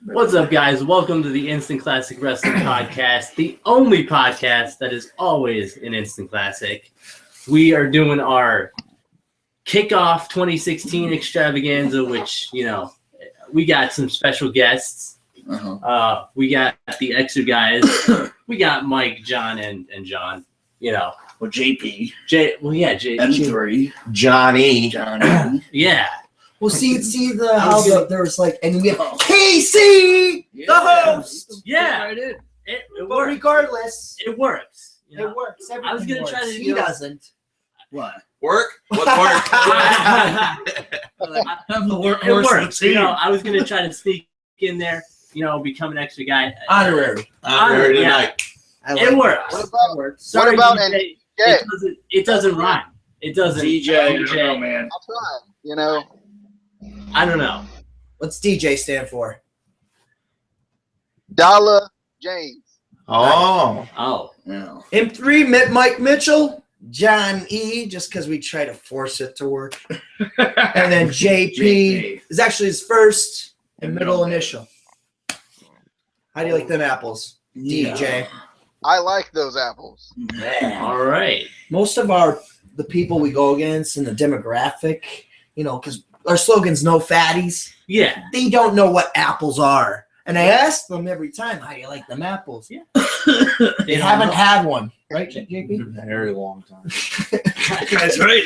What's up, guys? Welcome to the Instant Classic Wrestling Podcast, the only podcast that is always an instant classic. We are doing our kickoff 2016 extravaganza, which, you know, we got some special guests. We got the Exerguys. We got Mike, John, and John. You know, well, JP. M3. Johnny. Yeah. Well, see there was like, and we have Casey, the host. Yeah, It works. but regardless, It works. You know? it works. I was gonna try to. He doesn't. What? Work? What work? I'm the It works. You know, I was gonna try to sneak in there. You know, become an extra guy. Honorary. Honorary Yeah. tonight. It works. Sorry, What about DJ, yeah, it doesn't rhyme. It doesn't. DJ. Oh, man. I'll try. You know, I don't know. What's DJ stand for? Dollar James. Oh. Oh. No. M3, Mike Mitchell, John E, just because we try to force it to work. And then JP is actually his first and middle initial. How do you like them apples, DJ? I like those apples. All right. Most of the people we go against in the demographic, you know, because our slogan's no fatties. Yeah. They don't know what apples are. And I ask them every time, how do you like them apples? Yeah. They haven't had one. Right, JP? A very long time. That's right.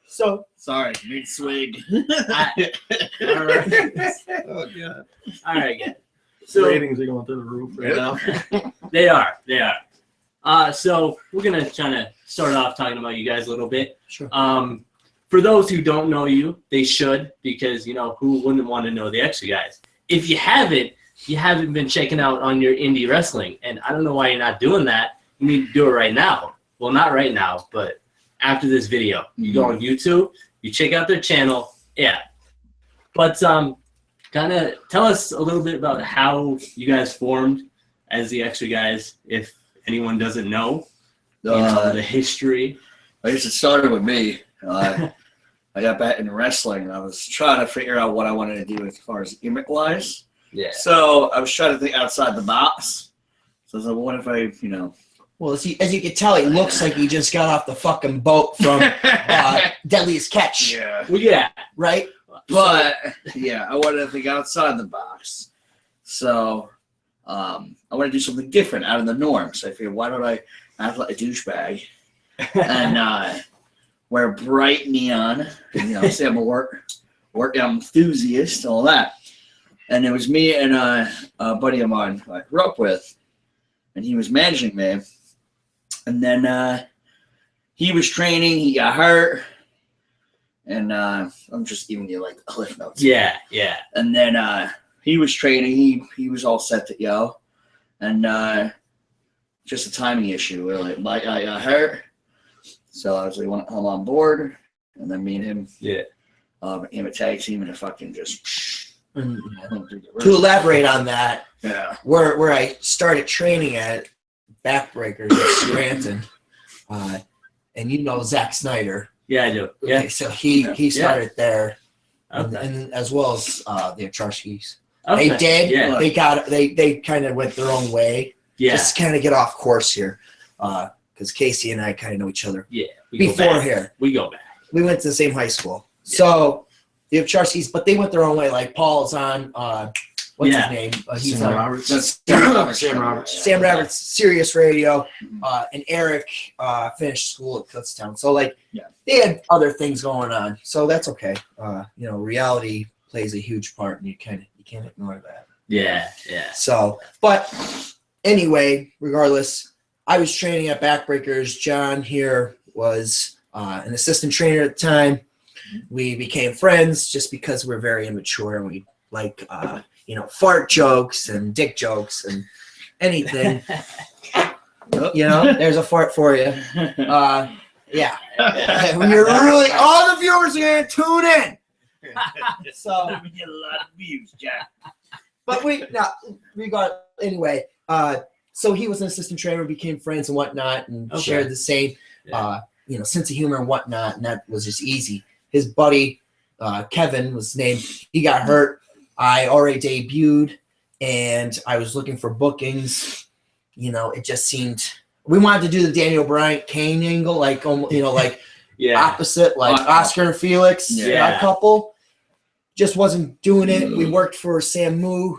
So, Sorry. Big swig. All right. Oh, God. All right, guys. So Ratings are going through the roof right now. they are. So we're gonna kind of start off talking about you guys a little bit. sure. For those who don't know you, they should, because, you know, who wouldn't want to know the extra guys? If you haven't been checking out on your indie wrestling, and I don't know why you're not doing that. You need to do it right now. Well, not right now, but after this video. You go on YouTube, you check out their channel. Yeah. But kind of tell us a little bit about how you guys formed as the extra guys, if anyone doesn't know, the history. I guess it started with me. I got back into wrestling, and I was trying to figure out what I wanted to do as far as gimmick-wise. Yeah. So I was trying to think outside the box. So I was like, well, what if I, you know... Well, as you can tell, he looks like he just got off the fucking boat from Deadliest Catch. Yeah. Well, yeah. Right? But, yeah, I wanted to think outside the box. So I want to do something different out of the norm. So I figured, why don't I act like a douchebag and wear bright neon, and, you know, say I'm a work enthusiast, all that. And it was me and a buddy of mine I grew up with, and he was managing me. And then he was training, he got hurt, and I'm just giving you like the cliff notes. Yeah. And then he was training, he was all set to go, and just a timing issue. We were like, my guy got hurt. So I was like, I'm on board, and then me and him, him a tag team, and it fucking just. To elaborate on that, where I started training at Backbreakers at Scranton, and you know Zack Snyder. Yeah, I do. Yeah. Okay, so he started there, and as well as the Exerguys. Okay. They did. Yeah. They kind of went their own way. Yeah. Just kind of get off course here, because Casey and I kind of know each other. Yeah. Before here, we go back. we went to the same high school. Yeah. So the Exerguys, but they went their own way. Like Paul's on, what's his name? He's Sam on Roberts. Sam Roberts, Sirius Radio, and Eric finished school at Kutztown. So like, they had other things going on. So that's okay. You know, reality plays a huge part, and you can't ignore that. Yeah. So, but anyway, regardless, I was training at Backbreakers. John here was an assistant trainer at the time. We became friends just because we're very immature and we like, you know, fart jokes and dick jokes and anything. You know, there's a fart for you. Yeah. When you're really, all the viewers are going to tune in. So We get a lot of views, Jack. But anyway, so he was an assistant trainer, became friends and whatnot, and shared the same, you know, sense of humor and whatnot, and that was just easy. His buddy, Kevin was his name. He got hurt. I already debuted, and I was looking for bookings. You know, it just seemed we wanted to do the Daniel Bryan Kane angle, like like opposite, like Oscar and Felix couple. Just wasn't doing it. We worked for Sam Moo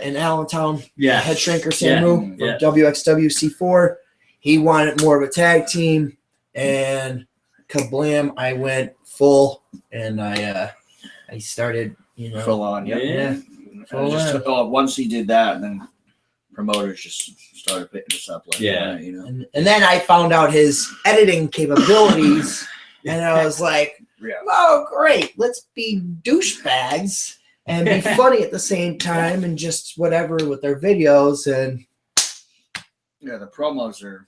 in Allentown. Yeah. Head shrinker Sam Moo from WXWC4. He wanted more of a tag team, and kablam! I went full, and I started, full on. Yeah. Once he did that, and then promoters just started picking us up. Like that, And then I found out his editing capabilities, and I was like, oh, great. Let's be douchebags and be funny at the same time and just whatever with their videos. And yeah, the promos are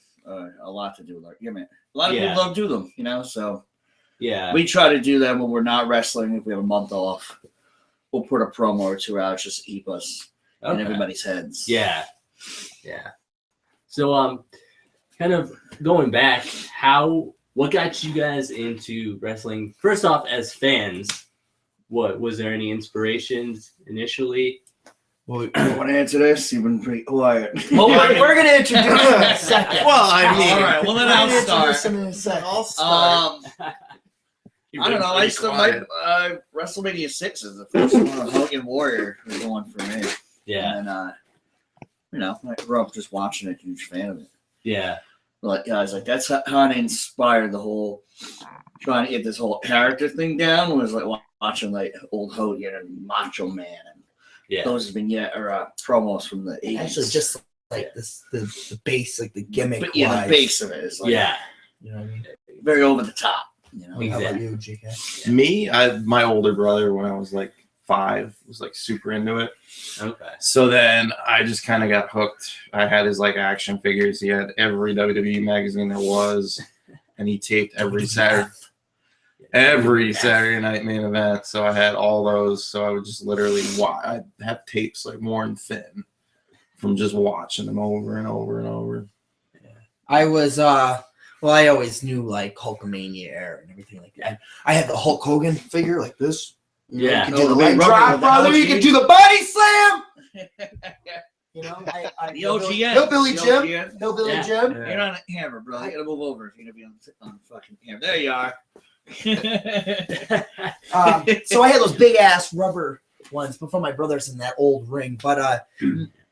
a lot to do. Like, a lot of people don't do them, so we try to do them when we're not wrestling. If we have a month off, we'll put a promo or two out just to keep us in everybody's heads. Yeah. So, kind of going back, what got you guys into wrestling? First off, as fans, what was there any inspirations initially? Well, you want to answer this? You've been pretty quiet. Well, we're going to introduce him in a second. Well, I mean, all right. Well, then I'll start. In a second. I don't know. I still WrestleMania 6 is the first one. Hogan Warrior was the one for me. Yeah. And I grew up just watching it. Huge fan of it. Yeah. Like guys, like that's how I inspired the whole trying to get this whole character thing down. Was like watching like old Hogan and Macho Man and those vignette or promos from the 80s. Actually, just like this, the base, like the gimmick. But the base of it is like you know what I mean? Very over the top. How about you, JK? Me, my older brother, when I was like 5, was like super into it. Okay. So then I just kind of got hooked. I had his like action figures. He had every WWE magazine there was, and he taped every Saturday night main event. So I had all those. So I would just literally I'd have tapes like worn thin from just watching them over and over and over. Yeah. I was I always knew like Hulkamania era and everything like that. I had the Hulk Hogan figure like this. You can do the leg drop, brother. You can do the body slam. The OGN. Hillbilly Jim. Hillbilly Jim. You're not a hammer, bro. You gotta move over if you're gonna be on fucking hammer. There you are. So I had those big ass rubber ones before my brother's in that old ring. But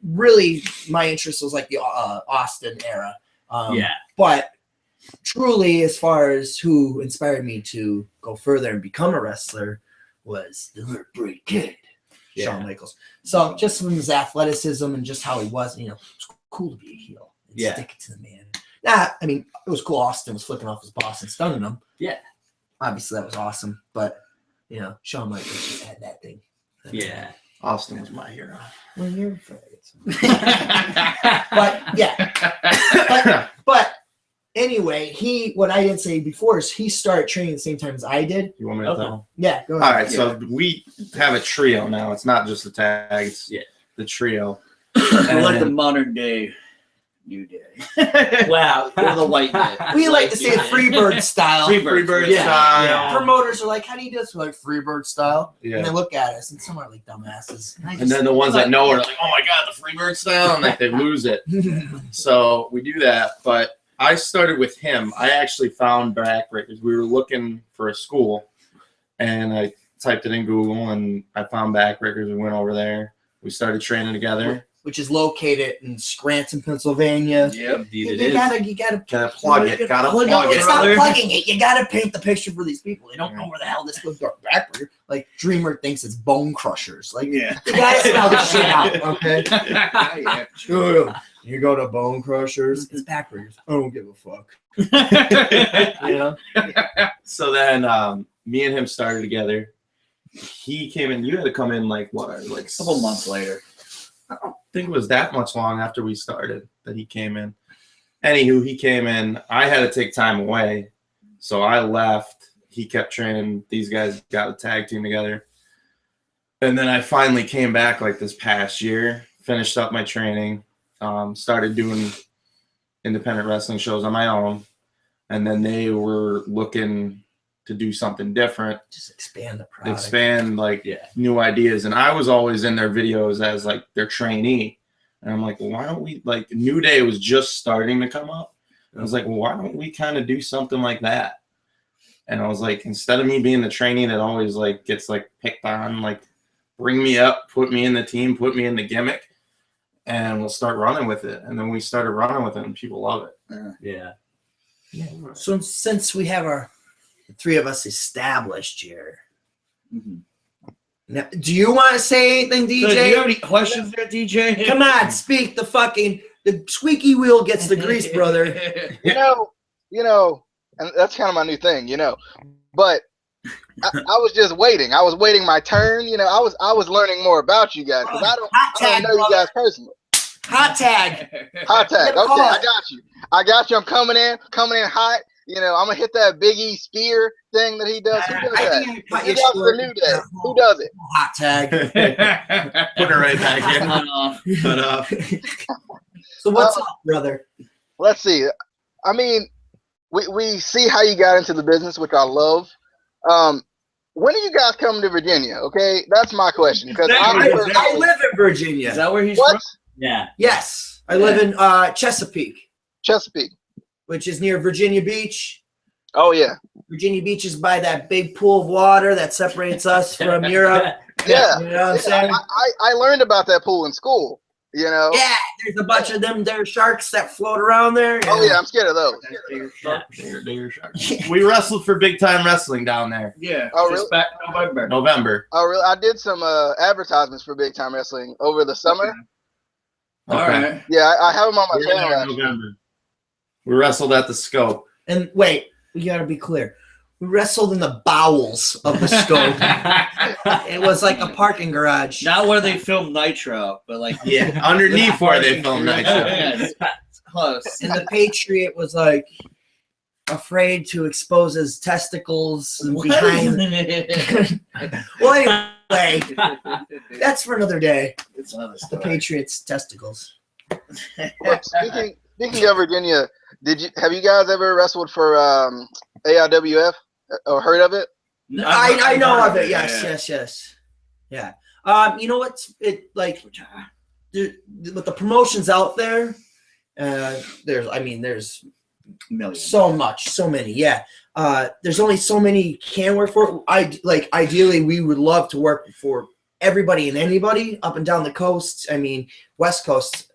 really, my interest was like the Austin era. But truly, as far as who inspired me to go further and become a wrestler, was the little pretty kid, Shawn Michaels. So just from his athleticism and just how he was, it's cool to be a heel and stick it to the man. It was cool. Austin was flipping off his boss and stunning him. Yeah, obviously that was awesome. But Shawn Michaels just had that thing. Yeah, Austin was my hero. Well, you're but anyway, what I didn't say before is he started training at the same time as I did. You want me to tell? Yeah, go ahead. All right, so we have a trio now. It's not just the tag, it's the trio. We're like the modern day New Day. Wow. Or the white day. We like to say Freebird style. Freebird style. Yeah. Promoters are like, how do you do this? We're like, Freebird style. Yeah. And they look at us, and some are like dumbasses. And then the ones that know are like, oh my God, the Freebird style, and like they lose it. So we do that, but I started with him. I actually found Backbreakers. We were looking for a school, and I typed it in Google, and I found Backbreakers. We went over there. We started training together. Which is located in Scranton, Pennsylvania. Yep, indeed it you is. gotta plug it. Gotta plug it. Stop plugging it. You gotta paint the picture for these people. They don't know where the hell this goes. Backbreaker. Like Dreamer thinks it's Bone Crushers. Like you gotta spell this shit out, okay? You go to Bone Crushers. It's Backbreakers. I don't give a fuck. So then me and him started together. He came in. You had to come in like a couple months later. I don't think it was that much long after we started that he came in. Anywho, he came in. I had to take time away, so I left. He kept training. These guys got a tag team together. And then I finally came back like this past year, finished up my training, started doing independent wrestling shows on my own. And then they were looking to do something different, Just expand the product. expand like Yeah. new ideas. And I was always in their videos as like their trainee. And I'm like, well, why don't we, like, New Day was just starting to come up. I was like, well, why don't we kind of do something like that? And I was like, instead of me being the trainee that always like gets like picked on, like bring me up, put me in the team, put me in the gimmick, and we'll start running with it. And then we started running with it, and people love it. Yeah. So since we have the three of us established here, now, do you want to say anything, DJ? So, do you have any questions there, DJ? Come on, speak. The squeaky wheel gets the grease, brother. You know, and that's kind of my new thing, But I was just waiting. I was waiting my turn. I was learning more about you guys because I don't know you guys personally. Hot tag. Hot tag. Okay, I got you. I'm coming in hot. I'm gonna hit that Big E spear thing that he does. Who does that? think Who does the New Day? Who does it? Hot tag. Put it right back in. Put up. So what's up, brother? Let's see. I mean, we see how you got into the business, which I love. When are you guys coming to Virginia? Okay, that's my question. Because I live in Virginia. Is that where he's what? from? Yeah. Yes, I live in Chesapeake, Chesapeake. which is near Virginia Beach. Oh yeah. Virginia Beach is by that big pool of water that separates us from Europe. Yeah. You know what I'm saying? I learned about that pool in school. Yeah, there's a bunch of them there sharks that float around there. Oh yeah, I'm scared of those. Bigger sharks. We wrestled for Big Time Wrestling down there. Yeah. Oh, just really? back November. November. Oh really? I did some advertisements for Big Time Wrestling over the summer. All right. Yeah, I have them on my We were there channel. in Actually. November. We wrestled at the Scope. And wait, we gotta be clear. We wrestled in the bowels of the Scope. It was like a parking garage. Not where they filmed Nitro, but like Yeah, underneath where they filmed Nitro. Yeah, it's close. And the Patriot was like afraid to expose his testicles behind. Well, anyway, that's for another day. It's another The story. Patriots' testicles. Well, speaking of Virginia, have you guys ever wrestled for AIWF or heard of it? I know of it. Yes. Yeah. You know what's it like? With the promotions out there, there's Millions. so many. Yeah. There's only so many can work for. Ideally, we would love to work for everybody and anybody up and down the coast. I mean, West Coast,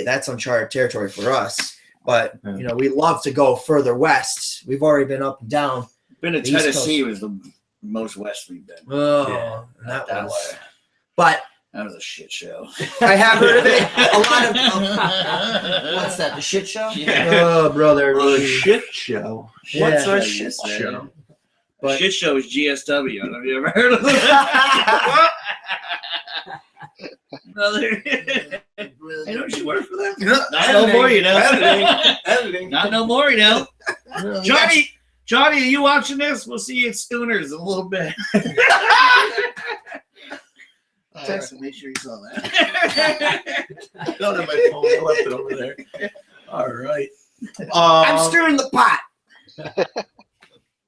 that's uncharted territory for us. But we love to go further west. We've already been up and down. Been to The East Tennessee Coast. was the most west we've been. Oh, Yeah. that was. way. But That was a shit show. I have heard of it. A lot of what's that? The shit show? Yeah. Oh, brother. A shit show. Yeah. What's a Yeah, shit you show? But- Shit show is GSW. Have you ever heard of that? Brother. Hey, don't you work for them? Not no more, you know. Editing. Not no more, you know. Johnny, are you watching this? We'll see you at Schooners in a little bit. Text him, make sure you saw that. I don't have my phone. I left it over there. All right. I'm stirring the pot.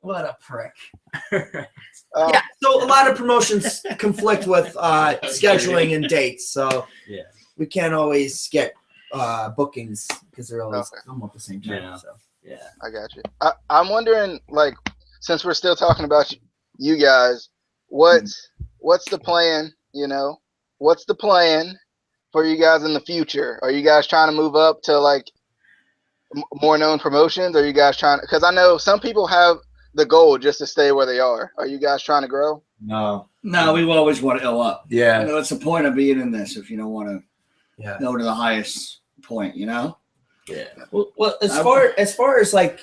What a prick. Yeah, so a lot of promotions conflict with scheduling and dates, so Yeah. we can't always get bookings because they're always Okay. almost at the same time. Yeah. So. Yeah. I got you. I'm wondering, like, since we're still talking about you guys, what's the plan? What's the plan for you guys in the future? Are you guys trying to move up to like more known promotions? Are you guys trying? Because I know some people have the goal just to stay where they are. Are you guys trying to grow? No. No, we've always want to ill up. Yeah. What's the point of being in this if you don't want to Yeah. go to the highest point, you know? Yeah. Well, as far as like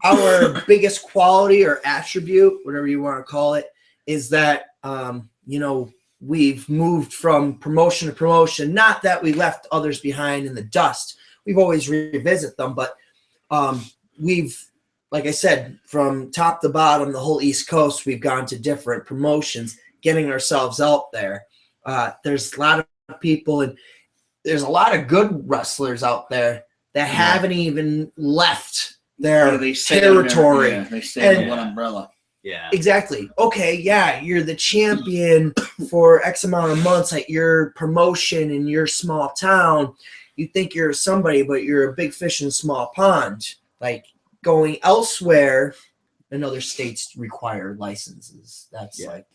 our biggest quality or attribute, whatever you want to call it, is that we've moved from promotion to promotion. Not that we left others behind in the dust. We've always revisit them, but we've, like I said, from top to bottom, the whole East Coast, we've gone to different promotions, getting ourselves out there. There's a lot of people, and there's a lot of good wrestlers out there that haven't even left their They stay under- territory. yeah, they stay under And- one umbrella. Yeah. Exactly. Okay, yeah, you're the champion for X amount of months at your promotion in your small town. You think you're somebody, but you're a big fish in a small pond. Like going elsewhere, and other states require licenses. That's like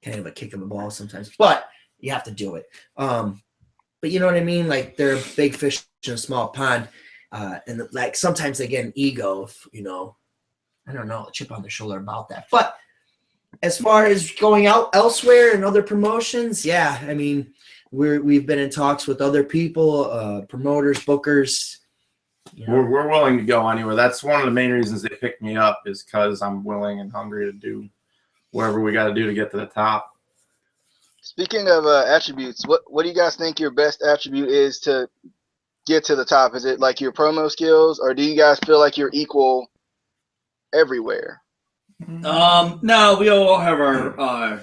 kind of a kick in the ball sometimes, but you have to do it. But you know what I mean? Like they're a big fish in a small pond, and like sometimes they get an ego, if, you know. I don't know, a chip on their shoulder about that. But as far as going out elsewhere and other promotions, yeah, I mean, we've been in talks with other people, promoters, bookers. You know. We're willing to go anywhere. That's one of the main reasons they picked me up, is because I'm willing and hungry to do whatever we got to do to get to the top. Speaking of attributes, what do you guys think your best attribute is to get to the top? Is it like your promo skills, or do you guys feel like you're equal everywhere? No, we all have our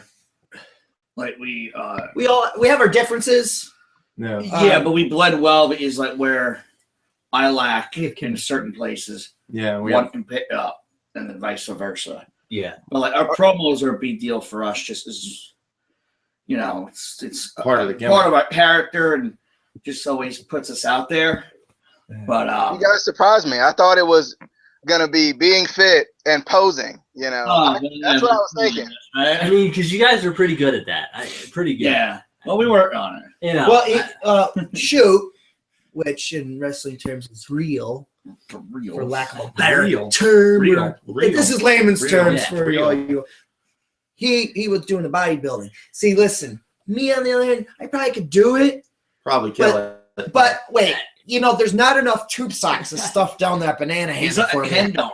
we have our differences. Yeah. Yeah, but we blend well. Is like where I lack in certain places. Yeah, one can pick up, and then vice versa. Yeah. But like our promos are a big deal for us, just as you know, it's part of the gimmick. part of our character, and just always puts us out there. But you guys surprised me. I thought it was gonna be being fit and posing. You know, that's what I was thinking. I mean, because you guys are pretty good at that. Pretty good. Yeah. Well, we worked on it. You know. Well, shoot, which in wrestling terms is real, for lack of a better term. Real. This is layman's terms for real. all you. He was doing the bodybuilding. See, listen, me on the other hand, I probably could do it. Probably kill it. But wait, you know, there's not enough tube socks to stuff down that banana He's hand a for me. hen dog.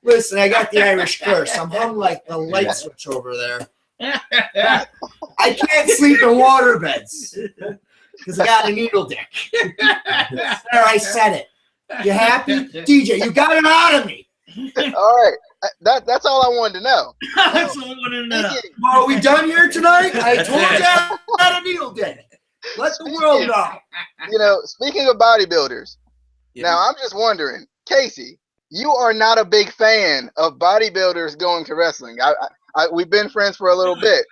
Listen, I got the Irish curse. I'm hung like the light switch over there. I can't sleep in water beds because I got a needle dick. There, I said it. You happy? DJ, you got it out of me. All right. That's all I wanted to know. That's all I wanted to know. Well, are we done here tonight? I told you I got a needle dick. Let the world know. You know, speaking of bodybuilders, now I'm just wondering, Casey, you are not a big fan of bodybuilders going to wrestling. We've been friends for a little bit.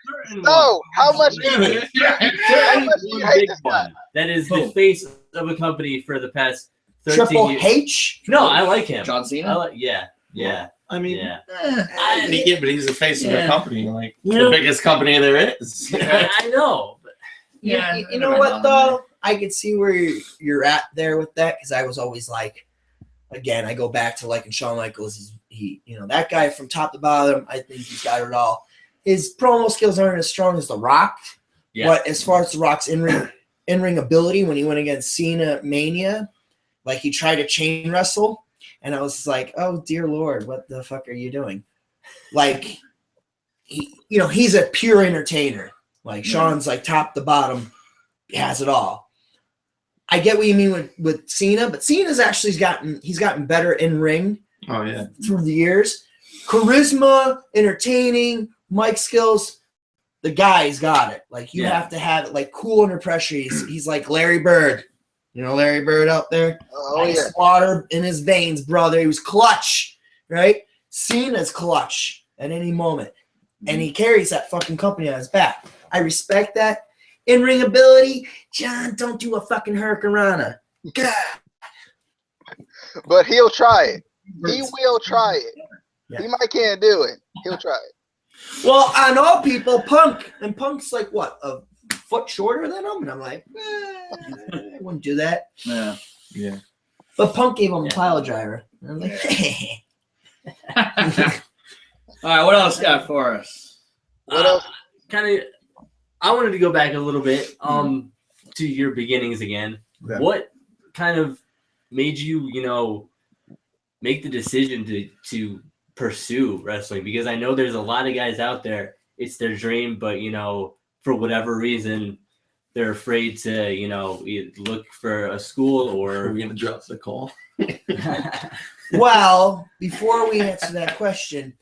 So, how much do you hate this guy? That is the face of a company for the past 13 Triple years. H? No, I like him. John Cena? Yeah. I mean, Yeah. but he's the face of the company, like You the know- biggest company there is. I know. But Yeah, You know what, though? I could see where you're at there with that, because I was always like, again, I go back to liking Shawn Michaels. That guy from top to bottom, I think he's got it all. His promo skills aren't as strong as The Rock. Yeah. But as far as The Rock's in-ring ability, when he went against Cena Mania, like he tried to chain wrestle, and I was just like, oh, dear Lord, what the fuck are you doing? Like, he's a pure entertainer. Like, Shawn's like top to bottom, has it all. I get what you mean with Cena, but Cena's actually gotten better in ring. Oh yeah, Through the years. Charisma, entertaining, mic skills, the guy's got it. Like, you have to have it, like, cool under pressure. He's like Larry Bird. You know Larry Bird out there? Oh, yeah. Ice water in his veins, brother. He was clutch, right? Cena's clutch at any moment. And he carries that fucking company on his back. I respect that. In-ring ability, John, don't do a fucking hurricanrana. God. But he'll try it. He will try it. Yeah. He might can't do it. He'll try it. Well, on all people, Punk. And Punk's like, what, a foot shorter than him? And I'm like, I wouldn't do that. Yeah. yeah. But Punk gave him a pile driver. And I'm like, All right, what else you got for us? What else? I wanted to go back a little bit to your beginnings again. Yeah. What kind of made you, make the decision to pursue wrestling? Because I know there's a lot of guys out there, it's their dream, but, for whatever reason, they're afraid to, look for a school or... Are we going to drop the call? well, before we answer that question,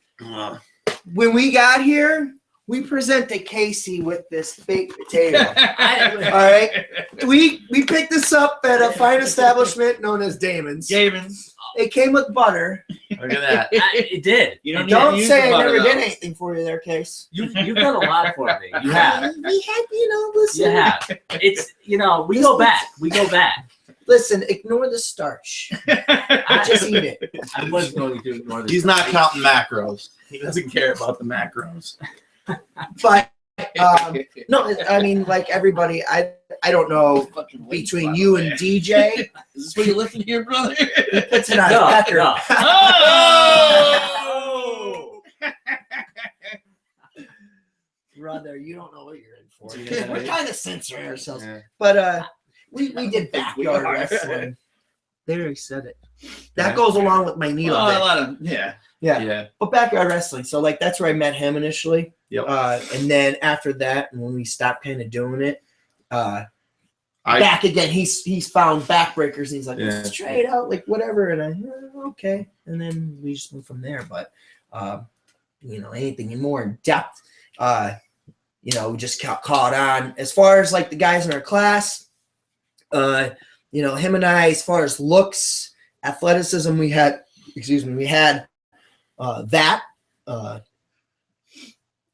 when we got here, we presented Casey with this baked potato. All right, we picked this up at a fine establishment known as Damon's. Damon's. It came with butter. Look at that. It did. You Don't use say the I butter, never did though. anything for you there, Case. You've done a lot for me. You have. We had, listen. You have. It's we go back. We go back. Listen, ignore the starch. Just eat it. I was going to ignore this. He's not counting macros. He doesn't care about the macros. But no, I mean, like everybody, I don't know Fucking weights, between by the you way. and DJ. Is this what you're lifting here, brother? It's an No, pecker. no. Oh! Brother, you don't know what you're in for. Yeah. We're kind of censoring ourselves. Yeah. But we did We backyard are. wrestling. They already said it. That goes along with my needle. Oh, a bit. lot of yeah. Yeah. But backyard wrestling. So like that's where I met him initially. Yep. And then after that, when we stopped kind of doing it, I- back again, he's found backbreakers and he's like, Yeah. let's try it out, like whatever. And I okay. And then we just went from there. But anything more in depth, we just caught on. As far as like the guys in our class, him and I, as far as looks, athleticism, we had that.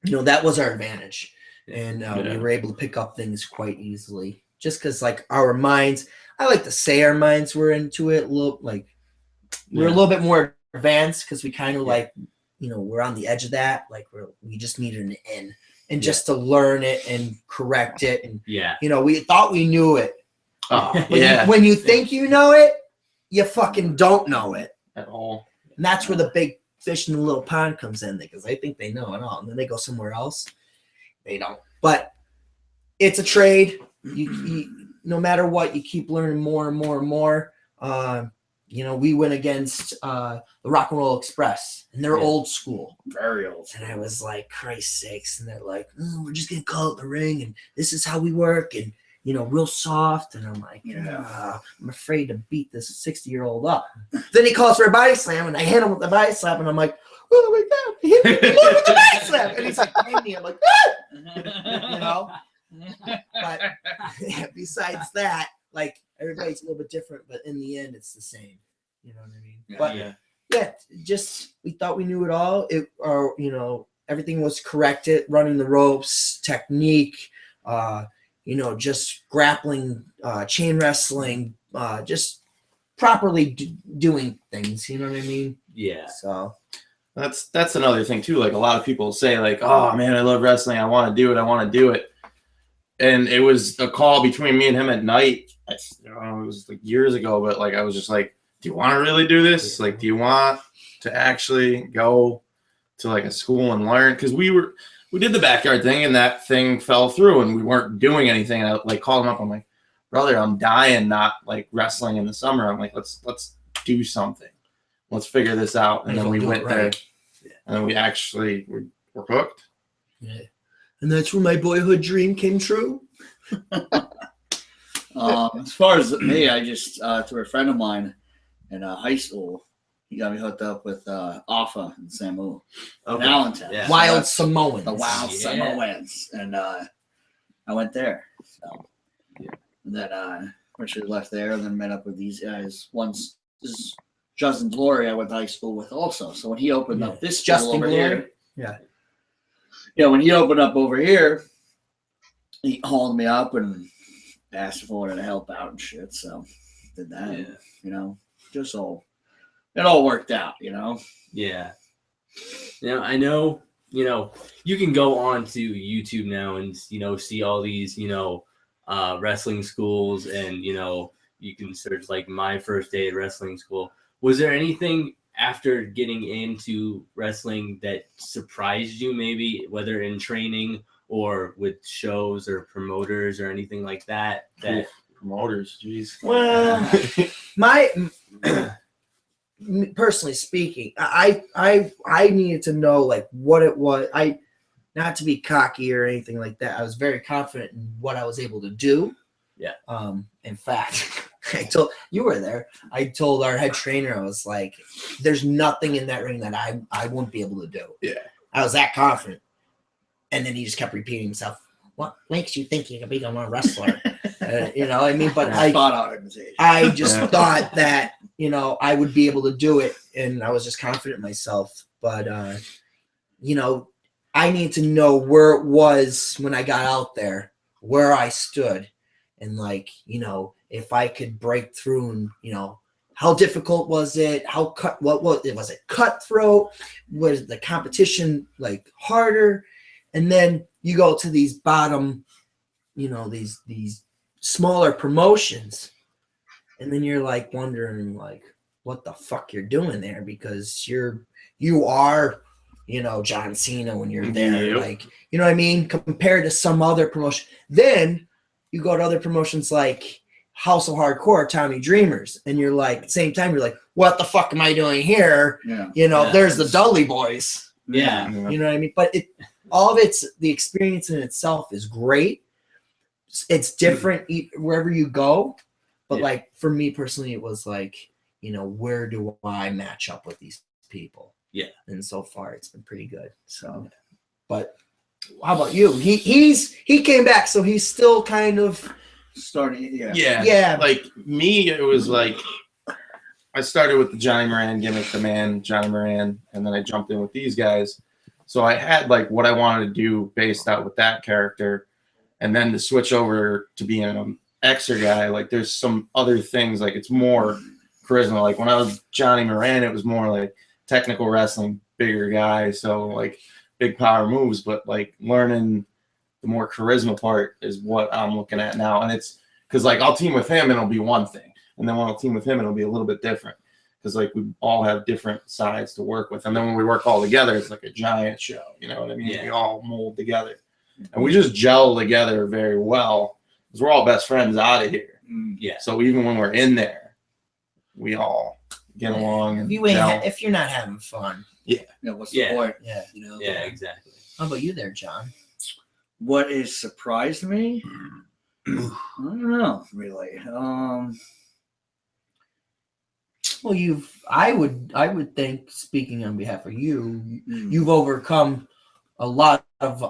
That was our advantage, and we were able to pick up things quite easily. Just because, like, our minds, I like to say our minds were into it. We're a little bit more advanced because we kind of like, we're on the edge of that. Like, we just needed an in, and just to learn it and correct it, and we thought we knew it. Oh, When you think you know it, you fucking don't know it. At all. And that's where the big fish in the little pond comes in, because they think they know it all, and then they go somewhere else. They don't. But it's a trade. You no matter what, you keep learning more and more and more. We went against the Rock and Roll Express, and they're old school. Very old. And I was like, Christ sakes. And they're like, we're just going to call it the ring, and this is how we work, and, real soft. And I'm like, I'm afraid to beat this 60-year-old up. Then he calls for a body slam, and I hit him with the body slap, and I'm like, oh my God, he hit me with the body slap. And he's like, I'm like, But besides that, like, everybody's a little bit different, but in the end, it's the same. You know what I mean? Just we thought we knew it all. Everything was corrected, running the ropes, technique, just grappling, chain wrestling, just properly doing things. You know what I mean? Yeah. So That's another thing too. Like, a lot of people say, like, oh man, I love wrestling. I want to do it. And it was a call between me and him at night. It was like years ago, but like I was just like, do you want to really do this? Like, do you want to actually go to like a school and learn? Because we did the backyard thing, and that thing fell through, and we weren't doing anything. And I like called him up. I'm like, brother, I'm dying not like wrestling in the summer. I'm like, let's do something. Let's figure this out. And then we went there, and then we actually were hooked. Yeah. And that's where my boyhood dream came true. As far as me, I just through a friend of mine in high school, he got me hooked up with Alpha and Samu in Allentown. Yeah. Wild Samoans. The Wild Yeah. Samoans. And I went there. So and then Richard left there, and then met up with these guys. Once this is Justin Glory I went to high school with also. So when he opened up this school Justin over Glory? here. Yeah. Yeah, when he opened up over here, he hauled me up and asked if I wanted to help out and shit. So did that. Just so it all worked out, Yeah. I know, you can go on to YouTube now and, see all these, wrestling schools, and, you can search like my first day at wrestling school. Was there anything after getting into wrestling that surprised you, maybe whether in training or with shows or promoters or anything like that? That Promoters, jeez. Well, personally speaking, I needed to know like what it was. Not to be cocky or anything like that. I was very confident in what I was able to do. Yeah. In fact, you were there. I told our head trainer, I was like, "There's nothing in that ring that I wouldn't be able to do." Yeah. I was that confident. And then he just kept repeating himself. What makes you think you can become a wrestler? You know what I mean? But I just thought that, you know, I would be able to do it, and I was just confident in myself. But, you know, I need to know where it was when I got out there, where I stood, and, like, you know, if I could break through, and, you know, how difficult was it? What was it? Cutthroat? Was the competition like harder? And then you go to these bottom, you know, these smaller promotions, and then you're like wondering like what the fuck you're doing there, because you are, you know, John Cena when you're there. Yep. Like, you know what I mean? Compared to some other promotion. Then you go to other promotions like House of Hardcore, Tommy Dreamers, and you're like, at the same time, you're like, what the fuck am I doing here? Yeah. You know, there's the Dudley Boys. Yeah. You know what I mean? But all of it's, the experience in itself is great. It's different wherever you go. But like for me personally, it was like, you know, where do I match up with these people? Yeah. And so far it's been pretty good. So, but how about you? He came back, so he's still kind of starting. Yeah. Like me, it was like I started with the Johnny Moran gimmick, the man Johnny Moran, and then I jumped in with these guys. So I had like what I wanted to do based out with that character, and then to switch over to being an Exer guy. Like there's some other things, like it's more charisma. Like when I was Johnny Moran, it was more like technical wrestling, bigger guy, so like big power moves. But like learning the more charisma part is what I'm looking at now. And it's because like I'll team with him and it'll be one thing, and then when I'll team with him it'll be a little bit different, because like we all have different sides to work with. And then when we work all together, it's like a giant show, you know what I mean? Yeah. We all mold together and we just gel together very well, because we're all best friends out of here. Yeah. So even when we're in there, we all get along and gel. If you're not having fun. What's the point? Yeah. You know. Yeah, exactly. How about you there, John? What has surprised me? I don't know, really. Well, I would think, speaking on behalf of you, Mm. you've overcome a lot of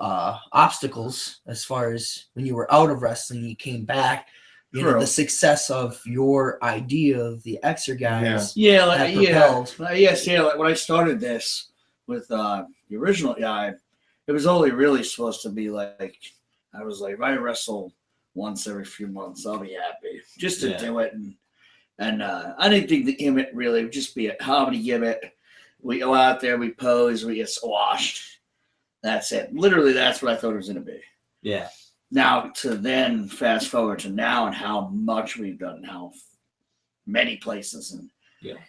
obstacles as far as when you were out of wrestling, you came back. You know, True. the success of your idea of the Exerguys. Yeah, that like propelled. yes, yeah. Like when I started this with the original guy, it was only really supposed to be like I was like, if I wrestle once every few months, I'll be happy just to do it. And I didn't think the gimmick really would just be a comedy gimmick. We go out there, we pose, we get squashed. That's it. Literally, that's what I thought it was going to be. Yeah. Now to then fast forward to now and how much we've done, how many places and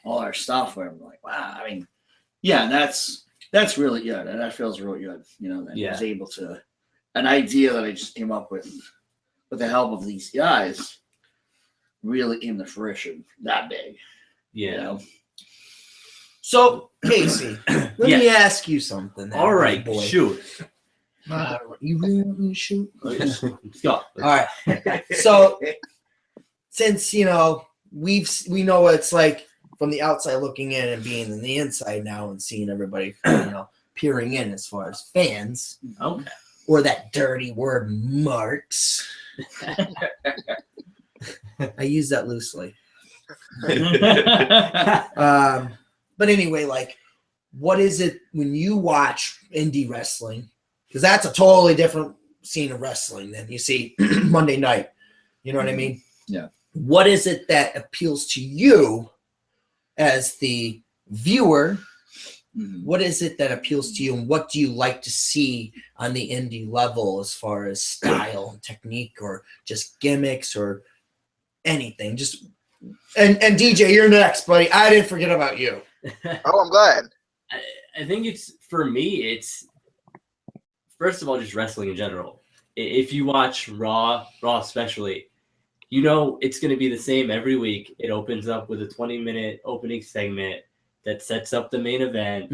all our stuff where I'm like, wow. I mean, yeah, that's really good. And that feels really good. You know, that I was able to, an idea that I just came up with the help of these guys, really came to fruition that big. Yeah. You know? So, Casey, let me ask you something. All right, boy. shoot. You really want me to shoot? Let's go. All right. So, since we know what it's like from the outside looking in and being in the inside now and seeing everybody, peering in as far as fans, Okay. or that dirty word marks. I use that loosely. But anyway, like, what is it when you watch indie wrestling? Because that's a totally different scene of wrestling than you see Monday night. You know what I mean? Yeah. What is it that appeals to you as the viewer? What is it that appeals to you, and what do you like to see on the indie level as far as style and technique, or just gimmicks, or anything? Just and DJ, you're next, buddy. I didn't forget about you. Oh, I'm glad. I think for me, it's first of all just wrestling in general. If you watch Raw especially, it's going to be the same every week. It opens up with a 20-minute opening segment that sets up the main event.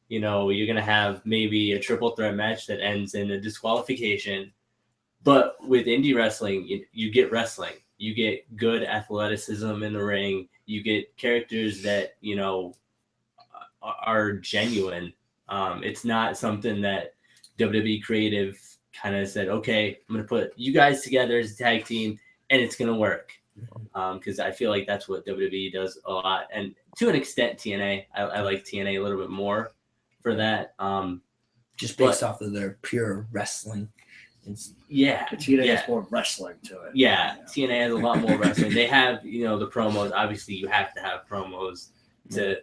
You're going to have maybe a triple threat match that ends in a disqualification. But with indie wrestling, you get wrestling. You get good athleticism in the ring. You get characters that, are genuine. It's not something that WWE creative kind of said, okay, I'm going to put you guys together as a tag team and it's going to work. Because I feel like that's what WWE does a lot. And to an extent, TNA, I like TNA a little bit more for that. Just based off of their pure wrestling. Yeah. TNA has more wrestling to it. Yeah, TNA has a lot more wrestling. They have, the promos. Obviously, you have to have promos to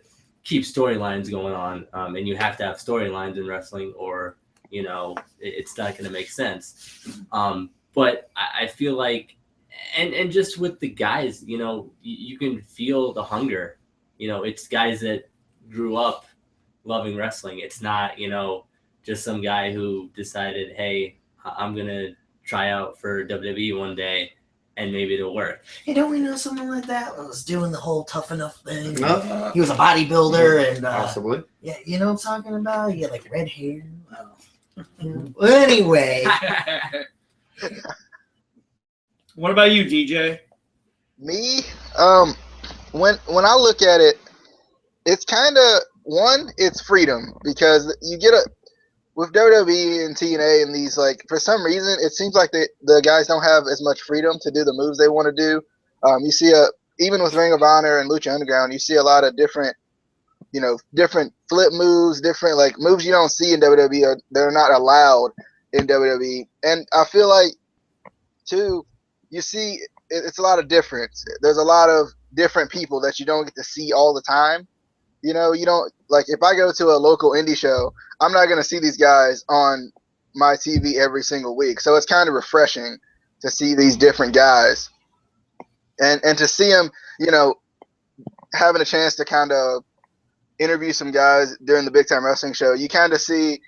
keep storylines going on. And you have to have storylines in wrestling or, it's not going to make sense. But I feel like, and just with the guys, you can feel the hunger. It's guys that grew up loving wrestling. It's not, just some guy who decided, hey, I'm going to try out for WWE one day and maybe it'll work. Hey, don't we know someone like that was doing the whole tough enough thing? He was a bodybuilder and possibly. Yeah, you know what I'm talking about? He had like red hair. Well, anyway. What about you, DJ? Me, when I look at it, it's kind of it's freedom because you get with WWE and TNA and these, like, for some reason it seems like the guys don't have as much freedom to do the moves they want to do. You see even with Ring of Honor and Lucha Underground, you see a lot of different flip moves, different like moves you don't see in WWE or they're not allowed in WWE. And I feel like too, you see it's a lot of difference. There's a lot of different people that you don't get to see all the time. You don't, like, if I go to a local indie show, I'm not going to see these guys on my TV every single week. So it's kind of refreshing to see these different guys and to see them, having a chance to kind of interview some guys during the Big Time Wrestling show. You kind of see,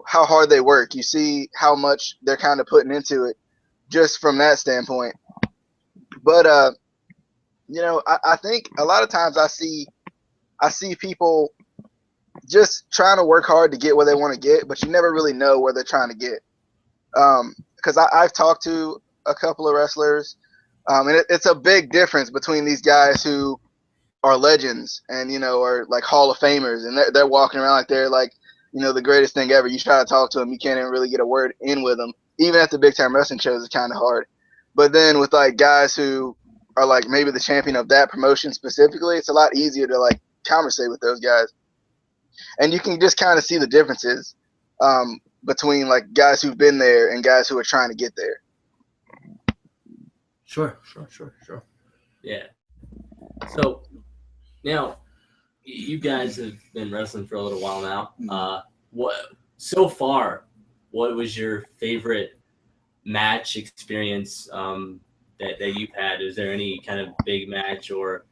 how hard they work. You see how much they're kind of putting into it just from that standpoint. But, I think a lot of times I see people just trying to work hard to get where they want to get, but you never really know where they're trying to get. Because I've talked to a couple of wrestlers, and it's a big difference between these guys who are legends and, are like Hall of Famers, and they're walking around like they're like, the greatest thing ever. You try to talk to them, you can't even really get a word in with them. Even at the Big Time Wrestling shows, it's kind of hard. But then with like guys who are like maybe the champion of that promotion specifically, it's a lot easier to like conversate with those guys, and you can just kind of see the differences between like guys who've been there and guys who are trying to get there. Sure. Yeah. So now you guys have been wrestling for a little while now. What was your favorite match experience that you've had? Is there any kind of big match or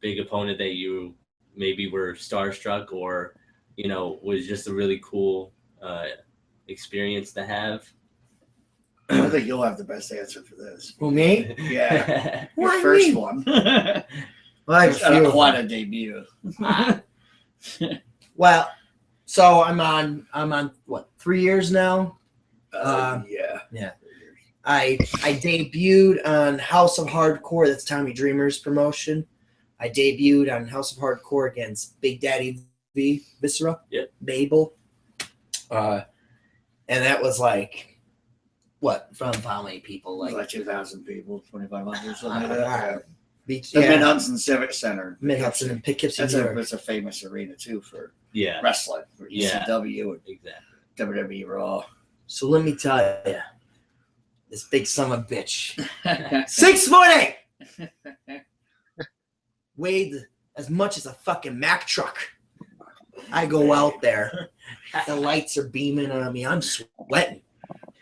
big opponent that you maybe were starstruck or was just a really cool experience to have? I think you'll have the best answer for this. Who, me? Yeah. Your Why first me? one. Well, I have a few. Quite a debut. Well, so I'm on what, 3 years now? Yeah. I debuted on House of Hardcore. That's Tommy Dreamer's promotion. I debuted on House of Hardcore against Big Daddy V, Viscera, Mabel. And that was like, what, from how many people? Like 2,000 people, 2,500, something like that. Beach, The Mid-Hudson Civic Center. Mid-Hudson and Poughkeepsie, New York. That's a famous arena, too, for Yeah. wrestling, for ECW and Exactly. WWE Raw. So let me tell you, this big son of a bitch, 6'8", weighed as much as a fucking Mack truck. I go out there, the lights are beaming on me, I'm sweating.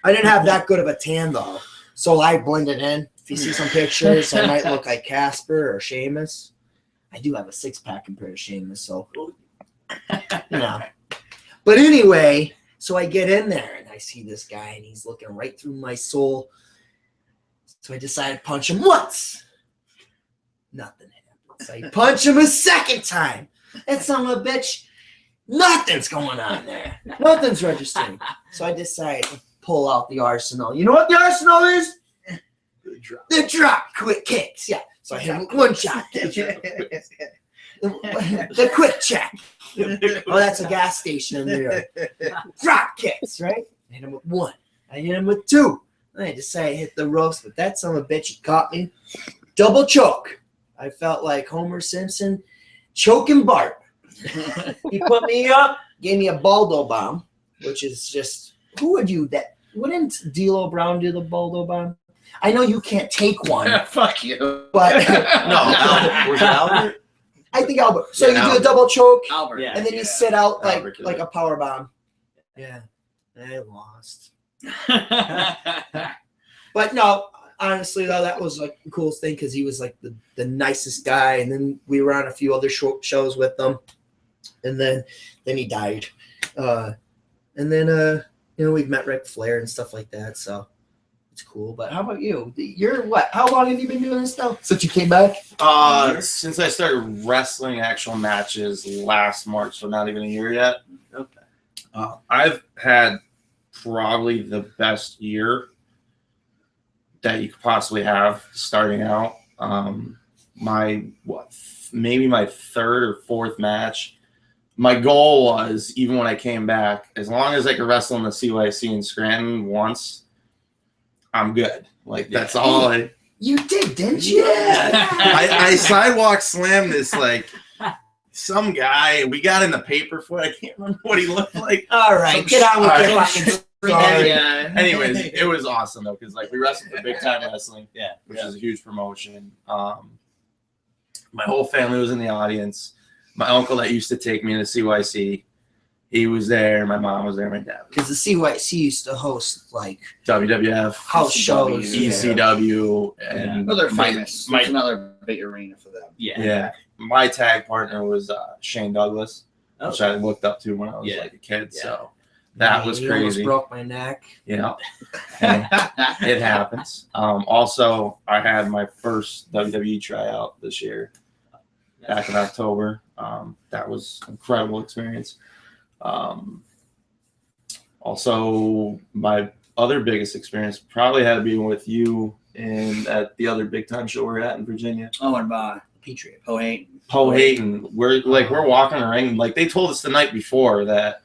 I didn't have that good of a tan though, so I blended in. If you see some pictures, I might look like Casper or Sheamus. I do have a six-pack compared to Sheamus, so But anyway, so I get in there and I see this guy and he's looking right through my soul. So I decided to punch him once. Nothing happened. So I punch him a second time. That son of a bitch, nothing's going on there. Nothing's registering. So I decided to pull out the arsenal. You know what the arsenal is? The drop quick kicks. Yeah. So I hit him with one shot. The quick check. Oh, that's a gas station in New York. Drop kicks, right? I hit him with 1. I hit him with 2. I just say I hit the ropes, but that son of a bitch, he caught me. Double choke. I felt like Homer Simpson choking Bart. He put me up, gave me a Baldo bomb, which is just, who would you, that, wouldn't D'Lo Brown do the Baldo bomb? I know you can't take one. Fuck you. But No, Albert. Was it Albert? I think Albert. So Yeah, you do Albert. a double choke, Albert. Yeah. and then you sit out Albert did like it. a power bomb. Yeah, I lost. But no, honestly though, that was like the coolest thing because he was like the nicest guy, and then we were on a few other shows with him, and then he died, and then we've met Ric Flair and stuff like that, so it's cool. But how about you? You're what? How long have you been doing this stuff since you came back? Since I started wrestling actual matches last March, so not even a year yet. Okay. I've had probably the best year that you could possibly have starting out. Maybe my 3rd or 4th match. My goal was, even when I came back, as long as I could wrestle in the CYC in Scranton once, I'm good. Like, that's all I... You did, didn't you? Yeah. I sidewalk slammed this, like, some guy. We got in the paper for it. I can't remember what he looked like. All right, get on with your fucking story. Anyways, it was awesome, though, because, like, we wrestled for Big Time Wrestling, which is a huge promotion. My whole family was in the audience. My uncle that used to take me to CYC, he was there. My mom was there. My dad was Because the CYC used to host like WWF, house shows. ECW, and Well, they're famous. my- It's another big arena for them. yeah. My tag partner was Shane Douglas, which I looked up to when I was like a kid. Yeah. So that was He almost crazy. broke my neck. Yeah, it happens. Also, I had my first WWE tryout this year, back in October. That was an incredible experience. Also, my other biggest experience probably had to be with you at the other big time show we're at in Virginia. Oh, and by Patriot. Powhatan. We're walking the ring. Like, they told us the night before that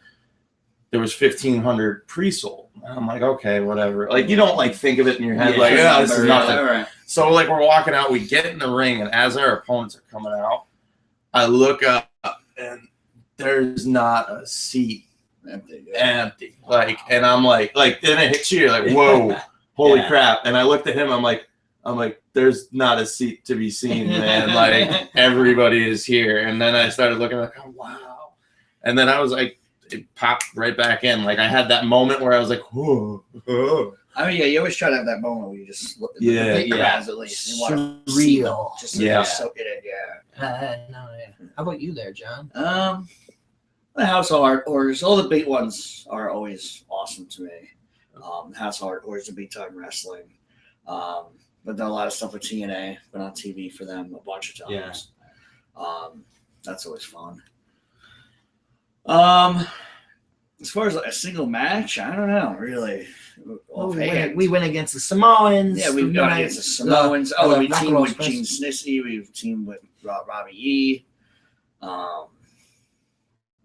there was 1,500 pre-sold. And I'm like, okay, whatever. Like, you don't like think of it in your head, like, yeah, this is nothing. Right. So, like, we're walking out, we get in the ring, and as our opponents are coming out, I look up, and there's not a seat empty. Like, and I'm like, then it hits you, you're like, whoa, holy crap. And I looked at him, I'm like, there's not a seat to be seen, man. Like, everybody is here. And then I started looking like, oh, wow. And then I was like, it popped right back in. Like, I had that moment where I was like, whoa. I mean, yeah, you always try to have that moment where you just look at Yeah, the crowds at least. You want to Surreal. just soak it in, How about you there, John? The household orders, all the big ones are always awesome to me. Household orders and big time wrestling. But done a lot of stuff with TNA, been on TV for them a bunch of times. That's always fun. As far as like a single match, I don't know, really. We went against the Samoans. Yeah, we've gone against the Samoans. We teamed with Gene Snitsky. We've teamed with Robbie E.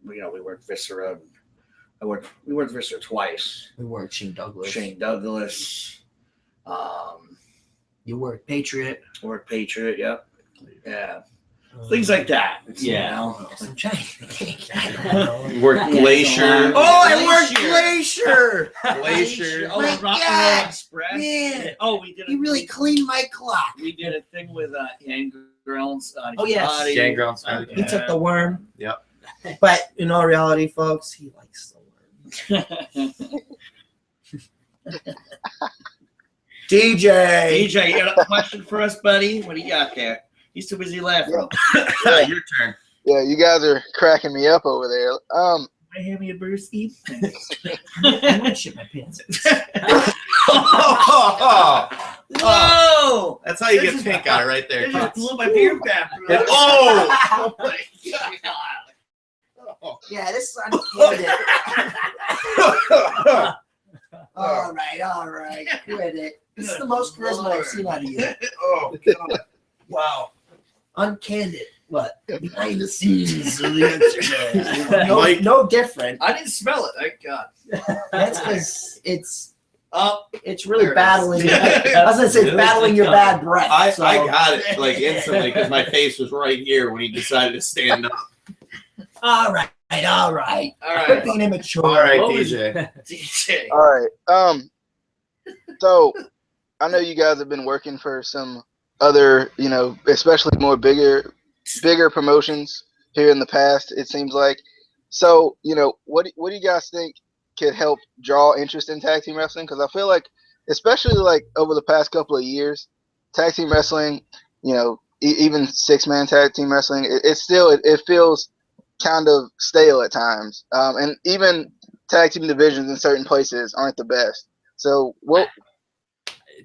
We worked Viscera. We worked Viscera twice. We worked Shane Douglas. You worked Patriot. Worked Patriot, yep. Yeah. Things like that. I'm trying to think. Worked Glacier. I worked Glacier. Glacier. Oh, My Rock and Roll God. Express. Man. Oh, we did. You really cleaned my clock. We did a thing with Gangrels. Oh, yes. Gangrels. He took the worm. Yep. But in all reality, folks, he likes the worm. DJ, you got a question for us, buddy? What do you got there? He's too busy laughing. Your turn. Yeah, you guys are cracking me up over there. I have me a brewski. I might shit my pants. Whoa! That's how you get pink eye right there. They just blew my beer back. Oh! my God. Yeah, this is uncandid. All right. Quit it. This is the most charisma I've seen out of you. Oh, God. Wow. Uncandid. What? behind the scenes of the Exerguys. No different. I didn't smell it. Thank God. That's because it's There really it battling. is. I was gonna say it's battling your bad breath. I so. got it like instantly because my face was right here when he decided to stand up. All right. Quit being immature. All right, What was- DJ. DJ. All right. So I know you guys have been working for some other, especially more bigger promotions here in the past. It seems like. So what do you guys think could help draw interest in tag team wrestling? Because I feel like, especially like over the past couple of years, tag team wrestling, even 6-man tag team wrestling, it feels kind of stale at times, and even tag team divisions in certain places aren't the best. So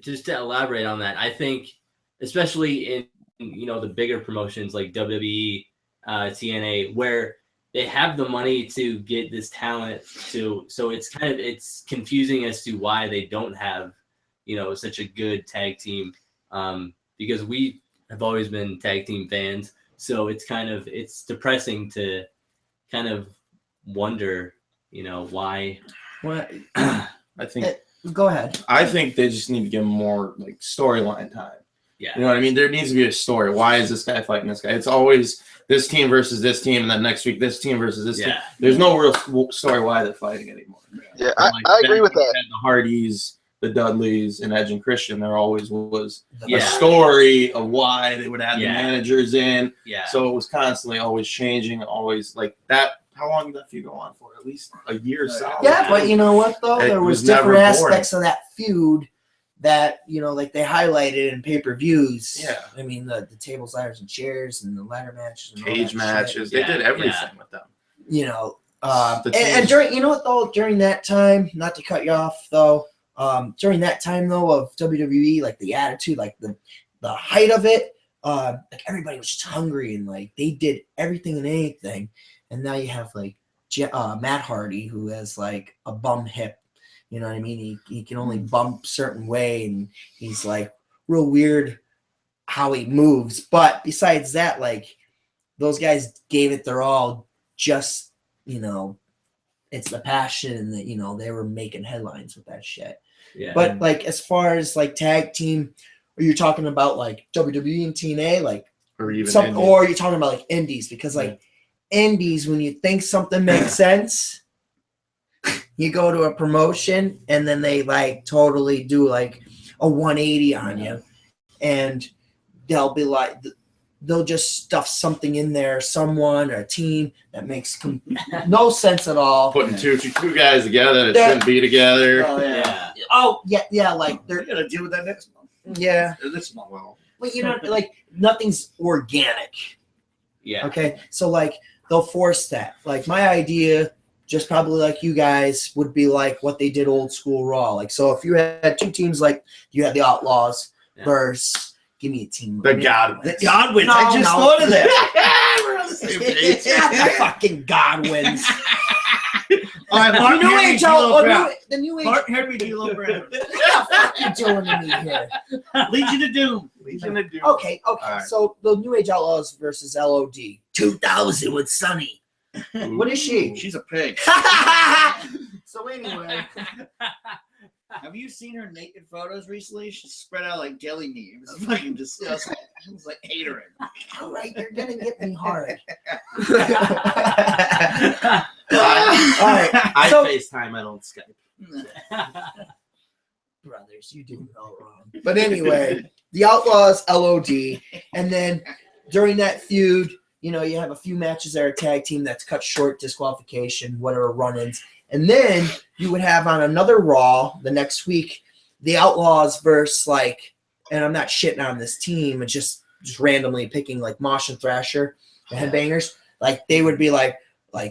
just to elaborate on that, I think especially in the bigger promotions like WWE, TNA, where they have the money to get this talent so it's confusing as to why they don't have such a good tag team, because we have always been tag team fans, so it's depressing to kind of wonder why. What? I think Go ahead. I think they just need to give him more like storyline time. Yeah. You know what I mean? There needs to be a story. Why is this guy fighting this guy? It's always this team versus this team, and then next week this team versus this team. There's no real story why they're fighting anymore. Yeah, I agree with that. The Hardys, the Dudleys, and Edge and Christian, there always was Yeah. a story of why they would add the Yeah. managers in. Yeah. So it was constantly always changing, always like that. How long did that feud go on for? At least a year solid. Yeah, but you know what though? It There was was never different boring. aspects of that feud that like they highlighted in pay-per-views. Yeah. I mean the tables, ladders, and chairs, and the ladder matches, and all Cage that matches. shit. They did everything with them. The And during during that time, not to cut you off though, during that time though of WWE, like the attitude, like the height of it, like everybody was just hungry and like they did everything and anything. And now you have like Matt Hardy, who has like a bum hip. You know what I mean? He can only bump certain way, and he's like real weird how he moves. But besides that, like those guys gave it their all. Just it's the passion that they were making headlines with that shit. Yeah. But like as far as like tag team, are you talking about like WWE and TNA, like Or even or are you talking about like indies? Because like indies, when you think something makes sense, you go to a promotion and then they like totally do like a 180 on you, and they'll be like they'll just stuff something in there, someone or a team that makes no sense at all. putting two guys together that shouldn't be together. Oh yeah, like They're they're gonna deal with that next month. yeah. This month. Well, But like nothing's organic. Yeah. Okay, so like they'll force that. Like my idea, just probably like you guys, would be like what they did old school Raw. Like so, if you had two teams, like you had the Outlaws versus, give me a team. The Godwins. The Godwins. No, I just thought of that. We're on the same page. The fucking Godwins. all right, The Mark new Henry, age. D'Lo Brown. The new age. Mark Henry, D'Lo Brown. What the fuck you doing to me here? Legion of Doom. Legion of Doom. Okay. right. So the New Age Outlaws versus LOD. 2000 with Sunny. What is she? She's a pig. So anyway, Have you seen her naked photos recently? She's spread out like deli meat. It was fucking disgusting. I was like, hate her. all right, you're gonna get me hard. All right, I so- FaceTime. I don't Skype. Brothers, you didn't go wrong. But anyway, the Outlaws, LOD, and then during that feud, you have a few matches that are tag team that's cut short, disqualification, whatever run-ins, and then you would have on another Raw the next week the Outlaws versus like, and I'm not shitting on this team, it's just randomly picking like Mosh and Thrasher, the Headbangers, like they would be like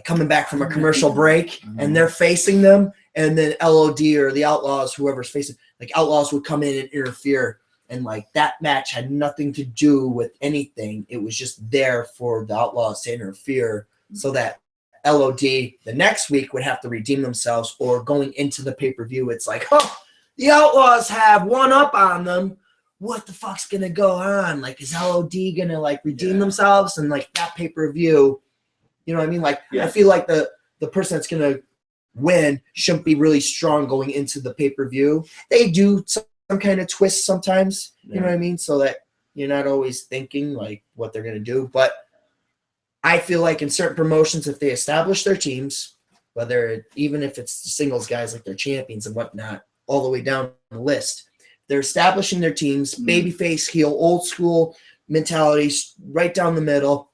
coming back from a commercial break, and they're facing them. And then LOD or the Outlaws, whoever's facing, like Outlaws would come in and interfere. And like that match had nothing to do with anything. It was just there for the Outlaws to interfere so that LOD the next week would have to redeem themselves, or going into the pay-per-view, it's like, oh, the Outlaws have one up on them. what the fuck's gonna go on? Like, is LOD gonna like redeem themselves? And like that pay-per-view, you know what I mean? Like, I feel like the person that's gonna win shouldn't be really strong going into the pay-per-view. They do some kind of twist sometimes, you know what I mean? So that you're not always thinking like what they're gonna do. But I feel like in certain promotions, if they establish their teams, even if it's the singles guys like their champions and whatnot, all the way down the list, they're establishing their teams, babyface, heel, old school mentalities, right down the middle.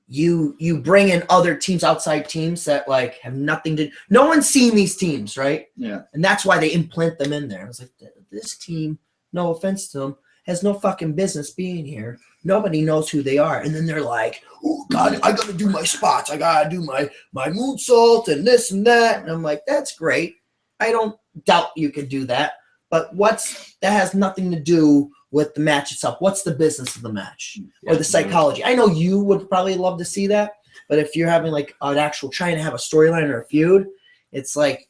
You bring in other teams, outside teams that like have nothing to. No one's seen these teams, right? Yeah. And that's why they implant them in there. I was like, this team, no offense to them, has no fucking business being here. Nobody knows who they are. And then they're like, oh, God, I got to do my spots. I got to do my moonsault and this and that. And I'm like, that's great. I don't doubt you could do that. But that has nothing to do with the match itself. What's the business of the match or the psychology? I know you would probably love to see that. But if you're having like an actual trying to have a storyline or a feud, it's like,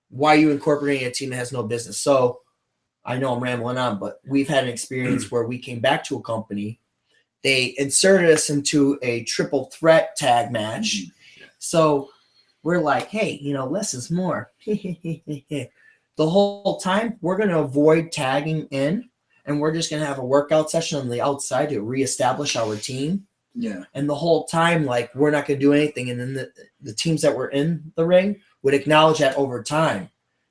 why are you incorporating a team that has no business? So I know I'm rambling on, but we've had an experience where we came back to a company. They inserted us into a triple threat tag match. So we're like, hey, less is more. The whole time, we're going to avoid tagging in, and we're just going to have a workout session on the outside to reestablish our team. Yeah. And the whole time, like, we're not going to do anything. And then the teams that were in the ring would acknowledge that over time.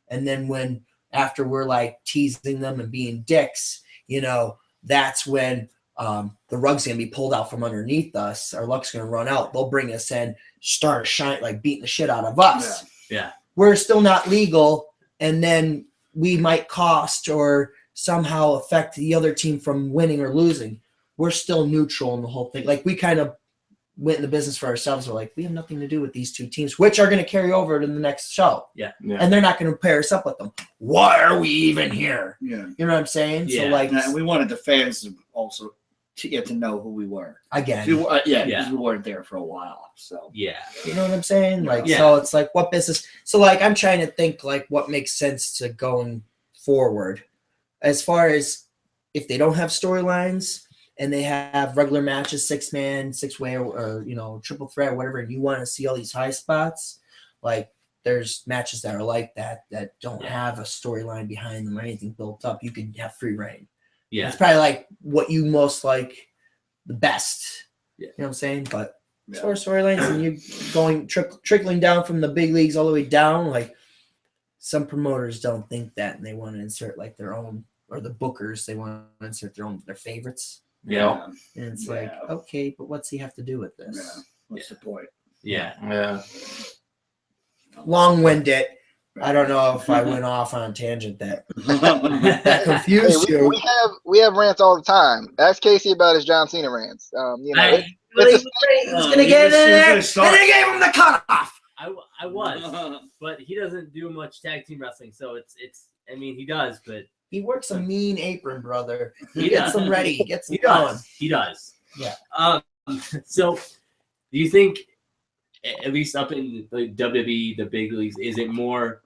And then after we're like teasing them and being dicks, that's when the rug's going to be pulled out from underneath us. Our luck's going to run out. They'll bring us in, start shine, like beating the shit out of us. Yeah. We're still not legal. And then we might cost or somehow affect the other team from winning or losing. We're still neutral in the whole thing. Like, we kind of went in the business for ourselves. We're like, we have nothing to do with these two teams, which are going to carry over to the next show. Yeah. And they're not going to pair us up with them. Why are we even here? Yeah. You know what I'm saying? Yeah. So, like, And we wanted the fans to also to get to know who we were. Again. Because we weren't there for a while. So Yeah. You know what I'm saying? Like, Yeah. so it's like, what business? So, like, I'm trying to think, like, what makes sense to going forward. As far as if they don't have storylines and they have regular matches, 6-man, 6-way, or triple threat, or whatever, and you want to see all these high spots, like, there's matches that are like that don't have a storyline behind them or anything built up. You can have free reign. Yeah. It's probably like what you most like the best. Yeah. You know what I'm saying? But as far as storylines and you going trickling down from the big leagues all the way down, like, some promoters don't think that, and they want to insert like their own, or the bookers, they want to insert their favorites. Yeah. And it's like, okay, but what's he have to do with this? Yeah. What's the point? Yeah. Yeah. Long-winded. I don't know if I went off on a tangent that confused you. We have rants all the time. Ask Casey about his John Cena rants. He's gonna get in there, and they gave him the cutoff. I was, but he doesn't do much tag team wrestling, so it's. I mean, he does, but He works a mean apron, brother. He He gets does. them ready. He gets them he going. does. He does. Yeah. So, do you think, at least up in the WWE, the big leagues, is it more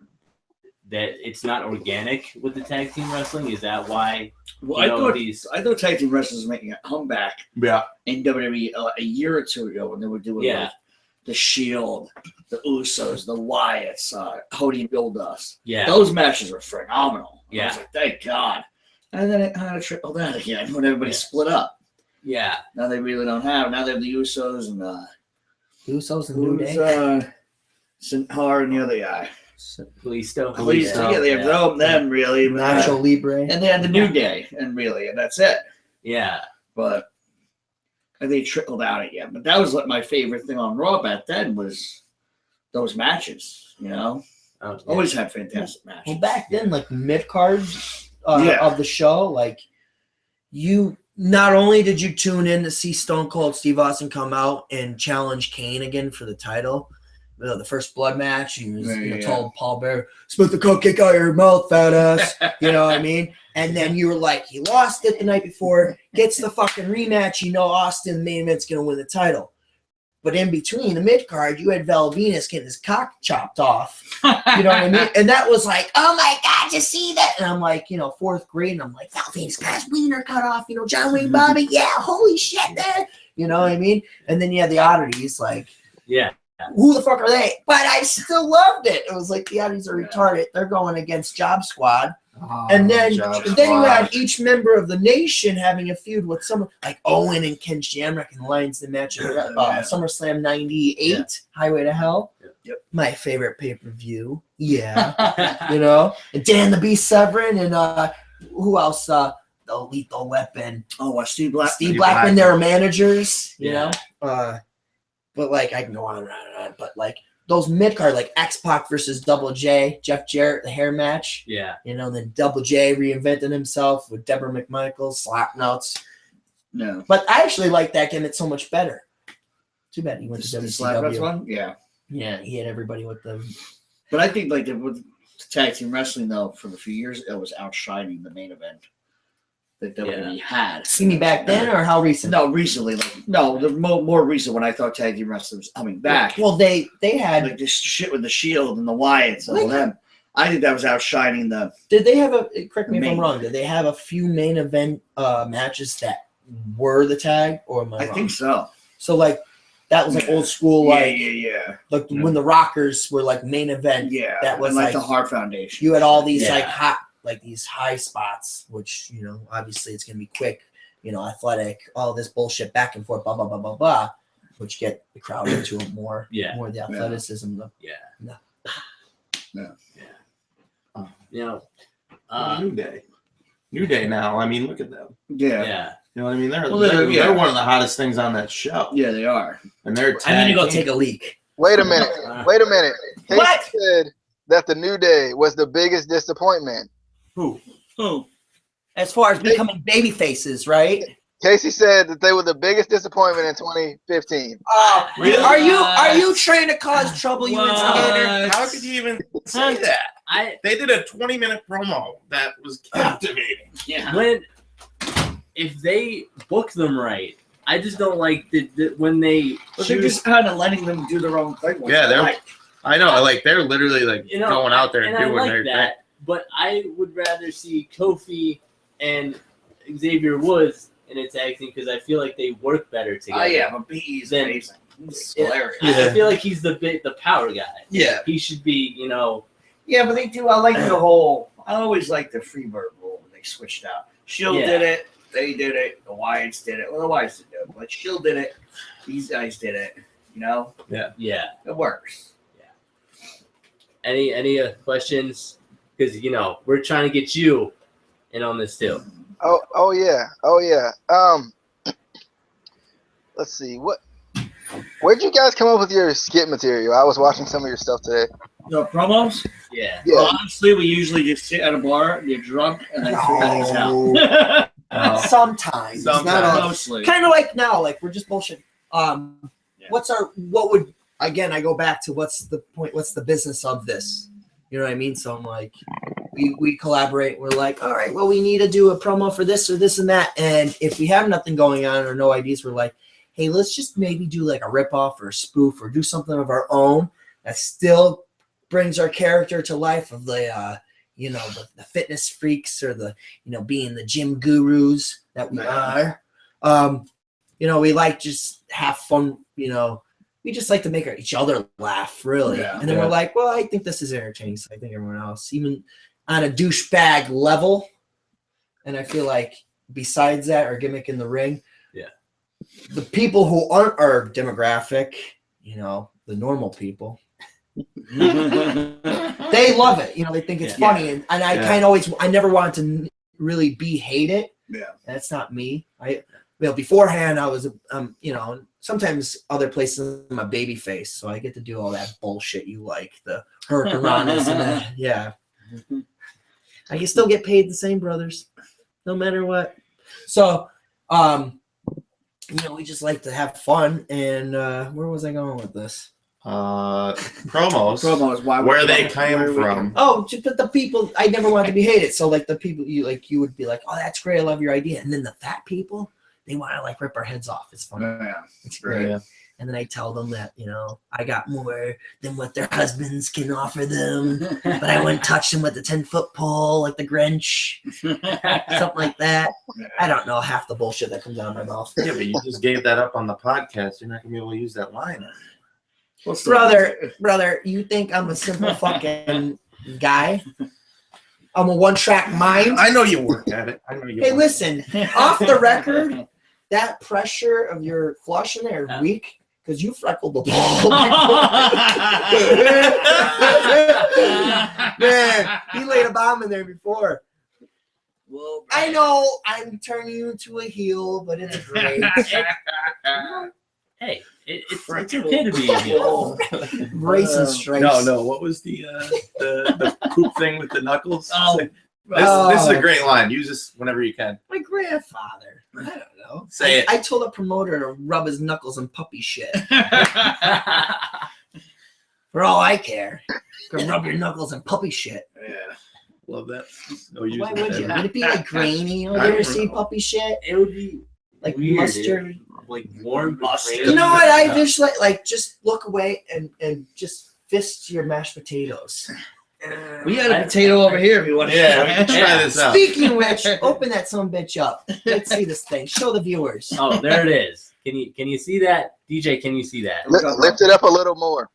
that it's not organic with the tag team wrestling? Is that why? Well, I thought tag team wrestlers were making a comeback Yeah. in WWE a year or two ago when they were doing like the Shield, the Usos, the Wyatts, Cody and Goldust. Yeah. Those matches were phenomenal. I Yeah. was like, thank God. And then it kind of trickled out again when everybody split up. Yeah. Now they really don't have. Now they have the Usos and Usos and New Day. Sin Cara and the other guy. Kalisto. Yeah, they have them really. Nacho Libre. And they had the New Day, and that's it. Yeah. But they trickled out again. But that was like my favorite thing on Raw back then was those matches. Always had fantastic matches. Well, back then, like mid cards of the show, like you not only did you tune in to see Stone Cold Steve Austin come out and challenge Kane again for the title. The first blood match, he was told Paul Bearer, "Spit the cupcake out of your mouth, fat ass." You know what I mean? And then you were like, he lost it the night before, gets the fucking rematch. Austin, the main event's gonna win the title. But in between the mid card, you had Val Venus getting his cock chopped off. You know what I mean? And that was like, oh my God, you see that? And I'm like, fourth grade, and I'm like, Val Venus got his wiener cut off. John Wayne Bobby, yeah, holy shit, man. You know what I mean? And then you had the oddities, like, Yeah. who the fuck are they? But I still loved it. It was like the oddities are retarded. They're going against Job Squad. And then you had each member of the nation having a feud with someone like Owen and Ken Shamrock in the Lions Den match at SummerSlam 98, Highway to Hell. Yep. My favorite pay-per-view. Yeah. And Dan the Beast Severin and who else? The Lethal Weapon. Oh, Steve Blackman. Steve Blackman, they were managers, you Yeah. know. But like I can go on and on and on. But like those mid-card, like X-Pac versus Double J, Jeff Jarrett, the hair match. Yeah. Then Double J reinvented himself with Deborah McMichael, slap notes. No. But I actually like that gimmick so much better. Too bad he went to The slap nuts WCW. one? Yeah. Yeah, he had everybody with them. But I think like with tag team wrestling though, for a few years, it was outshining the main event that WWE had. You mean back then or how recent? No, recently, the more recent when I thought tag team wrestling was coming back. Well, they had. Like this shit with the Shield and the Wyatts and all them. I think that was outshining the. Did they have correct me if I'm main- wrong, did they have a few main event matches that were the tag, or am I I wrong? think so. So like that was like old school, like Yeah. like when the Rockers were like main event. Yeah. That was and like like the Hart Foundation. you had all these Yeah. like hot, like these high spots, which obviously it's gonna be quick, athletic, all this bullshit back and forth, blah blah blah blah blah, which get the crowd into it more. Yeah. More the athleticism. Yeah. No. New Day. New Day now. I mean, look at them. Yeah. Yeah. You know what I mean? Well, They're one of the hottest things on that show. Yeah, they are. And they're I'm gonna go tag take a leak. Wait a minute. Wait a minute. Casey What? said that the New Day was the biggest disappointment. Who? As far as becoming baby faces, right? Casey said that they were the biggest disappointment in 2015. Really? Are you trying to cause trouble, you instigator? How could you even say that? They did a 20-minute promo that was captivating. Yeah. If they book them right, I just don't like when they But they're just kind of letting them do their own thing. Yeah, I know. Like they're literally going out there and doing I like their that, thing. but I would rather see Kofi and Xavier Woods in a tag team because I feel like they work better together. Oh yeah, but BE's Then- amazing. He's hilarious. I feel like he's the power guy. Yeah. He should be, Yeah, but they do. I like the whole. I always like the Freebird rule when they switched out. Shield Yeah. did it. They did it. The Wyatts did it. Well, the Wyatts didn't do it, but Shield did it. These guys did it. yeah. It works. Any questions? Because we're trying to get you in on this too. Oh yeah. Let's see. Where'd you guys come up with your skit material? I was watching some of your stuff today. The promos. Yeah. Yeah. Well, honestly, we usually just sit at a bar, get drunk, and then figure these out. Sometimes. Not all. Mostly. Kind of like now, like we're just bullshit. What would again? I go back to what's the point? What's the business of this? You know what I mean? So I'm like, we collaborate. We're like, all right, well, we need to do a promo for this or this and that. And if we have nothing going on or no ideas, we're like, hey, let's just maybe do like a ripoff or a spoof or do something of our own that still brings our character to life of the the fitness freaks or the being the gym gurus that we are. We like just have fun. We just like to make each other laugh, really. Yeah. And then we're like, well, I think this is entertaining. So I think everyone else, even on a douchebag level. And I feel like besides that, our gimmick in the ring, the people who aren't our demographic, the normal people, they love it. They think it's funny. And I kind of I never wanted to really hate it. Yeah. That's not me. Beforehand I was, sometimes other places I'm a baby face, so I get to do all that bullshit you like, the hurricanranas and that. Yeah. I can still get paid the same, brothers, no matter what. So, we just like to have fun. And where was I going with this? Promos. Where they came from. Oh, but the people, I never wanted to be hated. So like the people you would be like, oh, that's great, I love your idea. And then the fat people, they want to like rip our heads off. It's funny. Yeah. It's great. Yeah. And then I tell them that, I got more than what their husbands can offer them, but I wouldn't touch them with the 10-foot pole like the Grinch, something like that. I don't know half the bullshit that comes out of my mouth. Yeah, but you just gave that up on the podcast. You're not gonna be able to use that line. Brother, you think I'm a simple fucking guy? I'm a one-track mind. I know you work at it. I know you. Hey, listen, off the record, that pressure of your flush in there is weak because you freckled the ball. Man, he laid a bomb in there before. Well, I know I'm turning you into a heel, but it's great. Hey, it's okay to be a heel. Racing stripes. No. What was the poop thing with the knuckles? Oh. This is a great line. Use this whenever you can. My grandfather. I don't know. Say it. I told a promoter to rub his knuckles in puppy shit. For all I care, go rub your knuckles in puppy shit. Yeah, love that. No, Why would you? Would it be like grainy? You ever see puppy shit? It would be Like weird, mustard. like warm Mustard. grain. You know what? I just like just look away and just fist your mashed potatoes. We got a potato over here if you want to. Yeah, we can try this out. Speaking of which, open that son bitch up. Let's see this thing. Show the viewers. Oh, there it is. Can you see that, DJ? Can you see that? Lift it up a little more.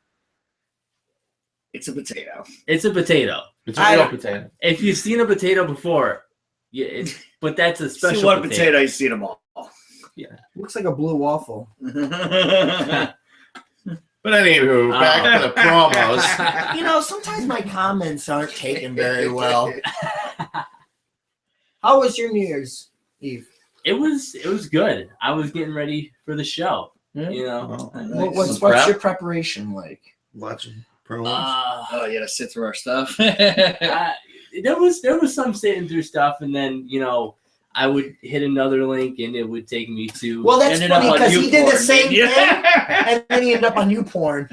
It's a potato. It's a potato. It's a real potato. If you've seen a potato before, yeah, but that's a special See one potato, you see them all. Looks like a blue waffle. But anywho, back to the promos. Sometimes my comments aren't taken very well. How was your New Year's Eve? It was good. I was getting ready for the show. Yeah. Nice. What's your preparation like? Watching promos. Oh, you gotta sit through our stuff. There was some sitting through stuff, and then I would hit another link, and it would take me to. Well, that's ended funny up on because he did the YouPorn, same didn't thing, you? and then he ended up on YouPorn.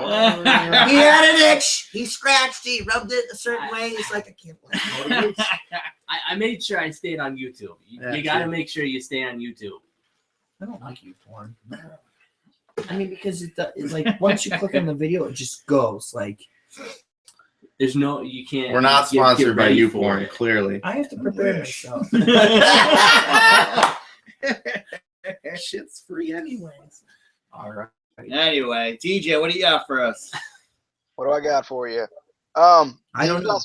Well, He had an itch. He scratched. He rubbed it a certain way. He's like, I can't believe it. I made sure I stayed on YouTube. You got to make sure you stay on YouTube. I don't like YouPorn. I mean, because it's like once you click on the video, it just goes. Like, there's no, you can't. we're not get sponsored by ready for YouPorn, it. clearly. I have to prepare myself. Shit's free anyways. All right. Anyway, DJ, what do you got for us? What do I got for you? I don't know.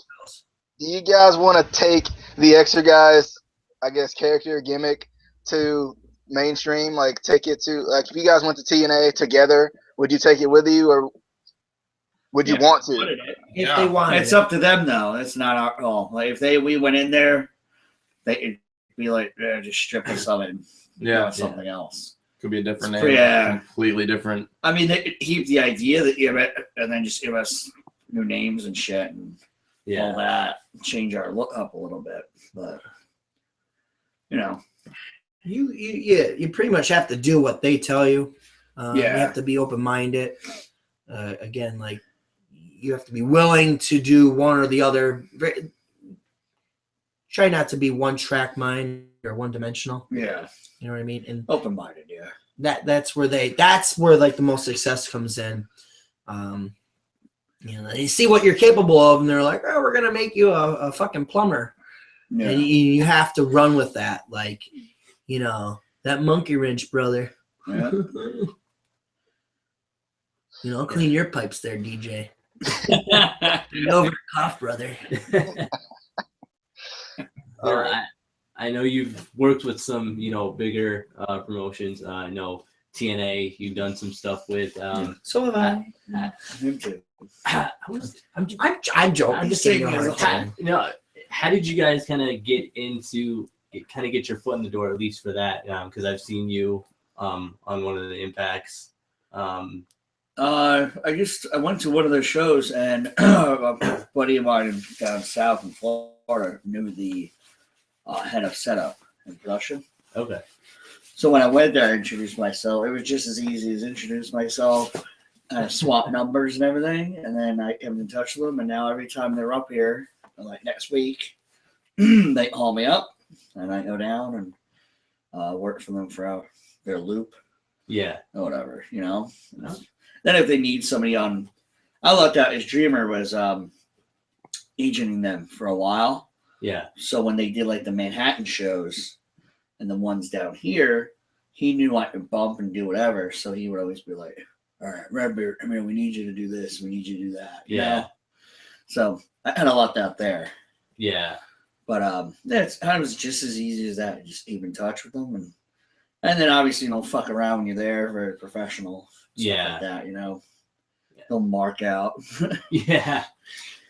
Do you guys want to take the Exerguys, I guess, character gimmick to mainstream? Like, take it to, like, if you guys went to TNA together, would you take it with you, or would you want to? If they want It's up to them, though. It's not our call. Like, if we went in there, they'd be like, just strip us of it and Yeah. something else. Could be a different It's name. yeah. Completely different. I mean, they could keep the idea that and then just give us new names and shit and all that. Change our look up a little bit, but you pretty much have to do what they tell you. You Yeah. have to be open-minded. Again, like you have to be willing to do one or the other. Try not to be one-track mind or one-dimensional. yeah, You know what I mean? And open-minded. Yeah, that's where like the most success comes in. They see what you're capable of, and they're like, "Oh, we're gonna make you a fucking plumber," yeah. and you have to run with that. Like, that monkey wrench, brother. Yeah. Clean your pipes there, DJ. Over the cough, brother. I know you've worked with some, bigger promotions. I know TNA, you've done some stuff with. So have I. Him too. I'm joking. I'm just saying. How did you guys kind of get your foot in the door, at least for that? Because I've seen you on one of the Impacts. I went to one of their shows, and a buddy of mine down south in Florida knew the head of setup and production. Okay. So when I went there, I introduced myself. It was just as easy as introduce myself, swap numbers and everything, and then I kept in touch with them. And now every time they're up here, like next week, they call me up, and I go down and work for them for their loop. Yeah. or whatever, you know. No. Then if they need somebody on, I looked out his Dreamer was agenting them for a while. Yeah. So when they did like the Manhattan shows and the ones down here, he knew I could bump and do whatever. So he would always be like, all right, Redbeard, I mean, we need you to do this. We need you to do that. You know? So I had a lot out there. Yeah. But it was just as easy as that. Just keep in touch with them. And then obviously, fuck around when you're there. Very professional. Stuff like that, you know. Yeah. They'll mark out. Yeah.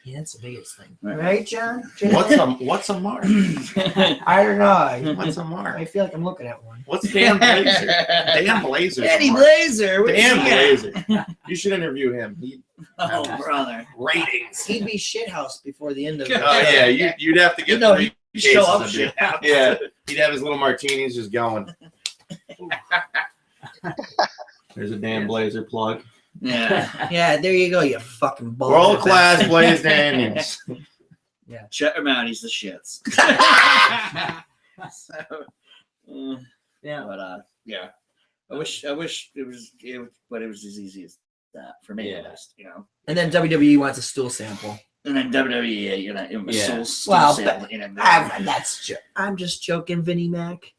Yeah, that's the biggest thing. Right. Right, John? What's a mark? I don't know. What's a mark? I feel like I'm looking at one. What's Dan Blazer? Dan Blazer. Eddie Blazer. Dan Blazer. You should interview him. Oh, brother. Ratings. He'd be shithouse before the end of Oh it. yeah, you'd have to get He'd cases show up of shit beer. out. Yeah, he'd have his little martinis just going. There's a Dan Blazer plug. Yeah. Yeah, there you go, you fucking ball. World class Blaze Daniels. Check him out. He's the shits. So, Yeah. but yeah. I wish it was, but it was as easy as that for me. Yeah. At least, you know. And then WWE wants a stool sample. And then WWE, it was Yeah. I'm just joking, Vinnie Mac.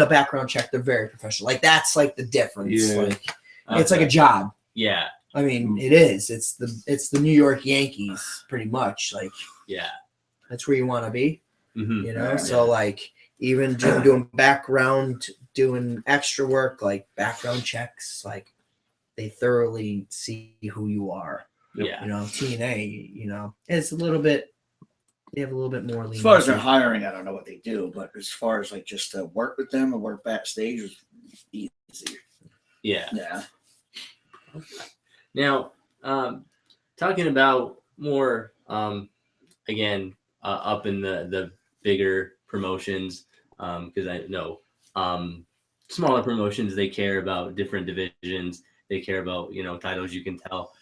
Background check, they're very professional. Like that's like the difference. Yeah. Like it's like a job. Yeah. I mean, it is. It's the New York Yankees, pretty much. Like Yeah. that's where you want to be. Mm-hmm. You know, Yeah. so like even doing background, doing extra work, like background checks, like they thoroughly see who you are. Yeah. You know, TNA, it's a little bit. They have a little bit more As leniency. far as their hiring, I don't know what they do, but as far as like just to work with them and work backstage was easy. Yeah. Yeah. Now, talking about more, again, up in the bigger promotions, because I know smaller promotions, they care about different divisions. They care about, titles, you can tell.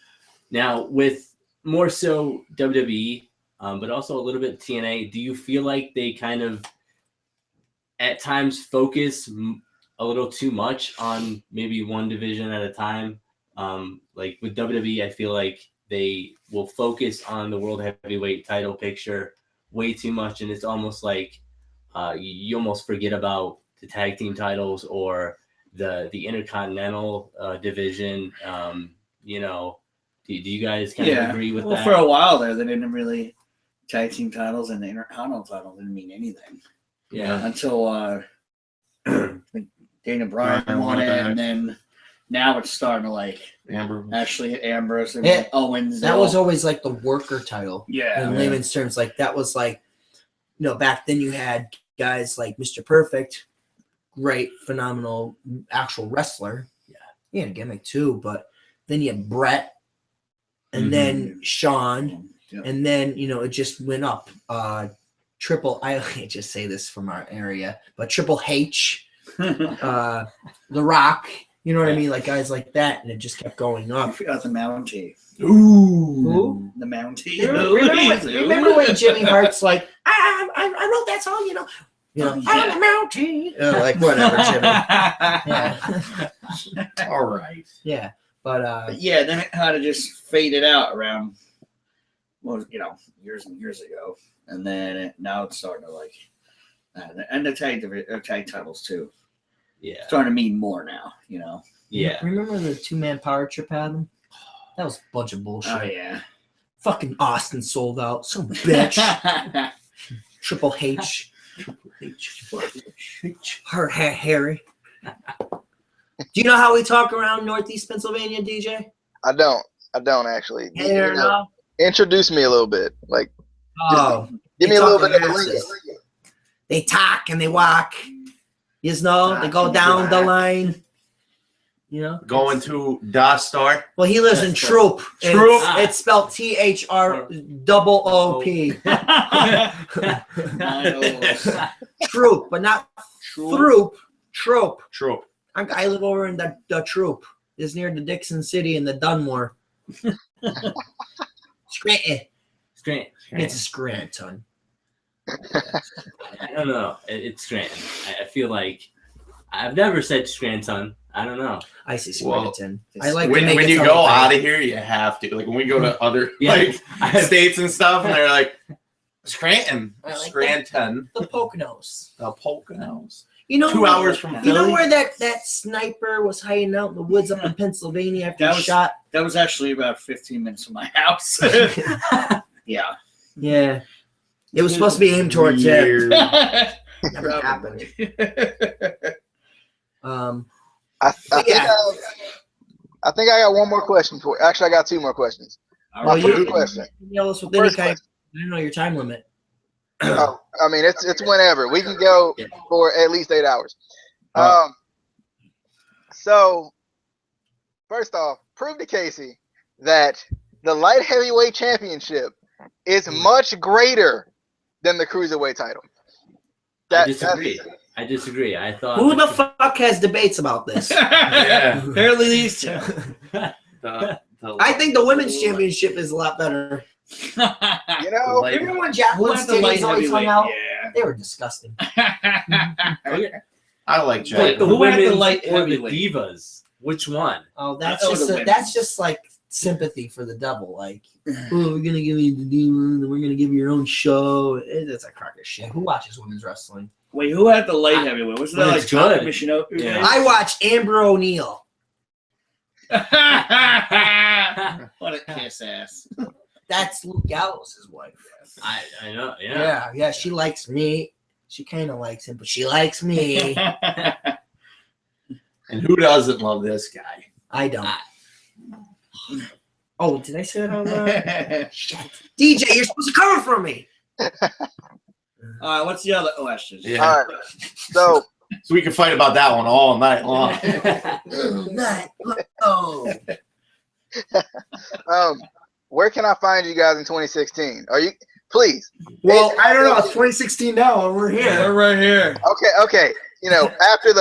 Now, with more so WWE, but also a little bit TNA, do you feel like they kind of at times focus a little too much on maybe one division at a time? Like with WWE, I feel like they will focus on the world heavyweight title picture way too much, and it's almost like you almost forget about the tag team titles or the intercontinental division. Do you guys kind of agree with that? For a while there, they didn't really tag team titles and the intercontinental title didn't mean anything. Yeah. Until Dana Bryan won it, and then now it's starting to like actually hit Ambrose and Owens. That was always like the worker title. Yeah. In layman's terms, like that was like, back then you had guys like Mr. Perfect, great, phenomenal, actual wrestler. Yeah. He had a gimmick too, but then you had Brett, and then Sean, and then it just went up. I can't just say this from our area, but Triple H, The Rock. You know what I mean? Like guys like that, and it just kept going I up. forgot the Mountie. Ooh. Who? The Mountie. Remember when Jimmy Hart's like, I wrote that song, I'm a Mountie. Like whatever, Jimmy. Yeah. All right. Yeah. But yeah, then it kind of just faded out around, years and years ago, and then now it's starting to like, and the tag titles too. Yeah. Starting to mean more now, Yeah. Remember the 2-man power trip had them? That was a bunch of bullshit. Oh yeah. Fucking Austin sold out. Some bitch. Triple H. Her Harry. Do you know how we talk around Northeast Pennsylvania, DJ? I don't actually. Hey, no. Introduce me a little bit. Like, Oh, give me a little bit of the lingo. they talk and they walk. They go down the line. Going to Da Star. Well, he lives in Troop. Troop. It's spelled THROOP. Troop, but not Throop. Troop. Troop. I live over in the Troop. It's near the Dixon City and the Dunmore. Scranton. It's a Scranton. I don't know. It's Scranton. I feel like I've never said Scranton. I don't know. I say Well, Scranton. I like to when make it you sound go like out that. of here, you have to. Like when we go to other Yeah. states and stuff, and they're like, Scranton, I like Scranton, the Poconos. the Poconos. You know, 2 hours from You know Philly. where that sniper was hiding out in the woods up in Pennsylvania after That he was- shot? That was actually about 15 minutes from my house. Yeah. Yeah. It was supposed to be aimed towards him. Weird. Never happened. I think Yeah. I think I got one more question for. Actually, I got 2 more questions. All My right. first question. Yell us with any First kind. question. I don't know your time limit. Oh, I mean, it's whenever we can go Yeah. for at least 8 hours. Oh. So first off, prove to Casey that the light heavyweight championship is much greater than the cruiserweight title. I disagree. I thought Who the fuck has debates about this? Yeah. Apparently these two. I think the women's championship is a lot better. You know, Like- Remember when Who Jacqueline has the light Stadiums always hung heavyweight? out? Yeah. They were disgusting. I like But Jack. the Who had the women's light or the heavyweight? divas? Which one? Oh, that's Oh, just the women's. that's just like sympathy for the devil. Like, oh, we're gonna give you the demon, and we're gonna give you your own show. It's a crock of shit. Who watches women's wrestling? Wait, who had the light heavyweight? Wasn't that Well, like it's Taka good. Michinoku? Yeah. I watch Amber O'Neil. What a kiss ass. That's Luke Gallows' wife. I know. Yeah. Yeah, she likes me. She kind of likes him, but she likes me. And who doesn't love this guy? I don't. Oh, did I say that out loud? Shit. DJ, you're supposed to cover for me. All right, what's the other questions? Yeah. all right. So So we can fight about that one all night long. Oh. where can I find you guys in 2016? Are you please? Well, I don't know. It's 2016 now, and we're Yeah, here. we're right here. Okay. You know, after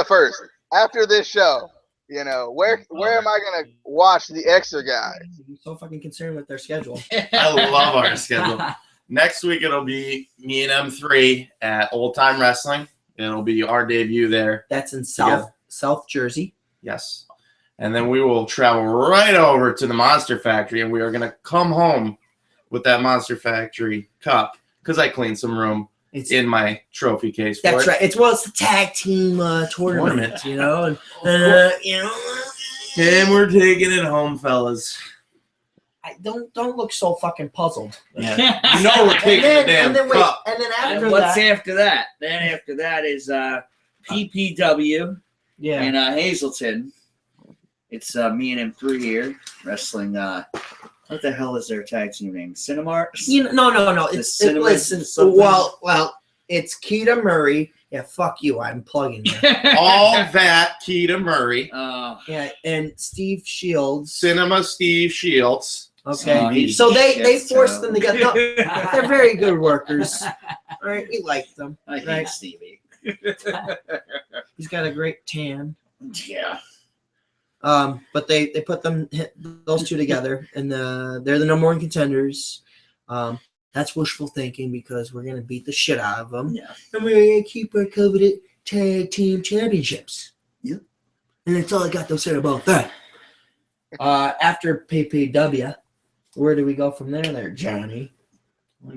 this show, you know, where am I gonna watch the Exerguys? You're so fucking concerned with their schedule. I love our schedule. Next week it'll be me and M3 at Old Time Wrestling. It'll be our debut there. That's in Yeah. South Jersey. Yes. And then we will travel right over to the Monster Factory, and we are going to come home with that Monster Factory cup because I cleaned some room It's in my trophy case for That's it. right. It's the tag team tournament, you know, and you know. And we're taking it home, fellas. I don't look so fucking puzzled. Yeah. You know we're taking the damn and then cup. and then And after what's that, after that? Then after that is PPW yeah, in Hazleton. It's me and M3 here wrestling. What the hell is their tag team name? Cinemark? no. The It's cinema listen. something? Well, it's Keita Murray. Yeah, fuck you. I'm plugging you. All that Keita Murray, Yeah, and Steve Shields. Cinema Steve Shields. Okay, he's so they shit, forced so. them together. No, they're very good workers. All right, we like them. I hate Right. Stevie. He's got a great tan. Yeah. But they put those two together, and they're the number one contenders. That's wishful thinking because we're gonna beat the shit out of them, Yeah. and we're gonna keep our coveted tag team championships. Yep. And that's all I got to say about that. After PPW, where do we go from there, Johnny? We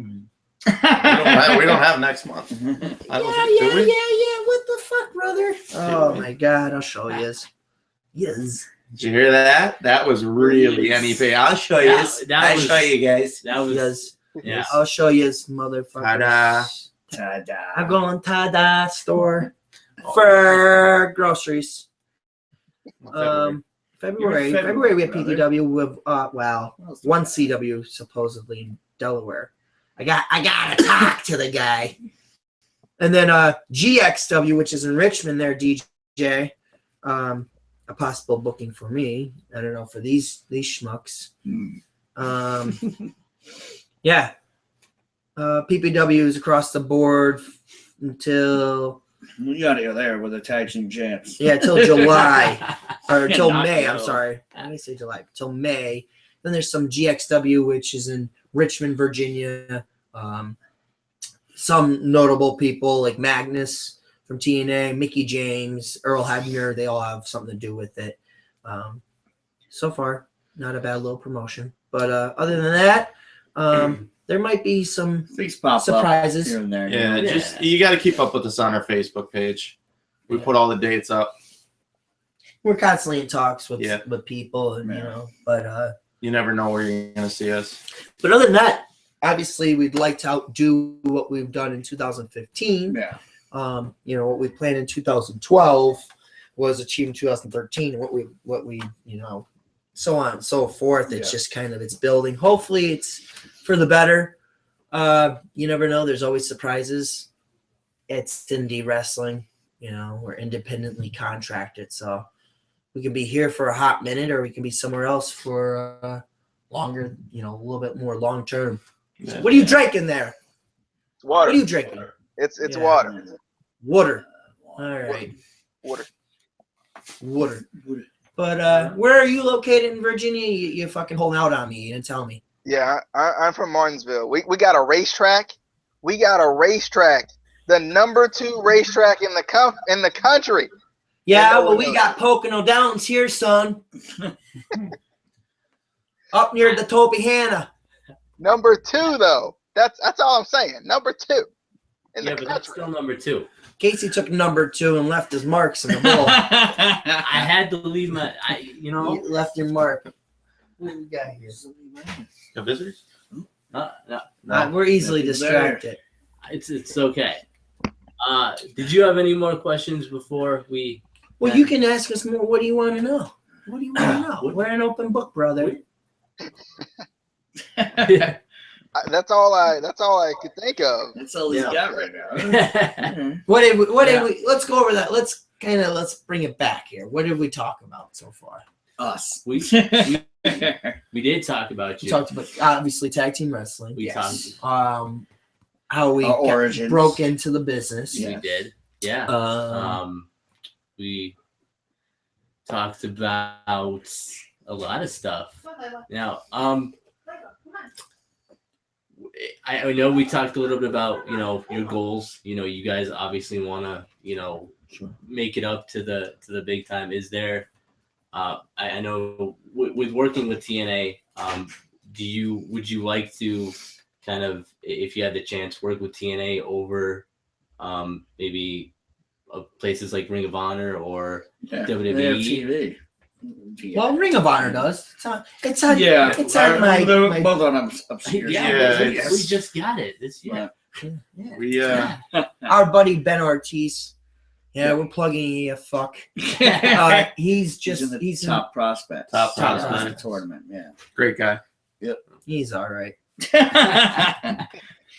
don't have next month. I don't think, do we? Yeah. What the fuck, brother? Oh my God, I'll show you. Yes. Did you hear that? That was really NEP. I'll show you. I'll show you guys. That was Yes. yeah. I'll show you, motherfucker. Ta-da. Ta-da. I'm going to store for groceries. February we have brother. PTW with one CW supposedly in Delaware. I gotta talk to the guy. And then GXW, which is in Richmond there, DJ. A possible booking for me. I don't know for these schmucks. Yeah. PPW is across the board until You gotta go there with the tag team champs. till July or till Not May. go. I'm sorry. Why did I say July? Till May. Then there's some GXW, which is in Richmond, Virginia. Some notable people like Magnus from TNA, Mickey James, Earl Hebner, they all have something to do with it. So far, not a bad little promotion. But other than that, there might be some Things pop surprises. up here and there. Yeah, you know? just you got to keep up with us on our Facebook page. We put all the dates up. We're constantly in talks with Yeah. with people, and you know, but You never know where you're gonna see us. but other than that, obviously, we'd like to outdo what we've done in 2015. Yeah. You know, what we planned in 2012 was achieved in 2013, and what we you know, so on and so forth. It's just kind of it's building. Hopefully, it's for the better. You never know. There's always surprises. It's indie wrestling. You know, we're independently contracted, so we can be here for a hot minute, or we can be somewhere else for longer. You know, a little bit more long term. Yeah. What are you drinking there? Water. What are you drinking? It's Yeah. water. Water. All right. Water. Water. But where are you located in Virginia? You fucking holding out on me. You didn't tell me. Yeah, I'm from Martinsville. We got a racetrack. We got a racetrack. The number 2 racetrack in the country. Yeah, well, we got Pocono Downs here, son. Up near the Topihanna. Number 2 though. That's all I'm saying. Number 2 in the Yeah, but that's country. still number 2. Casey took number 2 and left his marks in the bowl. I had to leave my, you know. You left your mark. What do we got here? The visitors? No, We're easily Nothing distracted. it's okay. Did you have any more questions before we? Well, you can ask us more. What do you want to know? What do you want to know? We're an open book, brother. That's all I could think of. That's all he's Yeah. got right now. What did we? Let's go over that. Let's bring it back here. What did we talk about so far? Us. we did talk about We you. talked about obviously tag team wrestling. We yes. talked. How we Our origins. broke into the business. We did. Yeah. We talked about a lot of stuff. Now, I know we talked a little bit about, you know, your goals. You know, you guys obviously want to, you know, make it up to the big time. Is there? I know with working with TNA, would you like to kind of, if you had the chance, work with TNA over maybe places like Ring of Honor or WWE? They have TV. Well, Ring of Honor does. It's on Yeah, It's on my both on upstairs. Yeah, Yeah, we just got it this year. yeah. We Our buddy Ben Ortiz. Yeah, we're plugging you, fuck. He's in the he's top prospects. Top prospect. tournament. Yeah. great guy. he's all right.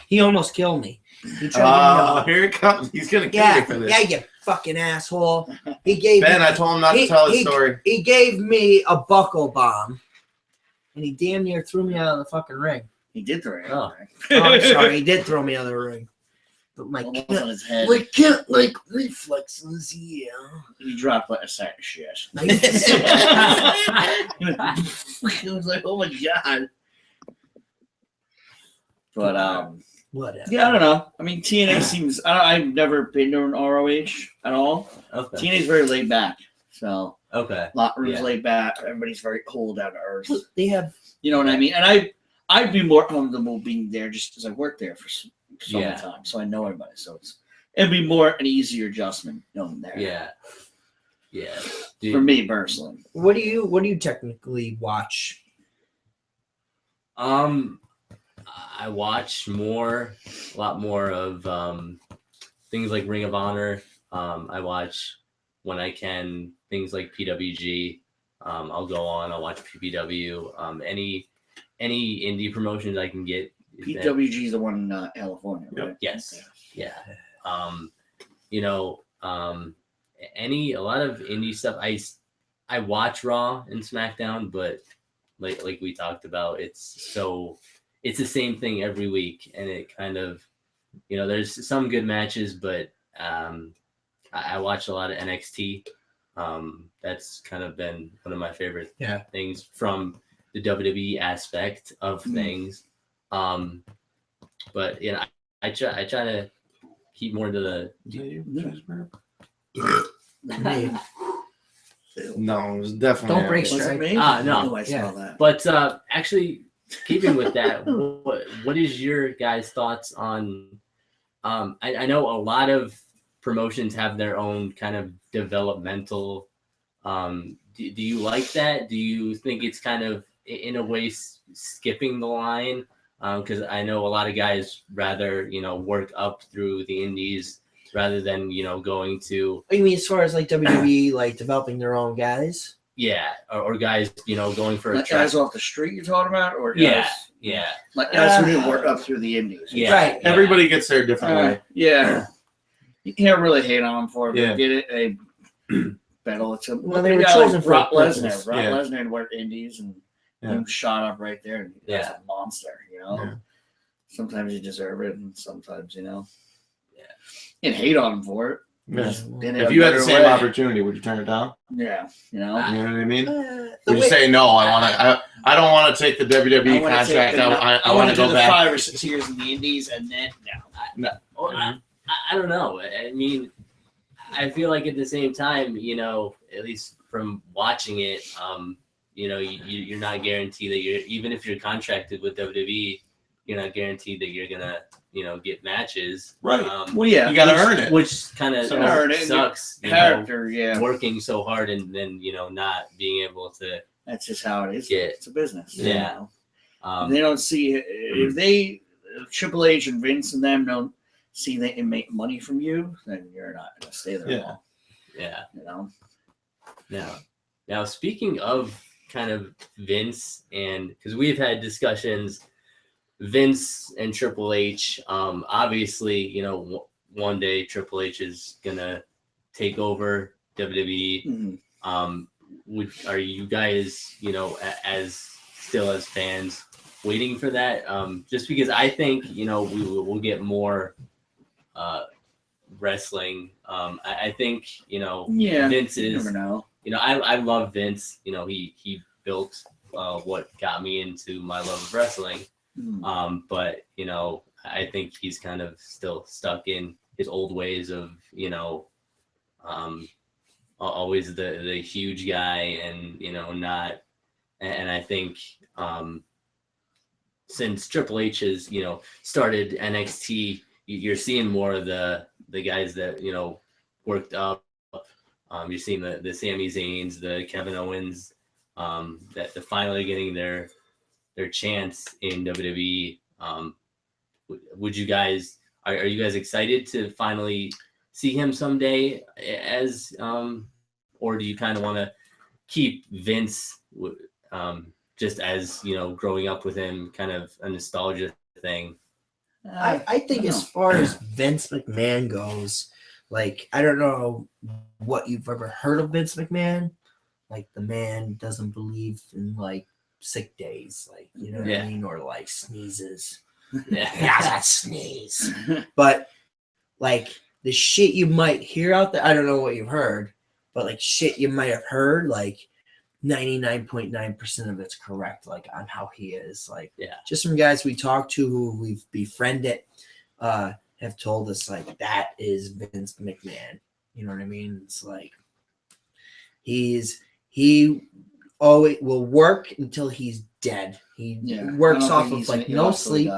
He almost killed me. He tried to Here it comes. He's gonna kill you for this. yeah, you fucking asshole. He gave Ben, me, I told him not to tell his story. He gave me a buckle bomb, and he damn near threw me out of the fucking ring. He did throw it. Oh. Oh, I'm sorry, he did throw me out of the ring. But my Almost on his head. cat like reflexes, yeah. He dropped like a sack of shit. It was like, oh my god. But Whatever. yeah, I don't know. I mean, TNA seems. I've never been to an ROH at all. Okay. TNA's very laid back, so Okay. locker room's Yeah. laid back. Everybody's very cool down to earth. They have You know what I mean? And I'd be more comfortable being there just because I worked there for so Yeah. many times, so I know everybody. So it'd be more an easier adjustment knowing there. Yeah. Yeah. For me personally. what do you technically watch? I watch a lot more of things like Ring of Honor. I watch when I can things like PWG. I'll go on. I'll watch PPW. Any indie promotions I can get. PWG is the one in California, right? Yes. Yeah. You know, a lot of indie stuff. I watch Raw and SmackDown, but like we talked about, it's the same thing every week, and it kind of, you know, there's some good matches, but I watch a lot of NXT. That's kind of been one of my favorite things from the WWE aspect of things. But you know, I try to keep more to the. Is that you? Me. No, it was definitely. Don't break Was it strike. me? No. Oh, I saw Yeah. that. But actually, keeping with that, what is your guys' thoughts on? I know a lot of promotions have their own kind of developmental. Do you like that? Do you think it's kind of in a way skipping the line? Because I know a lot of guys rather work up through the indies rather than going to You mean as far as like WWE like developing their own guys? or guys going for a Like track. guys off the street you're talking about, or Yeah, guys, yeah, like guys who didn't work up through the indies. yeah. Right. yeah. Everybody gets there a different way. Yeah, you can't really hate on them for it. Yeah. They did it. They battle it to. Well, they were got, chosen for a Brock Lesnar. purpose. Brock Yeah. Lesnar had worked indies and he shot up right there. And he was Yeah. a monster. Yeah. Sometimes you deserve it, and sometimes Yeah. you can hate on him for it. Yeah. Just didn't If have you had a the better same way. opportunity, would you turn it down? Yeah, You know what I mean? The Would you way- say no? I don't want to take the WWE contract. I want to do go the back. 5 or 6 years in the indies, and then Well, I don't know. I mean, I feel like at the same time, at least from watching it, you're not guaranteed that even if you're contracted with WWE, you're not guaranteed that you're gonna, get matches. Right. well, yeah, You got to earn it. Which kind of So earn it and sucks. character. Yeah, Working so hard and then not being able to. that's just how it is. Yeah. It's a business. Yeah. They don't see if they Triple H and Vince and them don't see they can make money from you, then you're not gonna stay there Yeah. long. Yeah. Now, speaking of kind of Vince, and because we've had discussions, Vince and Triple H, obviously, one day Triple H is gonna take over WWE. Mhm. Are you guys, as still as fans, waiting for that? Just because I think, we'll get more wrestling. I think, Yeah, Vince you is. never know. I love Vince. He built what got me into my love of wrestling. Mhm. But I think he's kind of still stuck in his old ways of always the huge guy and not. And I think since Triple H has started NXT, you're seeing more of the guys that worked up. You're seeing the Sami Zayns, the Kevin Owens, that they're finally getting their chance in WWE. Would you guys are you guys excited to finally see him someday as or do you kind of want to keep Vince just as growing up with him, kind of a nostalgia thing? I think as far as Vince McMahon goes, like I don't know what you've ever heard of Vince McMahon. Like the man doesn't believe in like sick days, like what I mean, or like sneezes. Yeah, that sneeze. But like the shit you might hear out there, I don't know what you've heard, but like shit you might have heard, like 99.9% of it's correct, like on how he is. Like just some guys we talked to who we've befriended have told us like that is Vince McMahon. You know what I mean? It's like he always will work until he's dead. He works off of like no sleep.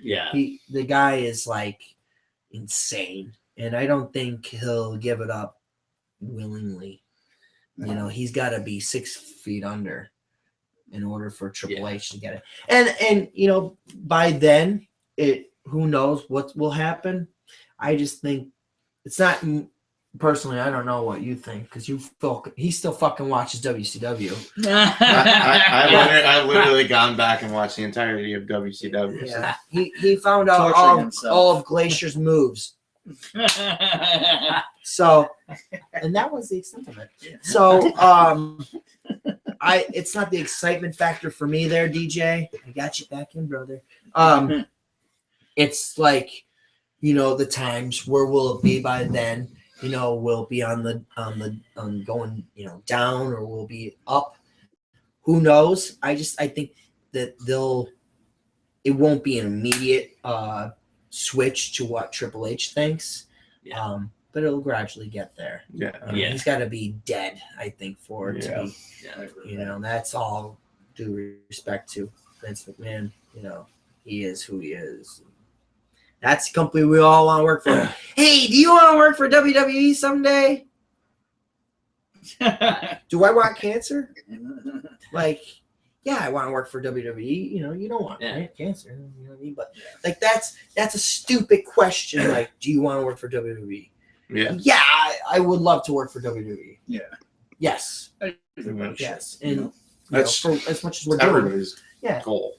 Yeah. The guy is like insane, and I don't think he'll give it up willingly. He's got to be 6 feet under in order for Triple H to get it. And by then, who knows what will happen. I just think it's not. Personally, I don't know what you think because he still fucking watches WCW. I've literally gone back and watched the entirety of WCW. Yeah, he found out all of Glacier's moves. So, and that was the extent of it. So, it's not the excitement factor for me there, DJ. I got you back in, brother. It's like, the times where will it be by then? We'll be on going, down, or we'll be up. Who knows? I think that it won't be an immediate switch to what Triple H thinks. Yeah. But it'll gradually get there. Yeah. Yeah. He's got to be dead, I think, for it to be. Yeah. You know, that's all due respect to Vince McMahon. You know, he is who he is. That's the company we all want to work for. Hey, do you want to work for WWE someday? Do I want cancer? Like, yeah, I want to work for WWE. You know, you don't want cancer. You know what I mean? But like, that's a stupid question. Like, do you want to work for WWE? Yeah. Yeah, I would love to work for WWE. Yeah. Yes. Much. Yes. And you That's know, for as much as we're doing, everybody's goal.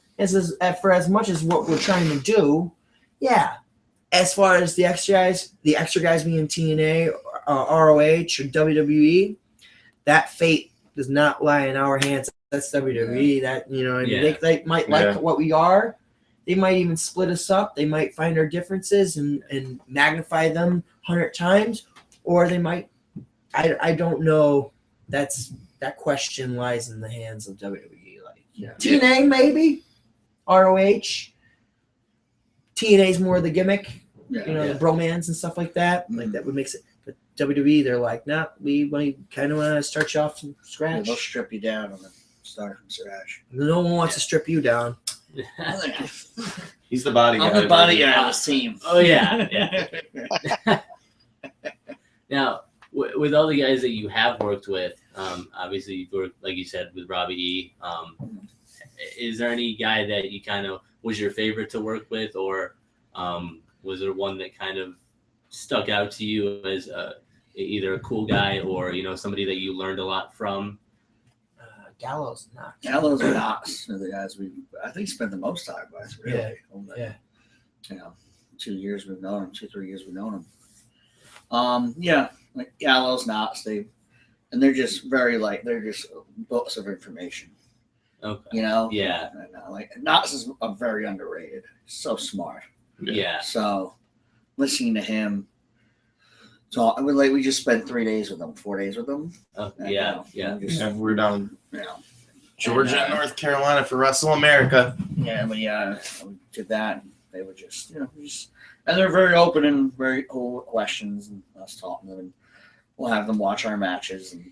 for as much as what we're trying to do, yeah. As far as the extra guys being TNA, ROH, or WWE, that fate does not lie in our hands. That's WWE. That, you know what I mean? They might like what we are. They might even split us up. They might find our differences and magnify them 100 times, or they might. I don't know. That question lies in the hands of WWE. Like TNA maybe, ROH. TNA's more the gimmick, the bromance and stuff like that. Like that would make it. But WWE, they're like, nah, we kind of want to start you off from scratch. Yeah, they'll strip you down and then start from scratch. No one wants to strip you down. He's the body guy. I'm the body guy on this team. Oh yeah. Now, with all the guys that you have worked with, obviously you've worked, like you said, with Robbie E. Is there any guy that you kind of was your favorite to work with, or was there one that kind of stuck out to you as either a cool guy or somebody that you learned a lot from? Gallows, Knox. Gallows and Knox are the guys I think spent the most time with. Really. Yeah. 2 years we've known him. 2-3 years we've known him. Like Gallows, Knox, they're just they're just books of information. Okay. Yeah. And, like Knox is very underrated. So smart. Yeah. So listening to him talk, we just spent 3 days with him, 4 days with him. We're down in Georgia and North Carolina for Wrestle America. Yeah, we did that. And they were just, and they're very open and very cool questions and us talking to them. And we'll have them watch our matches and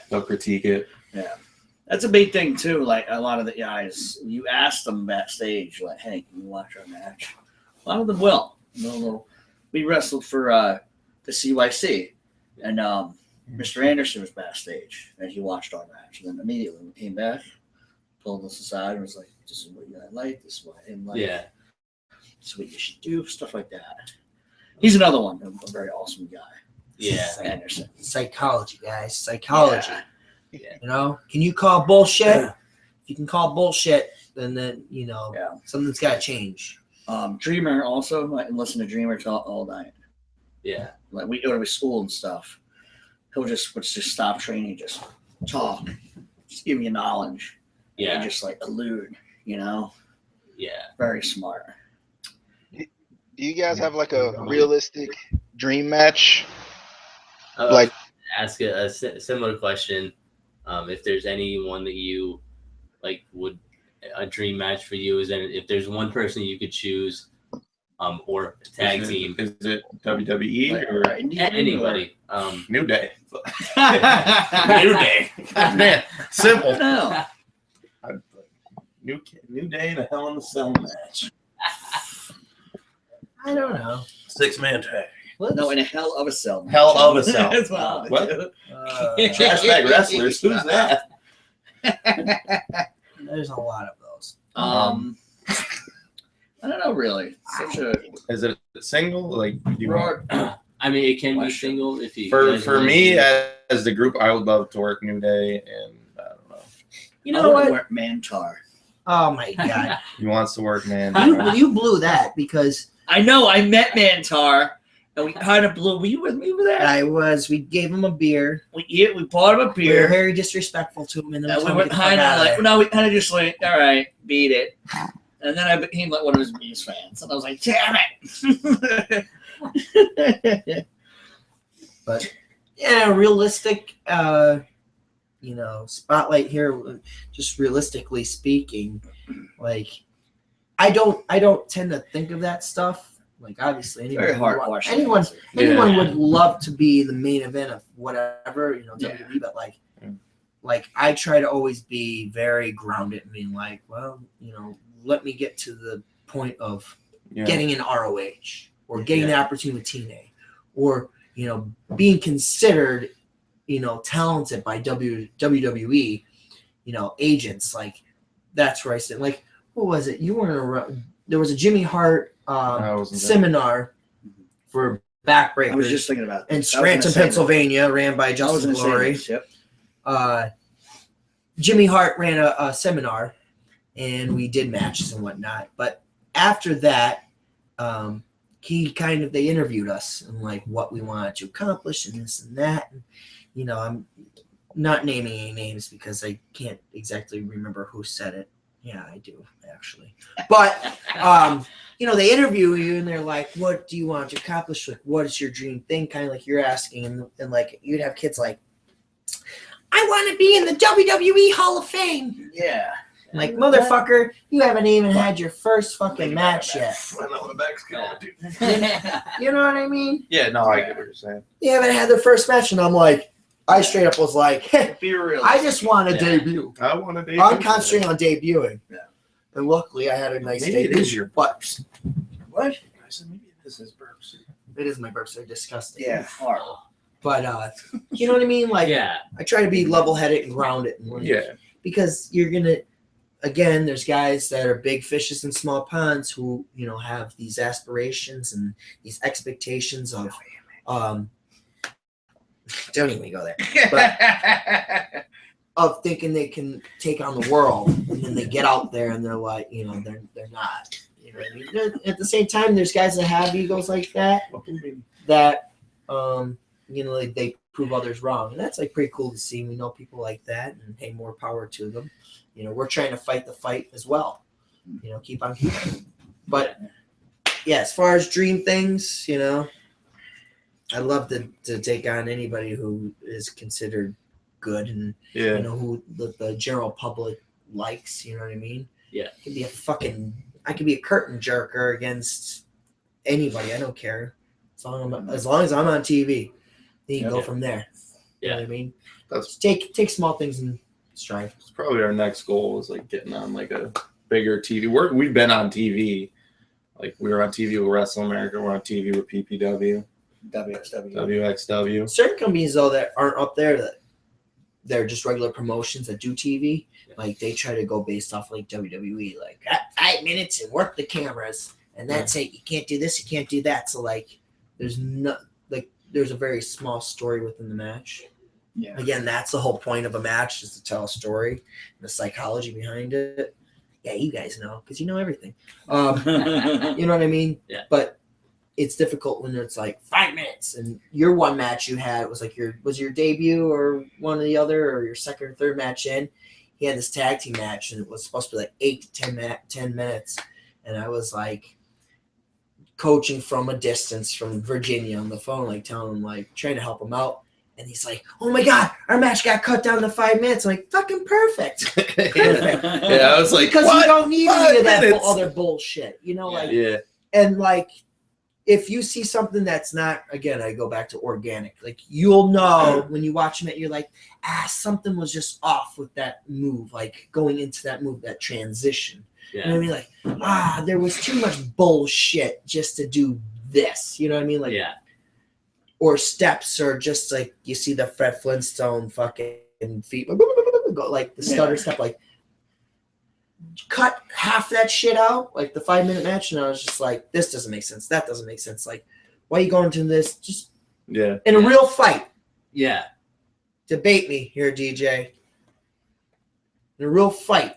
they'll critique it. Yeah. That's a big thing too. Like a lot of the guys, you ask them backstage, like, "Hey, can you watch our match?" A lot of them will. We wrestled for the CYC, and Mr. Anderson was backstage, and he watched our match. And then immediately when we came back, pulled us aside and was like, "This is what I like. This is what I didn't like. Yeah. This is what you should do." Stuff like that. He's another one, a very awesome guy. Yeah. Anderson. Psychology, guys. Psychology. Yeah. Can you call bullshit? If you can call bullshit, then something's got to change. Dreamer also, and listen to Dreamer talk all night. Yeah. Like we go to his school and stuff. He'll just stop training, just talk, just give you knowledge. Yeah. And just like allude, Yeah. Very smart. Do you guys have like a realistic dream match? Like, ask a similar question. If there's anyone that you like, would a dream match for you is, if there's one person you could choose, or tag team. Is it WWE or anybody? New Day. New Day. Man, simple. No. New Day in a Hell in a Cell match. I don't know. 6-man tag. No, in a Hell of a Cell. Hell of a Cell. That's what? What? Trash bag wrestlers. Who's that? There's a lot of those. I don't know, really. Is it a single? Like, do you want? I mean, it can be single if you. For me, as the group, I would love to work New Day, and I don't know. You know what? Work Mantar. Oh my god! He wants to work, man. You blew that because I know I met Mantar, and we kind of blew. Were you with me for that? I was. We gave him a beer. We bought him a We were beer. very disrespectful to him, and then We went kind of like, no, we kind of just went, all right, beat it. And then I became like one of his biggest fans, and I was like, damn it. But yeah, realistic. Spotlight here. Just realistically speaking, like I don't tend to think of that stuff. Like obviously Very hard question. anyone would love to be the main event of whatever, WWE, but like I try to always be very grounded and being like, well, let me get to the point of getting an ROH or getting the opportunity with TNA or, being considered, talented by WWE, agents. Like that's where I said, like, what was it? You weren't around. There was a Jimmy Hart seminar for backbreakers. I was just thinking about that. In Scranton, Pennsylvania, ran by Justin Glory. Yep. Jimmy Hart ran a seminar, and we did matches and whatnot. But after that, they interviewed us and like what we wanted to accomplish and this and that. And, I'm not naming any names because I can't exactly remember who said it. Yeah, I do actually. But they interview you and they're like, "What do you want to accomplish? Like, what is your dream thing?" Kind of like you're asking, and like you'd have kids like, "I want to be in the WWE Hall of Fame." Yeah. Like, motherfucker, you haven't even had your first fucking match yet. I know what the back's going to. You know what I mean? Yeah, no, I get what you're saying. You haven't had their first match, and I'm like, I straight up was like, hey, be real. I just want to debut. I want to debut. I'm concentrating on debuting. Yeah. And luckily, I had a nice maybe debut. It is your butt. What? I said maybe this is burps. It is my burps. They're disgusting. Yeah, horrible. But, you know what I mean? Like, I try to be level-headed and grounded. Because you're going to, again, there's guys that are big fishes in small ponds who, have these aspirations and these expectations of, don't even go there, but of thinking they can take on the world, and then they get out there and they're like, they're not. You know what I mean? At the same time, there's guys that have egos like that, like they prove others wrong, and that's like pretty cool to see. We know people like that, and hey, more power to them. We're trying to fight the fight as well. Keep on keeping. But yeah, as far as dream things, I'd love to take on anybody who is considered good and who the general public likes. You know what I mean? Yeah. I could be a curtain jerker against anybody. I don't care. As long as I'm on TV, then you can go from there. You know what I mean? That's take small things and strive. It's probably our next goal is like getting on like a bigger TV. We've been on TV. Like we were on TV with Wrestle America. We're on TV with PPW. WXW. Certain companies though that aren't up there, that they're just regular promotions that do TV. Like they try to go based off like WWE, like 5 minutes and work the cameras, and that's it. You can't do this, you can't do that. So like, there's a very small story within the match. Yeah. Again, that's the whole point of a match, is to tell a story and the psychology behind it. Yeah, you guys know because you know everything. You know what I mean? Yeah. But it's difficult when it's like 5 minutes, and your one match you had was like your debut or one or the other, or your second or third match in. He had this tag team match, and it was supposed to be like 8 to 10 minutes, and I was like coaching from a distance from Virginia on the phone, like telling him, like trying to help him out. And he's like, "Oh my God, our match got cut down to 5 minutes." I'm like, "Fucking perfect." I was like, because you don't need any of that other bullshit, And like, if you see something that's not, again, I go back to organic. Like you'll know when you watch it, you're like, something was just off with that move, like going into that move, that transition. Yeah. You know what I mean? Like, there was too much bullshit just to do this. You know what I mean? Like, or steps, or just like you see the Fred Flintstone fucking feet, go like the stutter step, like cut half that shit out, like the 5 minute match, and I was just like, this doesn't make sense, that doesn't make sense. Like, why are you going to this? Just in a real fight. Yeah. Debate me here, DJ. In a real fight,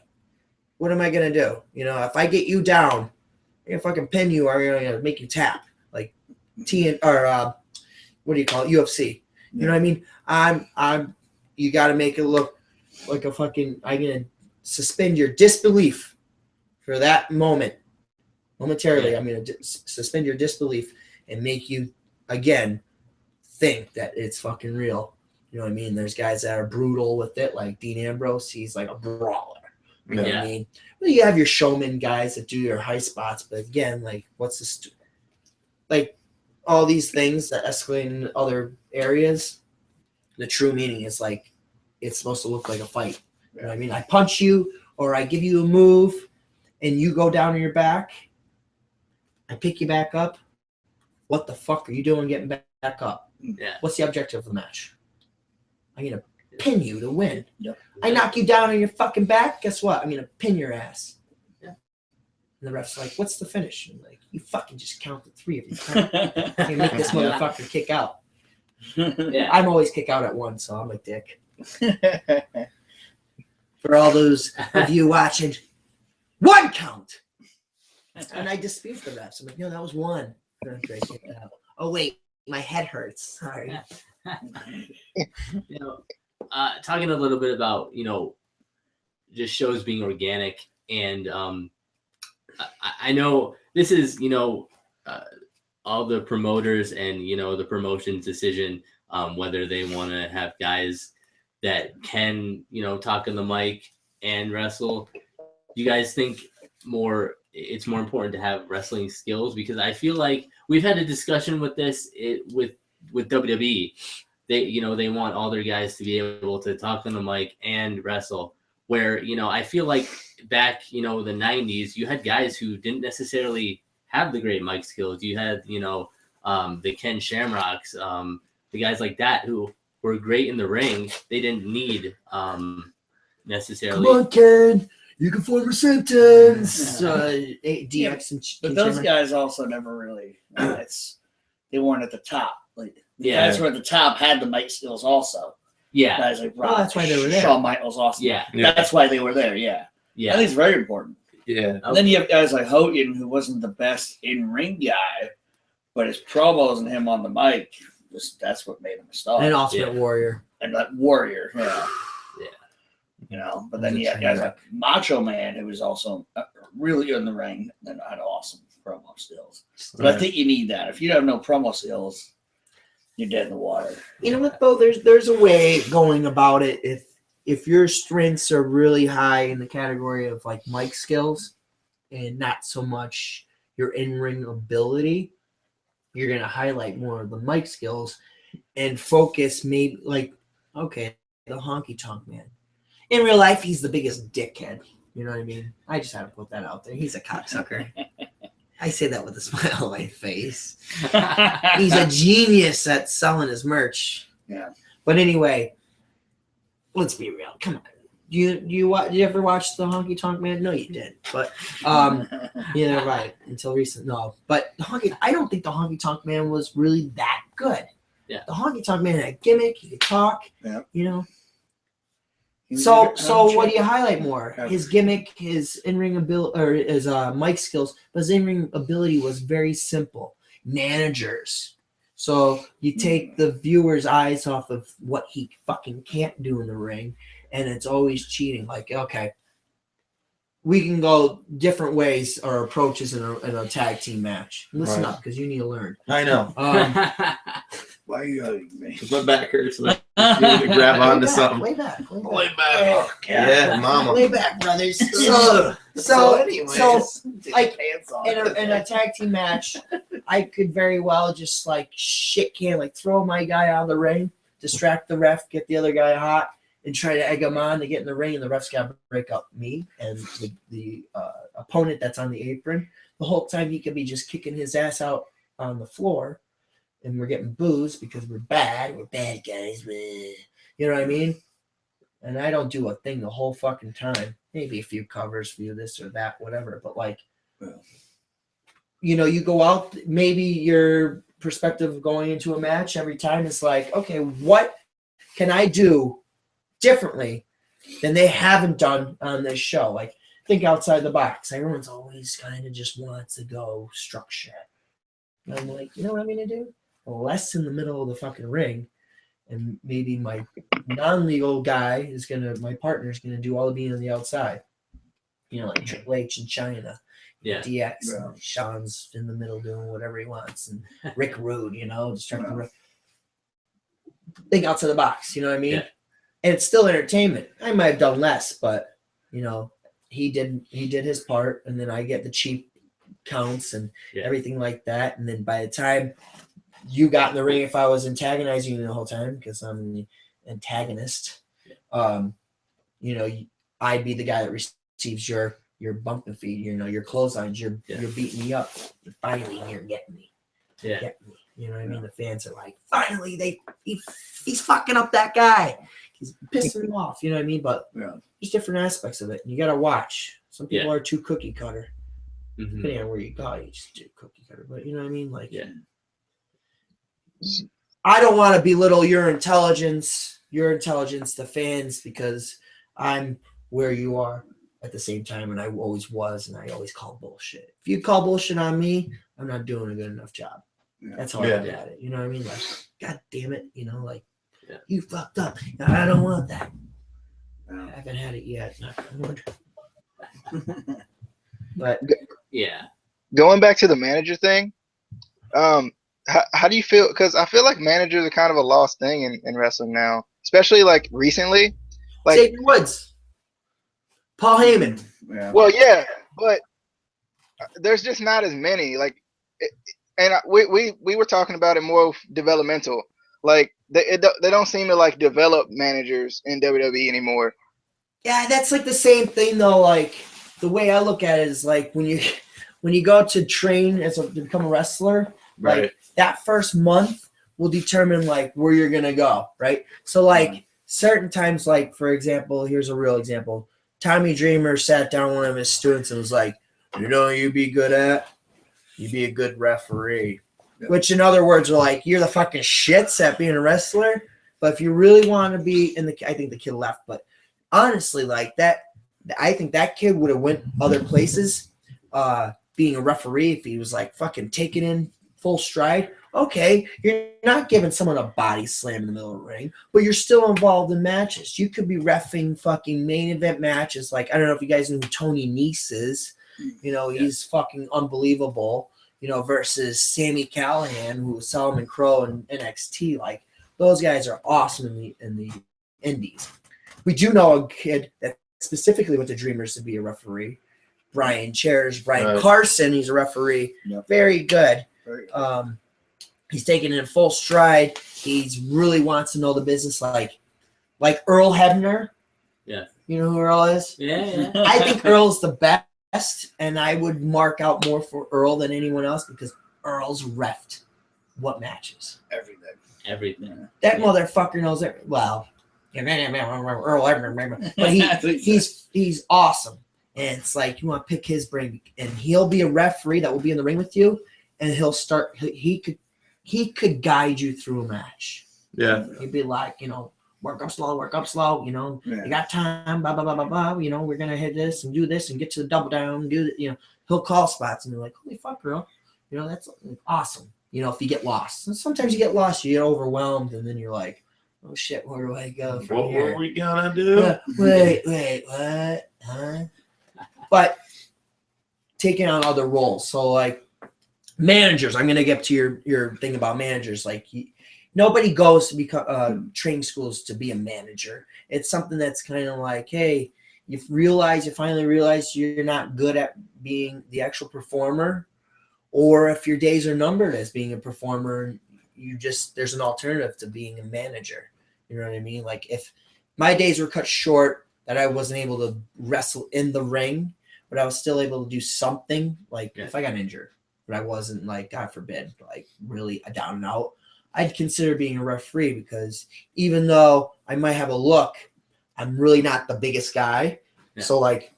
what am I gonna do? If I get you down, I'm gonna fucking pin you, or I'm gonna make you tap, like what do you call it? UFC. You know what I mean? You got to make it look like a fucking. I'm gonna suspend your disbelief for that moment. Momentarily, I'm gonna suspend your disbelief and make you again think that it's fucking real. You know what I mean? There's guys that are brutal with it, like Dean Ambrose. He's like a brawler. You know what Yeah. I mean? Well, you have your showman guys that do your high spots, but again, like, what's this? Like, all these things that escalate in other areas, the true meaning is like, it's supposed to look like a fight. You know what I mean? I punch you, or I give you a move, and you go down on your back. I pick you back up. What the fuck are you doing getting back up? Yeah. What's the objective of the match? I'm going to pin you to win. Yep. I knock you down on your fucking back. Guess what? I'm going to pin your ass. Yeah. And the ref's like, what's the finish? And like, you fucking just counted 3 of you. You make this motherfucker kick out. Yeah. I'm always kick out at 1, so I'm a dick. For all those of you watching, 1 count. And I dispute the refs. I'm like, no, that was 1. After I kicked out. Oh, wait, my head hurts. Sorry. You know, talking a little bit about, just shows being organic. And I know this is, all the promoters and, the promotion's decision, whether they want to have guys that can, talk on the mic and wrestle. Do you guys think it's more important to have wrestling skills? Because I feel like we've had a discussion with this with WWE. They want all their guys to be able to talk on the mic and wrestle. Where, I feel like back, the 90s, you had guys who didn't necessarily have the great mic skills. You had, the Ken Shamrocks, the guys like that who were great in the ring. They didn't need necessarily. Come on, Ken. You can form a sentence. DX and But those guys also never really. They weren't at the top. Like the guys who were at the top had the mic skills also. Yeah. Guys like Rock, that's why they were there. Shawn Michaels, Austin. Yeah. That's why they were there. Yeah. I think it's very important. Yeah. And then you have guys like Hogan, who wasn't the best in-ring guy, but his promos and him on the mic, that's what made him a star. And Ultimate Warrior. And that Warrior, yeah. Yeah. But then you have guys like Macho Man, who was also really good in the ring and had awesome promo skills. But I think you need that. If you have no promo skills, you're dead in the water. You know what, though? There's a way going about it. If your strengths are really high in the category of like mic skills and not so much your in-ring ability, you're going to highlight more of the mic skills and focus maybe like, okay, the honky tonk man. In real life, he's the biggest dickhead. You know what I mean? I just had to put that out there. He's a cocksucker. I say that with a smile on my face. He's a genius at selling his merch. Yeah. But anyway, let's be real. Come on. Did you ever watch the Honky Tonk Man? No, you didn't. But neither have I until recent. No, but I don't think the Honky Tonk Man was really that good. Yeah. The Honky Tonk Man had a gimmick. He could talk. Yeah. So what do you highlight more? His gimmick, his in-ring ability, or his mic skills. But his in-ring ability was very simple. Managers. So you take the viewer's eyes off of what he fucking can't do in the ring, and it's always cheating. Like, okay, we can go different ways or approaches in a tag team match. Listen up, because you need to learn. I know. Why are you hugging me? My back hurts. Like, you need to grab onto something. Way back. Oh, Yeah, mama. Way back, brothers. So like in a tag team match, I could very well just like shit can like throw my guy out of the ring, distract the ref, get the other guy hot, and try to egg him on to get in the ring, and the ref's got to break up me and the opponent that's on the apron. The whole time he could be just kicking his ass out on the floor, and we're getting boos because we're bad guys. You know what I mean? And I don't do a thing the whole fucking time. Maybe a few covers, few this or that, whatever. But like, you go out, maybe your perspective of going into a match every time is like, okay, what can I do differently than they haven't done on this show? Like, think outside the box. Everyone's always kind of just wants to go structure. And I'm like, you know what I'm going to do? Less in the middle of the fucking ring. And maybe my non-legal guy my partner is going to do all the being on the outside. Like Triple H in China. Yeah. DX. And Sean's in the middle doing whatever he wants. And Rick Rude, distract the ref. Think outside the box, you know what I mean? Yeah. And it's still entertainment. I might have done less, but, he did his part, and then I get the cheap counts and everything like that. And then by the time you got in the ring, if I was antagonizing you the whole time because I'm the antagonist, you know, I'd be the guy that receives your bumping feed, you know, your clotheslines, you're beating me up. Finally, you're getting me. Yeah. Get me. You know what I mean? The fans are like, finally, he's fucking up that guy. He's pissing him off. You know what I mean? But there's different aspects of it. You got to watch. Some people are too cookie cutter. Depending on where you go, you just do cookie cutter. But you know what I mean? Like, I don't want to belittle your intelligence, the fans, because I'm where you are at the same time, and I always was, and I always call bullshit. If you call bullshit on me, I'm not doing a good enough job. That's how I look at it. You know what I mean? Like, God damn it, you know, like, you fucked up. I don't want that. I haven't had it yet. But going back to the manager thing, how do you feel? Because I feel like managers are kind of a lost thing in wrestling now, especially like recently. Like Xavier Woods, Paul Heyman. Well, yeah, but there's just not as many. Like, and we were talking about it more developmental. Like they don't seem to like develop managers in WWE anymore. Yeah, that's like the same thing though. Like the way I look at it is like when you go to train to become a wrestler, like that first month will determine like where you're gonna go, right? So like certain times, like for example, here's a real example. Tommy Dreamer sat down with one of his students and was like, you know, you'd be good at, you'd be a good referee. Which in other words are like, you're the fucking shits at being a wrestler. But if you really want to be I think the kid left, but honestly, like that, I think that kid would have went other places being a referee if he was like fucking taking in full stride. Okay, you're not giving someone a body slam in the middle of the ring, but you're still involved in matches. You could be reffing fucking main event matches. Like, I don't know if you guys know who Tony Nese is. You know, he's fucking unbelievable. You know, versus Sami Callihan, who was Solomon Crow in NXT. Like, those guys are awesome in the indies. We do know a kid that specifically went to Dreamers to be a referee. Brian Carson, he's a referee. Yep. Very good. He's taking it in full stride. He's really wants to know the business like Earl Hebner. Yeah. You know who Earl is? Yeah. I think Earl's the best. And I would mark out more for Earl than anyone else because Earl's reffed what matches. Everything. That motherfucker knows it. Well, Earl, but he's awesome. And it's like you want to pick his brain, and he'll be a referee that will be in the ring with you, and he could guide you through a match. Yeah, he'd be like, you know, work up slow, you know, you got time, blah, blah, blah, blah, blah, you know, we're going to hit this and do this and get to the double down, you know, he'll call spots and you're like, holy fuck, girl, you know, that's awesome. You know, if you get lost. And sometimes you get lost, you get overwhelmed, and then you're like, oh shit, where do I go from here? What were we going to do? Wait, what? Huh? But taking on other roles. So like managers, I'm going to get to your thing about managers. Like nobody goes to become training schools to be a manager. It's something that's kind of like, hey, you finally realize you're not good at being the actual performer, or if your days are numbered as being a performer, there's an alternative to being a manager. You know what I mean? Like if my days were cut short that I wasn't able to wrestle in the ring, but I was still able to do something, like if I got injured, but I wasn't like, God forbid, like really a down and out, I'd consider being a referee, because even though I might have a look, I'm really not the biggest guy. Yeah. So like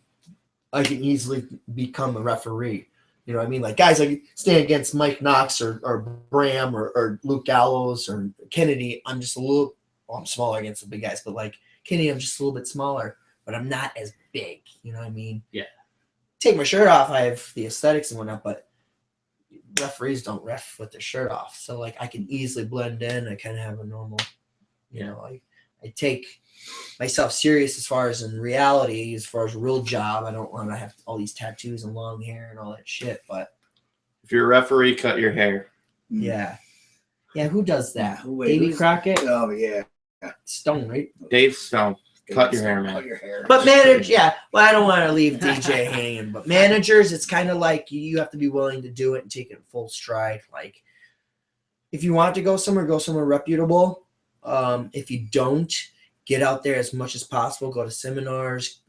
I can easily become a referee. You know what I mean? Like guys like stand against Mike Knox or Bram or Luke Gallows or Kennedy. I'm just I'm smaller against the big guys, but like Kennedy, I'm just a little bit smaller, but I'm not as big. You know what I mean? Yeah. Take my shirt off, I have the aesthetics and whatnot, but referees don't ref with their shirt off. So like I can easily blend in. I kind of have a normal, you know, like I take myself serious as far as in reality, as far as a real job. I don't want to have all these tattoos and long hair and all that shit. But if you're a referee, cut your hair. Yeah. Yeah, who does that? Davey Crockett? Oh, yeah. Stone, right? Dave Stone. Cut your hair, man. Cut your hair. But manage, yeah. Well, I don't want to leave DJ hanging, but managers, it's kind of like you have to be willing to do it and take it full stride. Like, if you want to go somewhere reputable. If you don't, get out there as much as possible. Go to seminars.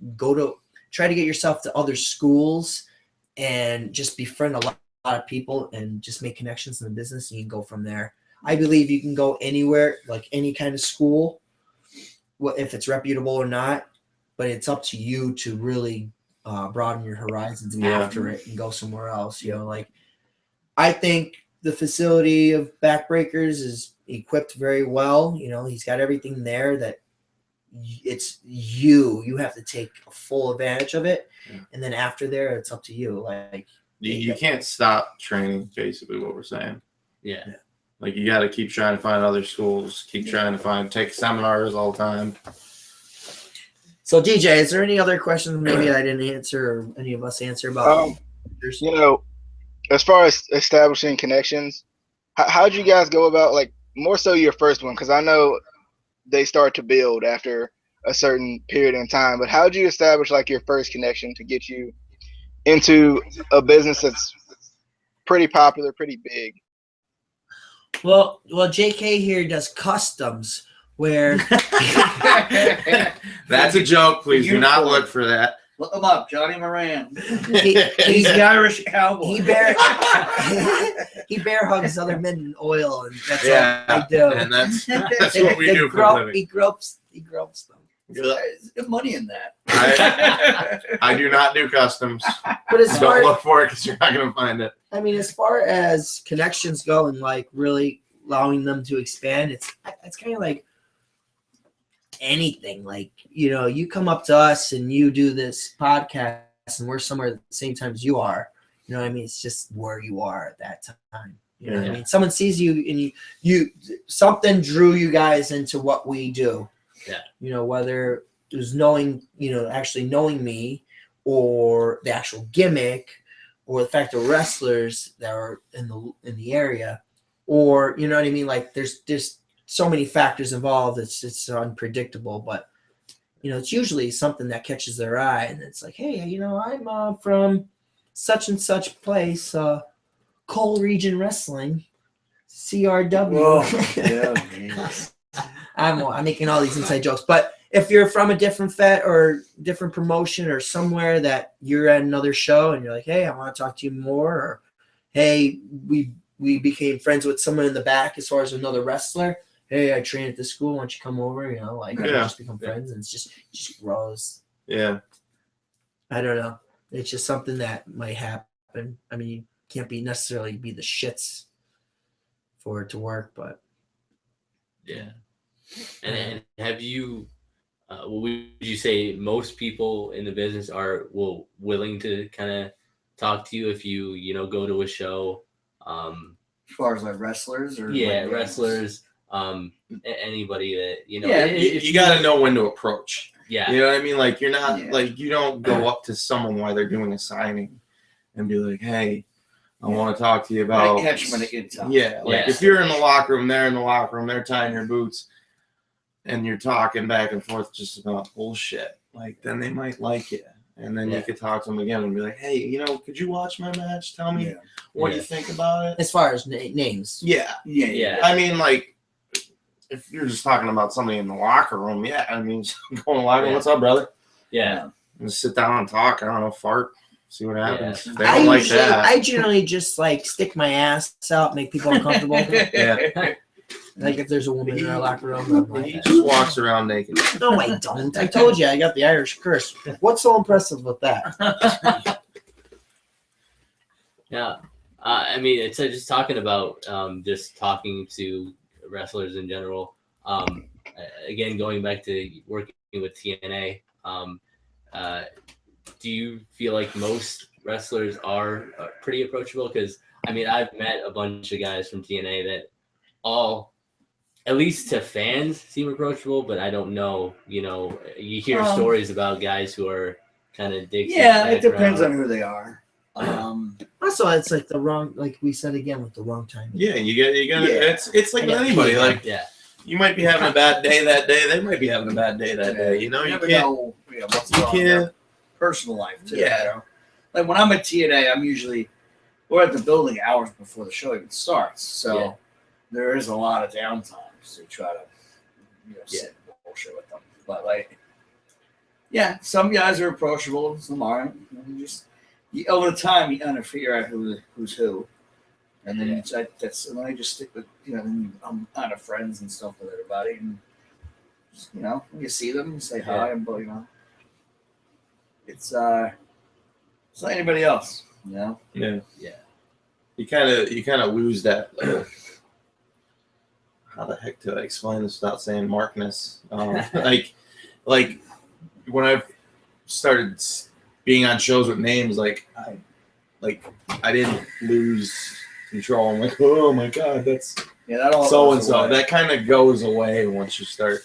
Try to get yourself to other schools, and just befriend a lot of people, and just make connections in the business. And you can go from there. I believe you can go anywhere, like any kind of school, if it's reputable or not, but it's up to you to really broaden your horizons after it and go somewhere else. Like, I think the facility of Backbreakers is equipped very well. He's got everything there that it's you have to take full advantage of it. And then after there, it's up to you. Like, you can't stop training, basically what we're saying. Yeah. Like, you got to keep trying to find other schools, keep trying to take seminars all the time. So, DJ, is there any other questions maybe I didn't answer, or any of us answer about? As far as establishing connections, how'd you guys go about, like, more so your first one? Because I know they start to build after a certain period in time. But how'd you establish, like, your first connection to get you into a business that's pretty popular, pretty big? Well, JK here does customs, where that's a joke. Please do not look for that. Look him up, Johnny Moran. He's the Irish cowboy. He bear hugs other men in oil, and that's all I do. And that's what we do for a living. He gropes them. There's good money in that. I do not do customs. But as far Don't look for it, because you're not going to find it. I mean, as far as connections go, and like really allowing them to expand, it's kind of like anything. Like, you come up to us and you do this podcast, and we're somewhere at the same time as you are. You know what I mean? It's just where you are at that time. You know what I mean? Someone sees you, and you something drew you guys into what we do. Yeah. Whether it was actually knowing me, or the actual gimmick, or the fact of wrestlers that are in the area, or you know what I mean? Like, there's so many factors involved. It's unpredictable, but it's usually something that catches their eye, and it's like, hey, I'm from such and such place, Coal Region Wrestling, CRW. Yeah. I'm making all these inside jokes, but if you're from a different fed or different promotion, or somewhere that you're at another show and you're like, hey, I want to talk to you more, or hey, we became friends with someone in the back as far as another wrestler. Hey, I train at this school. Why don't you come over? Just become friends, and it just grows. Yeah. I don't know. It's just something that might happen. I mean, you can't necessarily be the shits for it to work, but yeah. And have you? Would you say most people in the business are willing to kind of talk to you if you go to a show? As far as like wrestlers, or wrestlers. Anybody that you got to know when to approach. Yeah, you know what I mean. Like, you're not like, you don't go up to someone while they're doing a signing and be like, hey, I want to talk to you about. Catch them at a good time. Yeah, like if you're in the locker room, they're in the locker room, they're tying your boots, and you're talking back and forth just about bullshit. Like, then they might like you. And then you could talk to them again and be like, hey, could you watch my match? Tell me what you think about it. As far as names. Yeah. I mean, like, if you're just talking about somebody in the locker room, I mean, go in the locker room, what's up, brother? Yeah. And just sit down and talk. I don't know, fart, see what happens. If they don't like that. I generally just like stick my ass out, make people uncomfortable. Like, if there's a woman in our locker room, he just walks around naked. No, I don't. I told you I got the Irish curse. What's so impressive with that? Yeah. I mean, it's just talking about just talking to wrestlers in general. Again, going back to working with TNA, do you feel like most wrestlers are pretty approachable? Because, I mean, I've met a bunch of guys from TNA that all, at least to fans, seem approachable, but I don't know. You hear stories about guys who are kind of dicks. Yeah, it depends on who they are. Also, it's like the wrong, like we said again, with the wrong time. Yeah, you got. It's like anybody. Like, You might be having a bad day that day. They might be having a bad day that day. You know, you never can't. know what's going on in their personal life too. Yeah. You know? Like when I'm at TNA, we're at the building hours before the show even starts, so there is a lot of downtimes to try to sit and bullshit with them. But like, yeah, some guys are approachable, some aren't. Over the time, you kind of figure out who's who, and then and I just stick with then I'm kind of friends and stuff with everybody, and just, when you see them, you say hi, and it's like anybody else, Yeah. Yeah. You kind of lose that. How the heck do I explain this without saying Markness? Like when I started being on shows with names, I didn't lose control. I'm like, oh my god, that's that all so and goes so. away. That kind of goes away once you start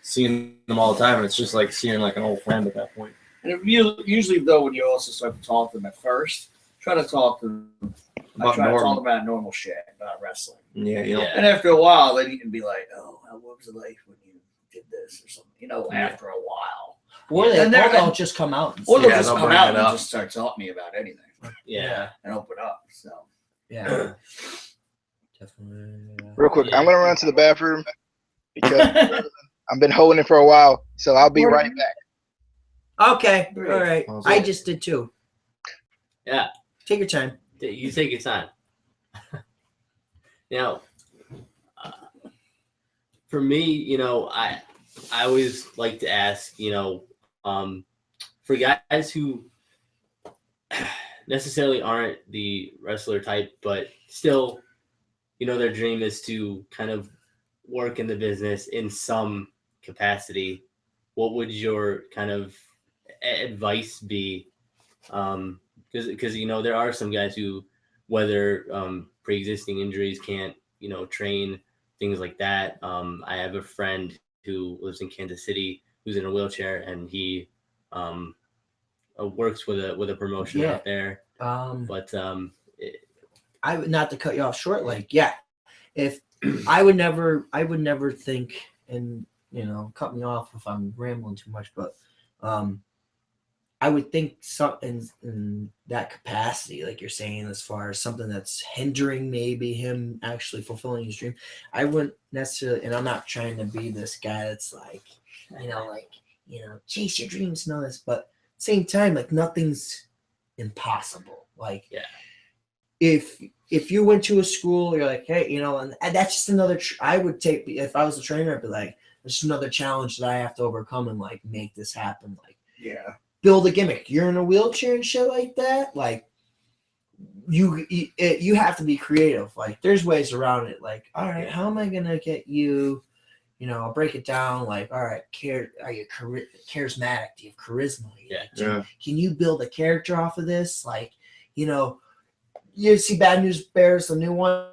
seeing them all the time, and it's just like seeing like an old friend at that point. And usually, though, when you also start to talk to them at first, try to talk to them. I try to talk about normal shit, not wrestling. Yeah. And after a while, then you can be like, "Oh, what was it like when you did this or something?" After a while, Or they'll just come out. Or they'll just they'll come bring out it and up. just start telling me about anything Yeah. and open up. So Yeah. Definitely. Real quick, I'm gonna run to the bathroom because I've been holding it for a while, so I'll be right back. Okay. All right. Awesome. I just did too. Yeah. Take your time. You take your time. Now, for me, I always like to ask, for guys who necessarily aren't the wrestler type, but still, their dream is to kind of work in the business in some capacity. What would your kind of advice be? Because there are some guys who, whether pre-existing injuries can't train, things like that. I have a friend who lives in Kansas City who's in a wheelchair, and he works with a promotion out there. But I would, not to cut you off short, if I would never think, and cut me off if I'm rambling too much, but I would think something in that capacity, like you're saying, as far as something that's hindering maybe him actually fulfilling his dream. I wouldn't necessarily, and I'm not trying to be this guy that's chase your dreams and all this, but at the same time, nothing's impossible. If you went to a school, you're like, hey, and that's just another. I would take, if I was a trainer, I'd be like, there's another challenge that I have to overcome and make this happen. Build a gimmick. You're in a wheelchair and shit like that. You have to be creative. There's ways around it. All right, how am I gonna get you? I'll break it down. All right, are you charismatic? Do you have charisma? Can you build a character off of this? You see Bad News Bears, the new one?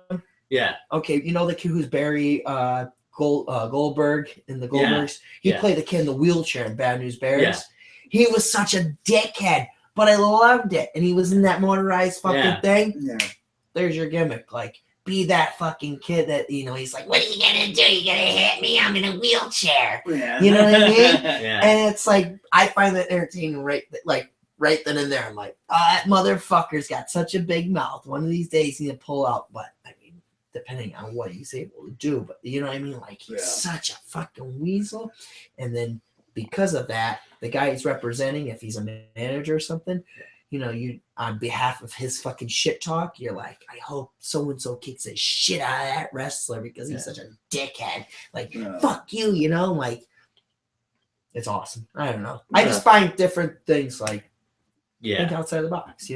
Yeah. Okay, the kid who's Barry Goldberg in the Goldbergs? He played the kid in the wheelchair in Bad News Bears. Yeah. He was such a dickhead, but I loved it. And he was in that motorized fucking thing. yeah, There's your gimmick. Be that fucking kid that, he's like, what are you going to do? You going to hit me? I'm in a wheelchair. yeah. You know what I mean? Yeah. And it's I find that entertaining right then and there. I'm like, oh, that motherfucker's got such a big mouth. One of these days he's going to pull out, but depending on what he's able to do. But you know what I mean? He's such a fucking weasel. And then because of that, the guy he's representing, if he's a manager or something, you on behalf of his fucking shit talk, you're like, I hope so-and-so kicks the shit out of that wrestler because he's such a dickhead. Fuck you, it's awesome. I don't know. I just find different things think outside the box,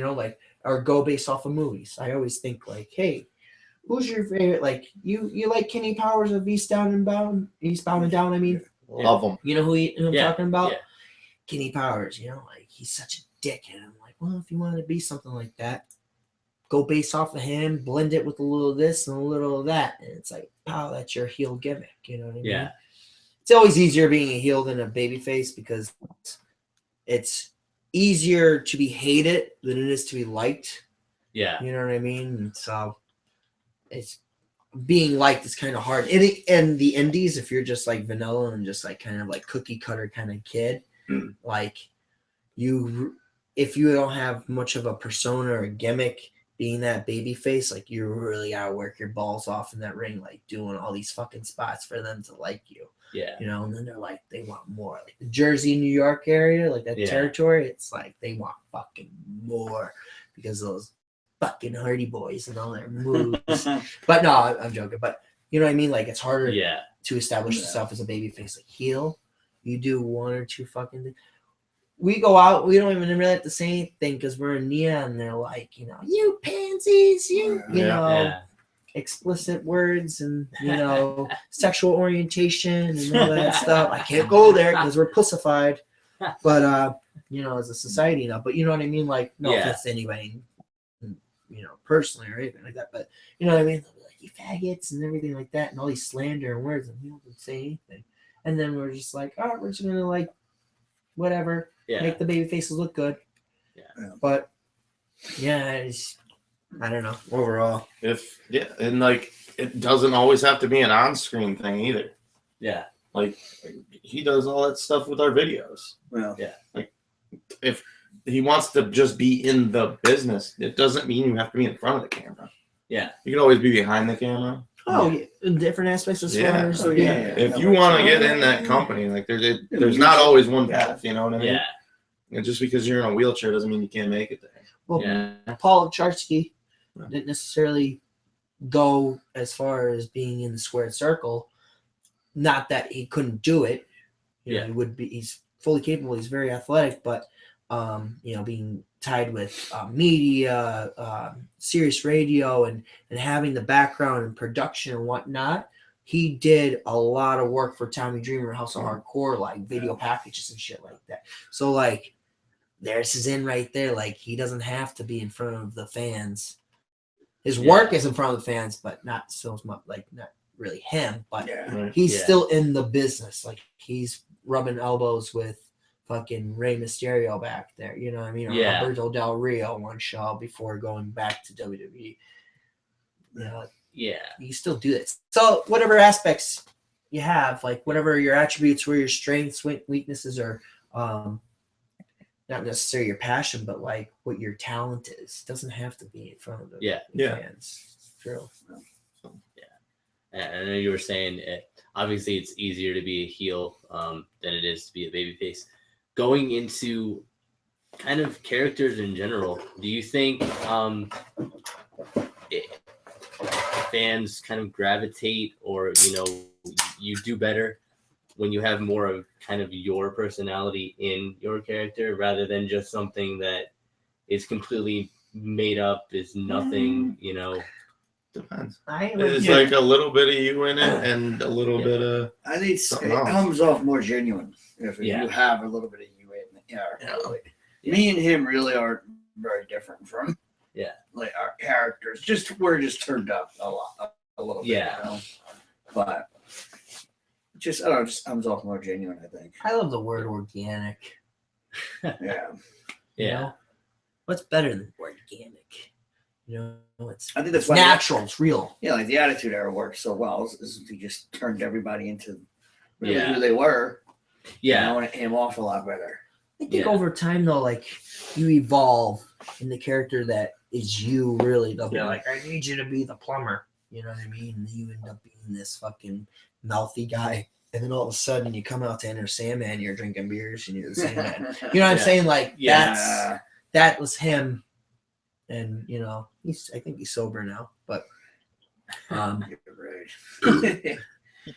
or go based off of movies. I always think hey, who's your favorite? You like Kenny Powers of Eastbound and Down? I mean, Love them. you know who I'm talking about? Yeah. Kenny Powers. He's such a dickhead. I'm like, well, if you want to be something like that, go based off of him, blend it with a little of this and a little of that, and it's wow, that's your heel gimmick. You know what I mean? Yeah. It's always easier being a heel than a babyface because it's easier to be hated than it is to be liked. Yeah. You know what I mean? And so it's being liked is kind of hard. In the indies, if you're just like vanilla and just like kind of like cookie cutter kind of kid, like if you don't have much of a persona or a gimmick, being that baby face, like you really gotta work your balls off in that ring, like doing all these fucking spots for them to like you. Yeah. You know, and then they're like, they want more. Like the Jersey, New York area, like that territory, it's like they want fucking more because of those fucking Hardy Boys and all their moves. But no, I'm joking. But you know what I mean? Like it's harder to establish yourself as a baby face. Like heel, you do one or two fucking things. We go out, we don't even really have to say anything because we're in neon and they're like, you know, you pansies, you know, explicit words and, you know, sexual orientation and all that stuff. I can't go there because we're pussified. But, you know, as a society now, but you know what I mean? Like, no offense to anybody, you know, personally or anything like that. But, you know what I mean? They'll be like, you faggots and everything like that and all these slander and words and we don't say anything. And then we're just like, all right, we're just going to like, whatever. Make the baby faces look good. But I don't know. Overall. And like it doesn't always have to be an on-screen thing either. Yeah. Like he does all that stuff with our videos. Well, like if he wants to just be in the business, it doesn't mean you have to be in front of the camera. Yeah. You can always be behind the camera. Oh, in different aspects as far as If you want to get in that company, like there's not always one path, you know what I mean? Yeah. And just because you're in a wheelchair doesn't mean you can't make it there. Well, Paul Charsky didn't necessarily go as far as being in the squared circle. Not that he couldn't do it. You know, he's fully capable, he's very athletic, but you know, being tied with media, Sirius Radio, and having the background and production and whatnot, he did a lot of work for Tommy Dreamer, House of Hardcore, like video packages and shit like that. So like, there's his in right there. Like he doesn't have to be in front of the fans. His work is in front of the fans, but not so much. Like not really him, but he's still in the business. Like he's rubbing elbows with fucking Rey Mysterio back there, you know what I mean? Or Alberto Del Rio one show before going back to WWE. You know, you still do this. So whatever aspects you have, like whatever your attributes, where your strengths, weaknesses, or not necessarily your passion, but like what your talent is, doesn't have to be in front of the fans. True. And I know you were saying obviously it's easier to be a heel than it is to be a babyface. Going into kind of characters in general, do you think fans kind of gravitate, or you know, you do better when you have more of kind of your personality in your character rather than just something that is completely made up, is nothing, you know? Depends. It's like a little bit of you in it and a little bit of. I think it comes off more genuine if you have a little bit of you in it. Me and him really are very different from like our characters. We're just turned up a little bit. You know? But just comes off more genuine, I think. I love the word organic. You know? What's better than organic? You know, I think that's natural. It's real. Yeah, like the Attitude Era worked so well. Is he just turned everybody into really who they were. Yeah, you know, and it came off a lot better. I think over time though, like you evolve in the character that is you. Really, they'll be like, I need you to be the plumber. You know what I mean? And you end up being this fucking mouthy guy. And then all of a sudden you come out to Enter Sandman, you're drinking beers and you're the Sandman. You know what I'm saying? Like that was him. And you know, I think he's sober now, but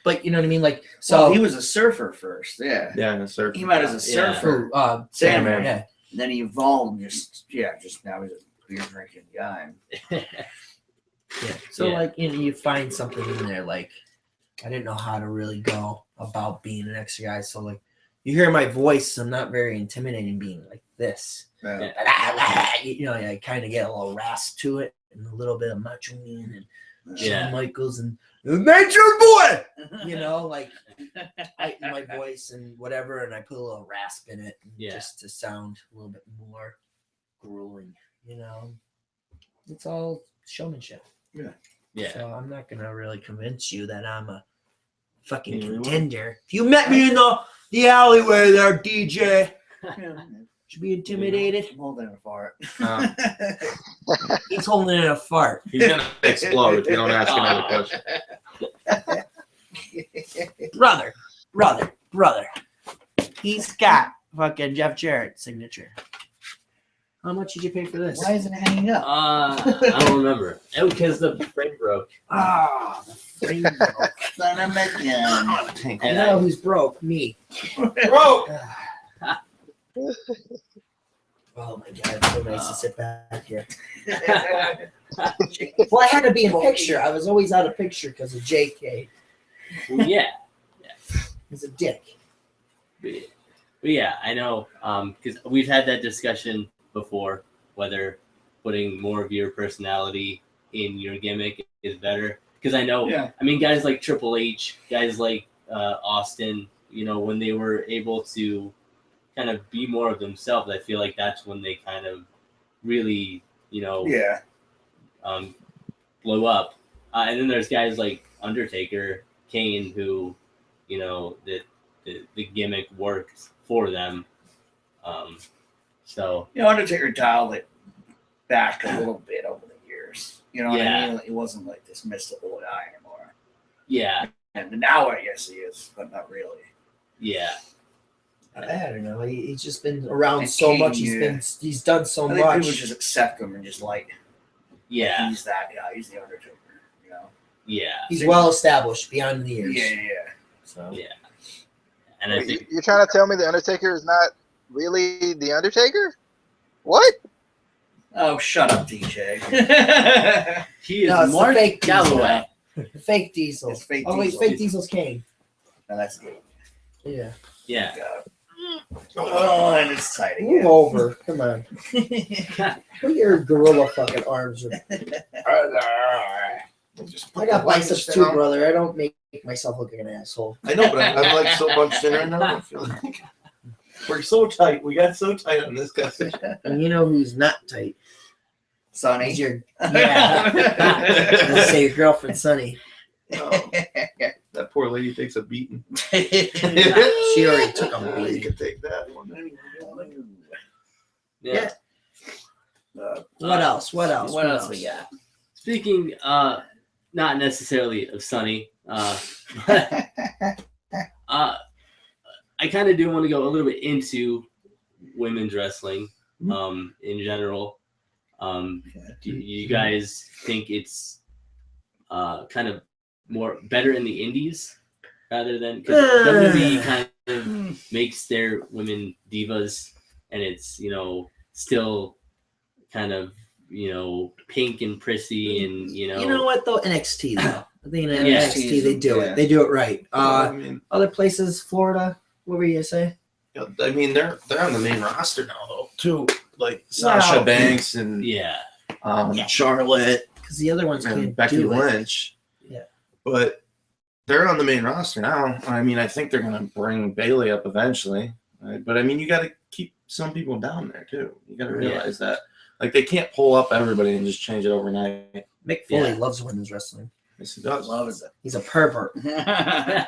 but you know what I mean? Like, so he was a surfer first. Yeah, a surfer. He met as a surfer. Sandman. Yeah. And then he evolved just now he's a beer drinking guy. So like, you know, you find something in there. Like, I didn't know how to really go about being an extra guy. So like, you hear my voice, I'm not very intimidating being like this. You know, I kind of get a little rasp to it and a little bit of Macho Man and Shawn Michaels and Nature Boy. You know, like my voice and whatever, and I put a little rasp in it just to sound a little bit more grueling. You know, it's all showmanship. Yeah. So I'm not gonna really convince you that I'm a fucking Yeah, we will. contender. If you met me in the alleyway there, DJ, should be intimidated. I'm holding a fart. He's holding in a fart. He's gonna explode if you don't ask another question. Brother. He's got fucking Jeff Jarrett's signature. How much did you pay for this? Why isn't it hanging up? I don't remember. Oh, because the frame broke. Ah, the frame broke. Son of a gun. I And know who's broke. Me. Bro, Oh my god, it's so nice to sit back here. Well, I had to be in picture. I was always out of picture because of JK. yeah. He's a dick. But yeah, I know. Because we've had that discussion before, whether putting more of your personality in your gimmick is better. Because I know, Yeah. I mean, guys like Triple H, guys like Austin, you know, when they were able to kind of be more of themselves, I feel like that's when they kind of really, you know, Yeah. blow up. And then there's guys like Undertaker, Kane, who, you know, the gimmick works for them. So You know, Undertaker dialed it back a little bit over the years. You know what Yeah. I mean? It wasn't like this mystical guy anymore. yeah, And now I guess he is, but not really. yeah, I don't know. He's just been around And so King, much. yeah. He's done so I think people much. just accept him and just like, yeah, he's that guy. He's the Undertaker. You know? yeah. He's well established beyond the years. Yeah. So Yeah. And I think You're trying to tell me the Undertaker is not really the Undertaker? What? Oh, shut up, DJ. he is No, it's the Mark fake Diesel. Galloway. Fake Diesel. It's fake Oh wait, Diesel. fake Diesel's Kane. No, that's good. Yeah. Yeah. Oh, and it's tight Move again. over. Come on. Put your gorilla fucking arms. just I got biceps too, brother. I don't make myself look like an asshole. I know, but I'm like so bunched in right now. I feel like we're so tight. We got so tight on this guy. And you know who's not tight? Sonny. He's your let's say your girlfriend, Sunny. Oh, that poor lady takes a beating. She already took a You beating. can take that one. Yeah. What else? What else? What else we got? Speaking, not necessarily of Sunny, I kind of do want to go a little bit into women's wrestling, in general. Do you guys think it's kind of more better in the indies rather than because WWE kind of makes their women divas, and it's, you know, still kind of, you know, pink and prissy, and you know what though? NXT though. I think in Yeah. NXT they do Yeah. it. They do it right. I mean, Other places, Florida. What were you gonna say? I mean, they're on the main roster now, though, too. Like Sasha Wow. Banks and yeah, Charlotte Because the other ones and can't Becky do it. Lynch. Yeah. But they're on the main roster now. I mean, I think they're going to bring Bailey up eventually. Right? But, I mean, you got to keep some people down there, too. You got to realize that. Like, they can't pull up everybody and just change it overnight. Mick Foley Yeah. loves women's wrestling. Yes, he does. Loves He's a pervert. it.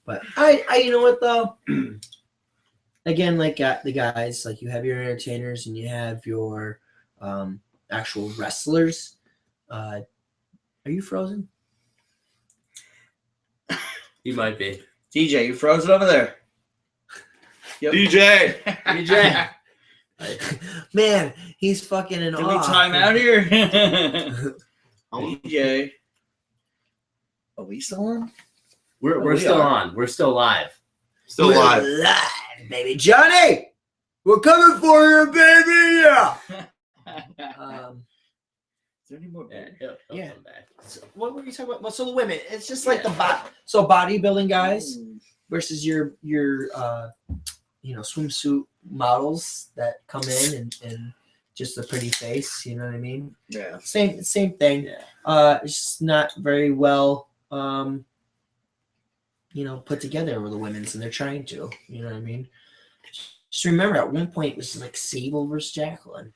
But I you know what though? Again, like the guys, like you have your entertainers and you have your actual wrestlers. Are you frozen? he might be. DJ, you frozen over there. Yep. DJ! DJ. Man, he's fucking in Did we awe. time out here? DJ. Are we still on? We're we still are. on. We're still live. Still We're alive. live, baby. Johnny, we're coming for you, baby. Yeah. Is there any more? Yeah, beer? he'll Yeah. come back. So what were you talking about? Well, so the women, it's just like the bodybuilding guys versus your swimsuit models that come in and just a pretty face. You know what I mean? Yeah. Same thing. Yeah. It's just not very well put together with the women's, and they're trying to. You know what I mean? Just remember, at one point it was like Sable versus Jacqueline.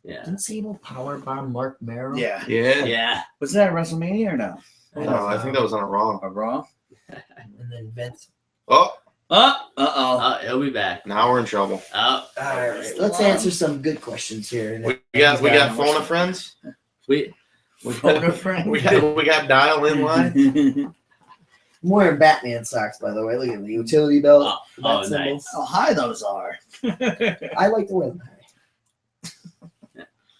Yeah. Didn't Sable powerbomb Mark Merrill? Yeah. Yeah. Yeah. Was that at WrestleMania or no? No, I think that was on a Raw. A Raw? And then Vince. Oh, Uh-oh. He'll be back. now we're in trouble. Oh, All right, let's answer some good questions here. We got phone a friends. we Phone a friend. We got dial in line. I'm wearing Batman socks, by the way. Look at the utility belt. Oh, that symbol. nice. How high those are. I like to wear them high.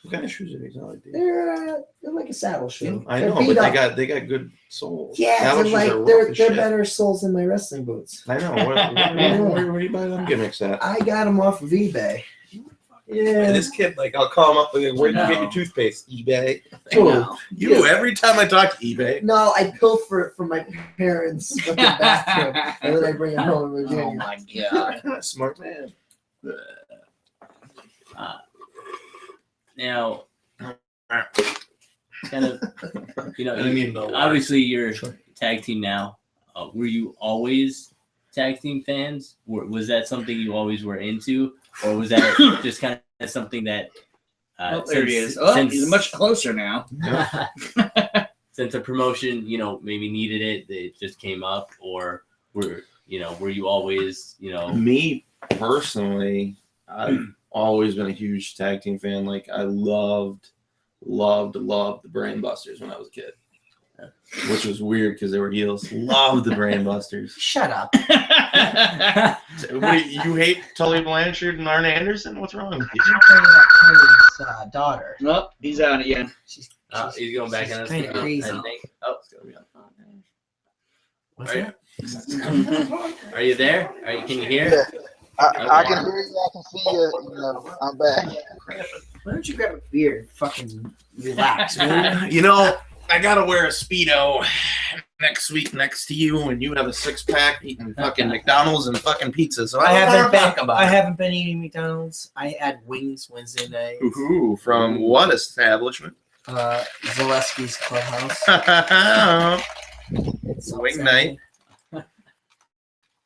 What kind of shoes are these? I like these. They're like a saddle shoe. I They're know, beat but up. they got good soles. Yeah, Saddle they're shoes like are rough they're as shit. better soles than my wrestling boots. I know. Where do you buy them gimmicks at? I got them off of eBay. Yeah. This kid, like, I'll call him up and where did you get your toothpaste? eBay. Cool. You, every time I talk to eBay. No, I pilfer it from my parents' fucking bathroom, and then I bring it home in Oh Virginia. my god. Smart man. Now, kind of, I mean, obviously you're tag team now. Were you always tag team fans? Was that something you always were into, or was that just kind of something that? There he is. Oh, he's much closer now. Since a promotion, maybe needed it, it just came up, or were you always, Me personally, I've always been a huge tag team fan. Like, I loved the Brain Busters when I was a kid, which was weird because they were heels. Loved the Brain Busters. Shut up. Wait, you hate Tully Blanchard and Arn Anderson? What's wrong with you? You're talking about Tony's daughter. Nope, he's out again. he's going back on us. kinda crazy. I think. Oh, It's gonna be on. What's Are that? are you there? Can you hear? Yeah. I can hear you. I can see you. I'm back. Why don't you grab a beer and fucking relax, man? I gotta wear a Speedo next week next to you, and you have a 6-pack eating fucking McDonald's and fucking pizza. So I haven't been eating McDonald's. I had wings Wednesday night. Ooh, from what establishment? Zaleski's Clubhouse. Wing night.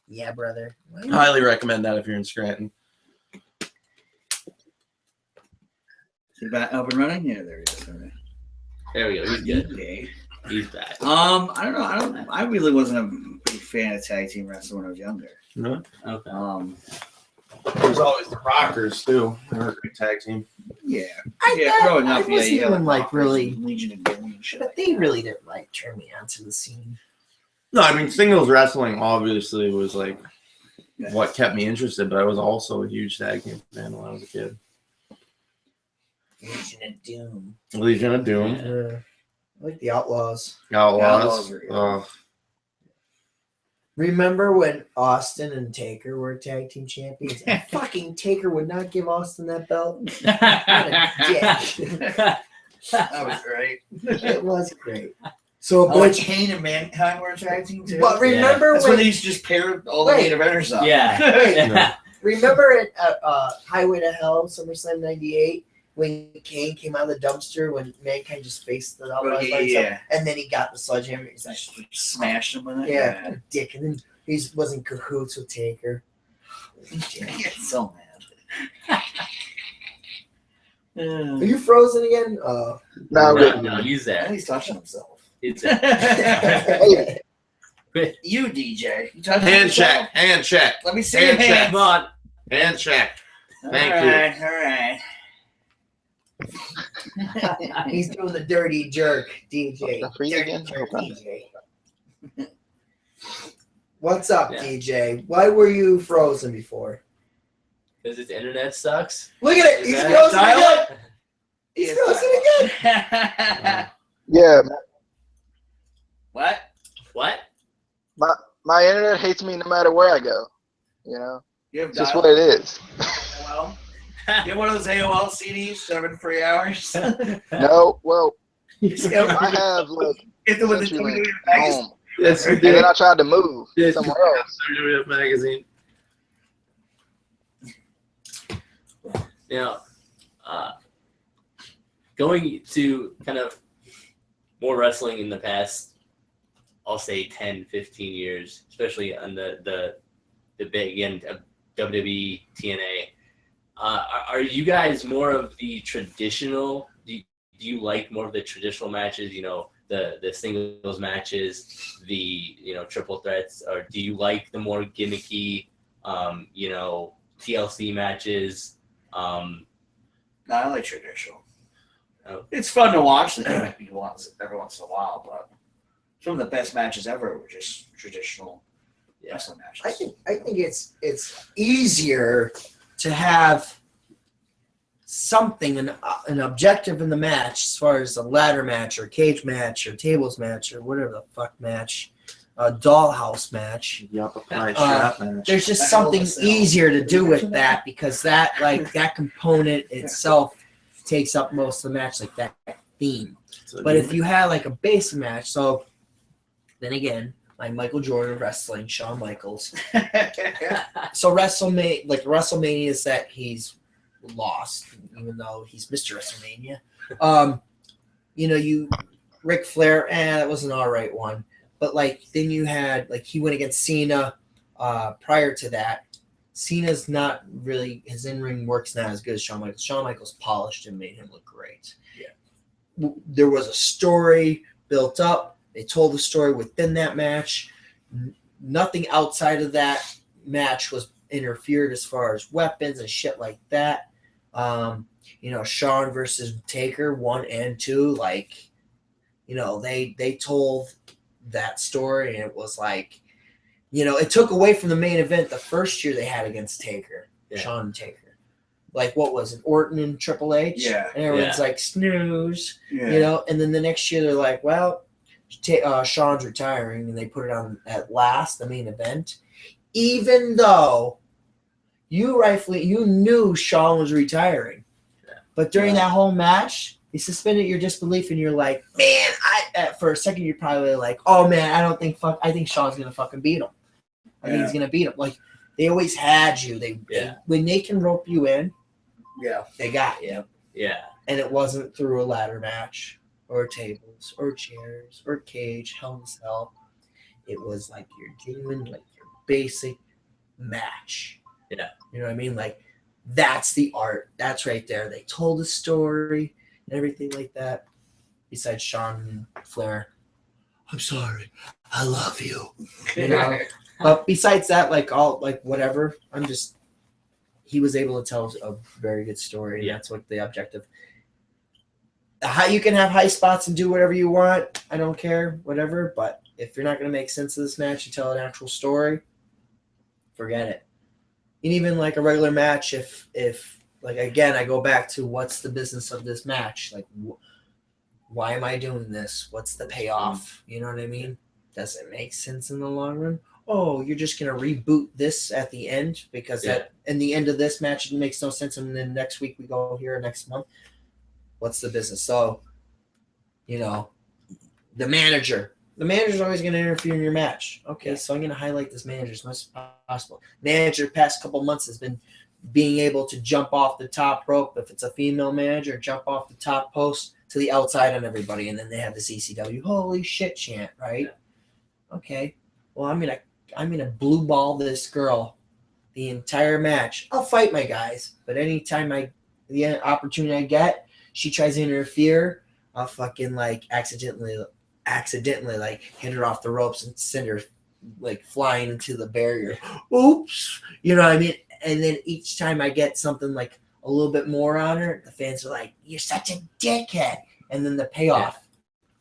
Yeah, brother. Highly recommend that if you're in Scranton. Is he back up and running? Yeah, there he is. All right. There we go. He's good. Okay. He's back. I don't know. I really wasn't a big fan of tag team wrestling when I was younger. No. Okay. There's always the Rockers too. They were a great tag team. Yeah. I growing up, wasn't yeah, even like really, Legion of Doom and shit. but they really didn't like turn me onto the scene. No, I mean singles wrestling obviously was like Yeah. what kept me interested, but I was also a huge tag team fan when I was a kid. Legion of Doom. Legion of Doom, I like the Outlaws. Outlaws. are good. Remember when Austin and Taker were tag team champions? And fucking Taker would not give Austin that belt. What a dick. That was great. It was great. So But Butch, Kane and Mankind were a tag team too. but remember That's when when? they used to just pair all the Wait. main eventers up. Yeah. Remember at Highway to Hell, SummerSlam '98, when Kane came out of the dumpster when Mankind just faced the Outlaws by himself, yeah. and then he got the sledgehammer. He's like, Just smashed them with it. yeah, what a dick. And then he was in cahoots with Taker. Yeah, so mad. Are you frozen again? No, No, he's And there. he's touching himself. It's there. Hey, You, DJ. You touching Hand yourself? check. Hand check. Let me see Hand your check. hands. Come on. Hand check. Thank All right. He's doing the dirty jerk, DJ. Stuff for you Dirty again? jerk, Okay. DJ. What's up, Yeah. DJ? Why were you frozen before? Because his internet sucks. Look at it. Is He's that frozen dial-up? again. He's frozen again. yeah, What? What? my internet hates me no matter where I go. You know, You have it's just dial- what it is. AOL? You have one of those AOL CDs, 7 free hours? No, well, It's I have like the with the CenturyLink WWF at magazine. home, Yes, and then I tried to move somewhere else. WWF magazine. Now, going to kind of more wrestling in the past, I'll say 10, 15 years, especially on the big end of WWE, TNA. Are you guys more of the traditional? Do you like more of the traditional matches? You know, the singles matches, the triple threats, or do you like the more gimmicky, TLC matches? No, I like traditional. Oh. It's fun to watch the gimmicky ones every once in a while, but some of the best matches ever were just traditional wrestling matches. I think it's easier to have something, an objective in the match, as far as a ladder match or cage match or tables match or whatever the fuck match, a dollhouse match. Yup, a pie strap match. There's just something easier to do with that, because that component itself takes up most of the match, like that theme. But if you had like a base match, so then again, like Michael Jordan wrestling, Shawn Michaels. So WrestleMania is that he's lost, even though he's Mr. WrestleMania. Ric Flair, that was an alright one. But then you had he went against Cena prior to that. Cena's not really, his in-ring work's not as good as Shawn Michaels. Shawn Michaels polished and made him look great. Yeah. There was a story built up. They told the story within that match. Nothing outside of that match was interfered as far as weapons and shit like that. Shawn versus Taker 1 and 2, they told that story, and it was it took away from the main event the first year they had against Taker, Shawn and Taker. What was it, Orton and Triple H? Yeah. And everyone's like, snooze, Yeah. and then the next year they're like, well, Shawn's retiring, and they put it on at last, the main event, even though you knew Shawn was retiring. Yeah. But during that whole match, you suspended your disbelief, and you're like, man, for a second you're probably like, oh man, I think Shawn's gonna fucking beat him. I think he's gonna beat him. They always had you. When they can rope you in, they got you. Yeah. And it wasn't through a ladder match or tables or chairs or cage, Hell in a Cell. It was your genuine, your basic match. Yeah. You know what I mean? That's the art. That's right there. They told a story and everything like that. Besides Shawn and Flair, I'm sorry, I love you. But besides that, whatever. He was able to tell a very good story. And that's what the objective. How you can have high spots and do whatever you want. I don't care, whatever. But if you're not going to make sense of this match and tell an actual story, forget it. And even a regular match, if again, I go back to what's the business of this match? Why am I doing this? What's the payoff? You know what I mean? Does it make sense in the long run? Oh, you're just going to reboot this at the end because in the end of this match, it makes no sense. And then next week we go here next month. What's the business? So, the manager's always going to interfere in your match. Okay, so I'm going to highlight this manager as much as possible. Manager past couple months has been being able to jump off the top rope. If it's a female manager, jump off the top post to the outside on everybody. And then they have the CCW, holy shit chant, right? Yeah. Okay, well, I'm going to blue ball this girl the entire match. I'll fight my guys, but anytime the opportunity I get, she tries to interfere, I'll fucking accidentally hit her off the ropes and send her flying into the barrier. Oops. You know what I mean? And then each time I get something a little bit more on her, the fans are like, you're such a dickhead. And then the payoff. Yeah.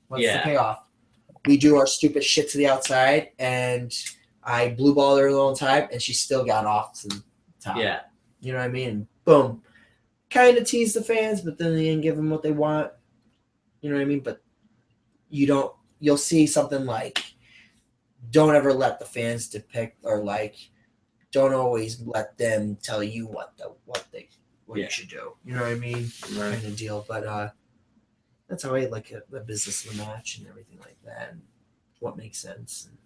What's the payoff? We do our stupid shit to the outside, and I blue ball her the whole time, and she still got off to the top. Yeah. You know what I mean? Boom. Kind of tease the fans, but then they didn't give them what they want. You know what I mean? But you'll see something don't ever let the fans depict, or don't always let them tell you what you should do. You know what I mean? Right. Kind of deal. But that's how I like the business of the match and everything like that, and what makes sense. And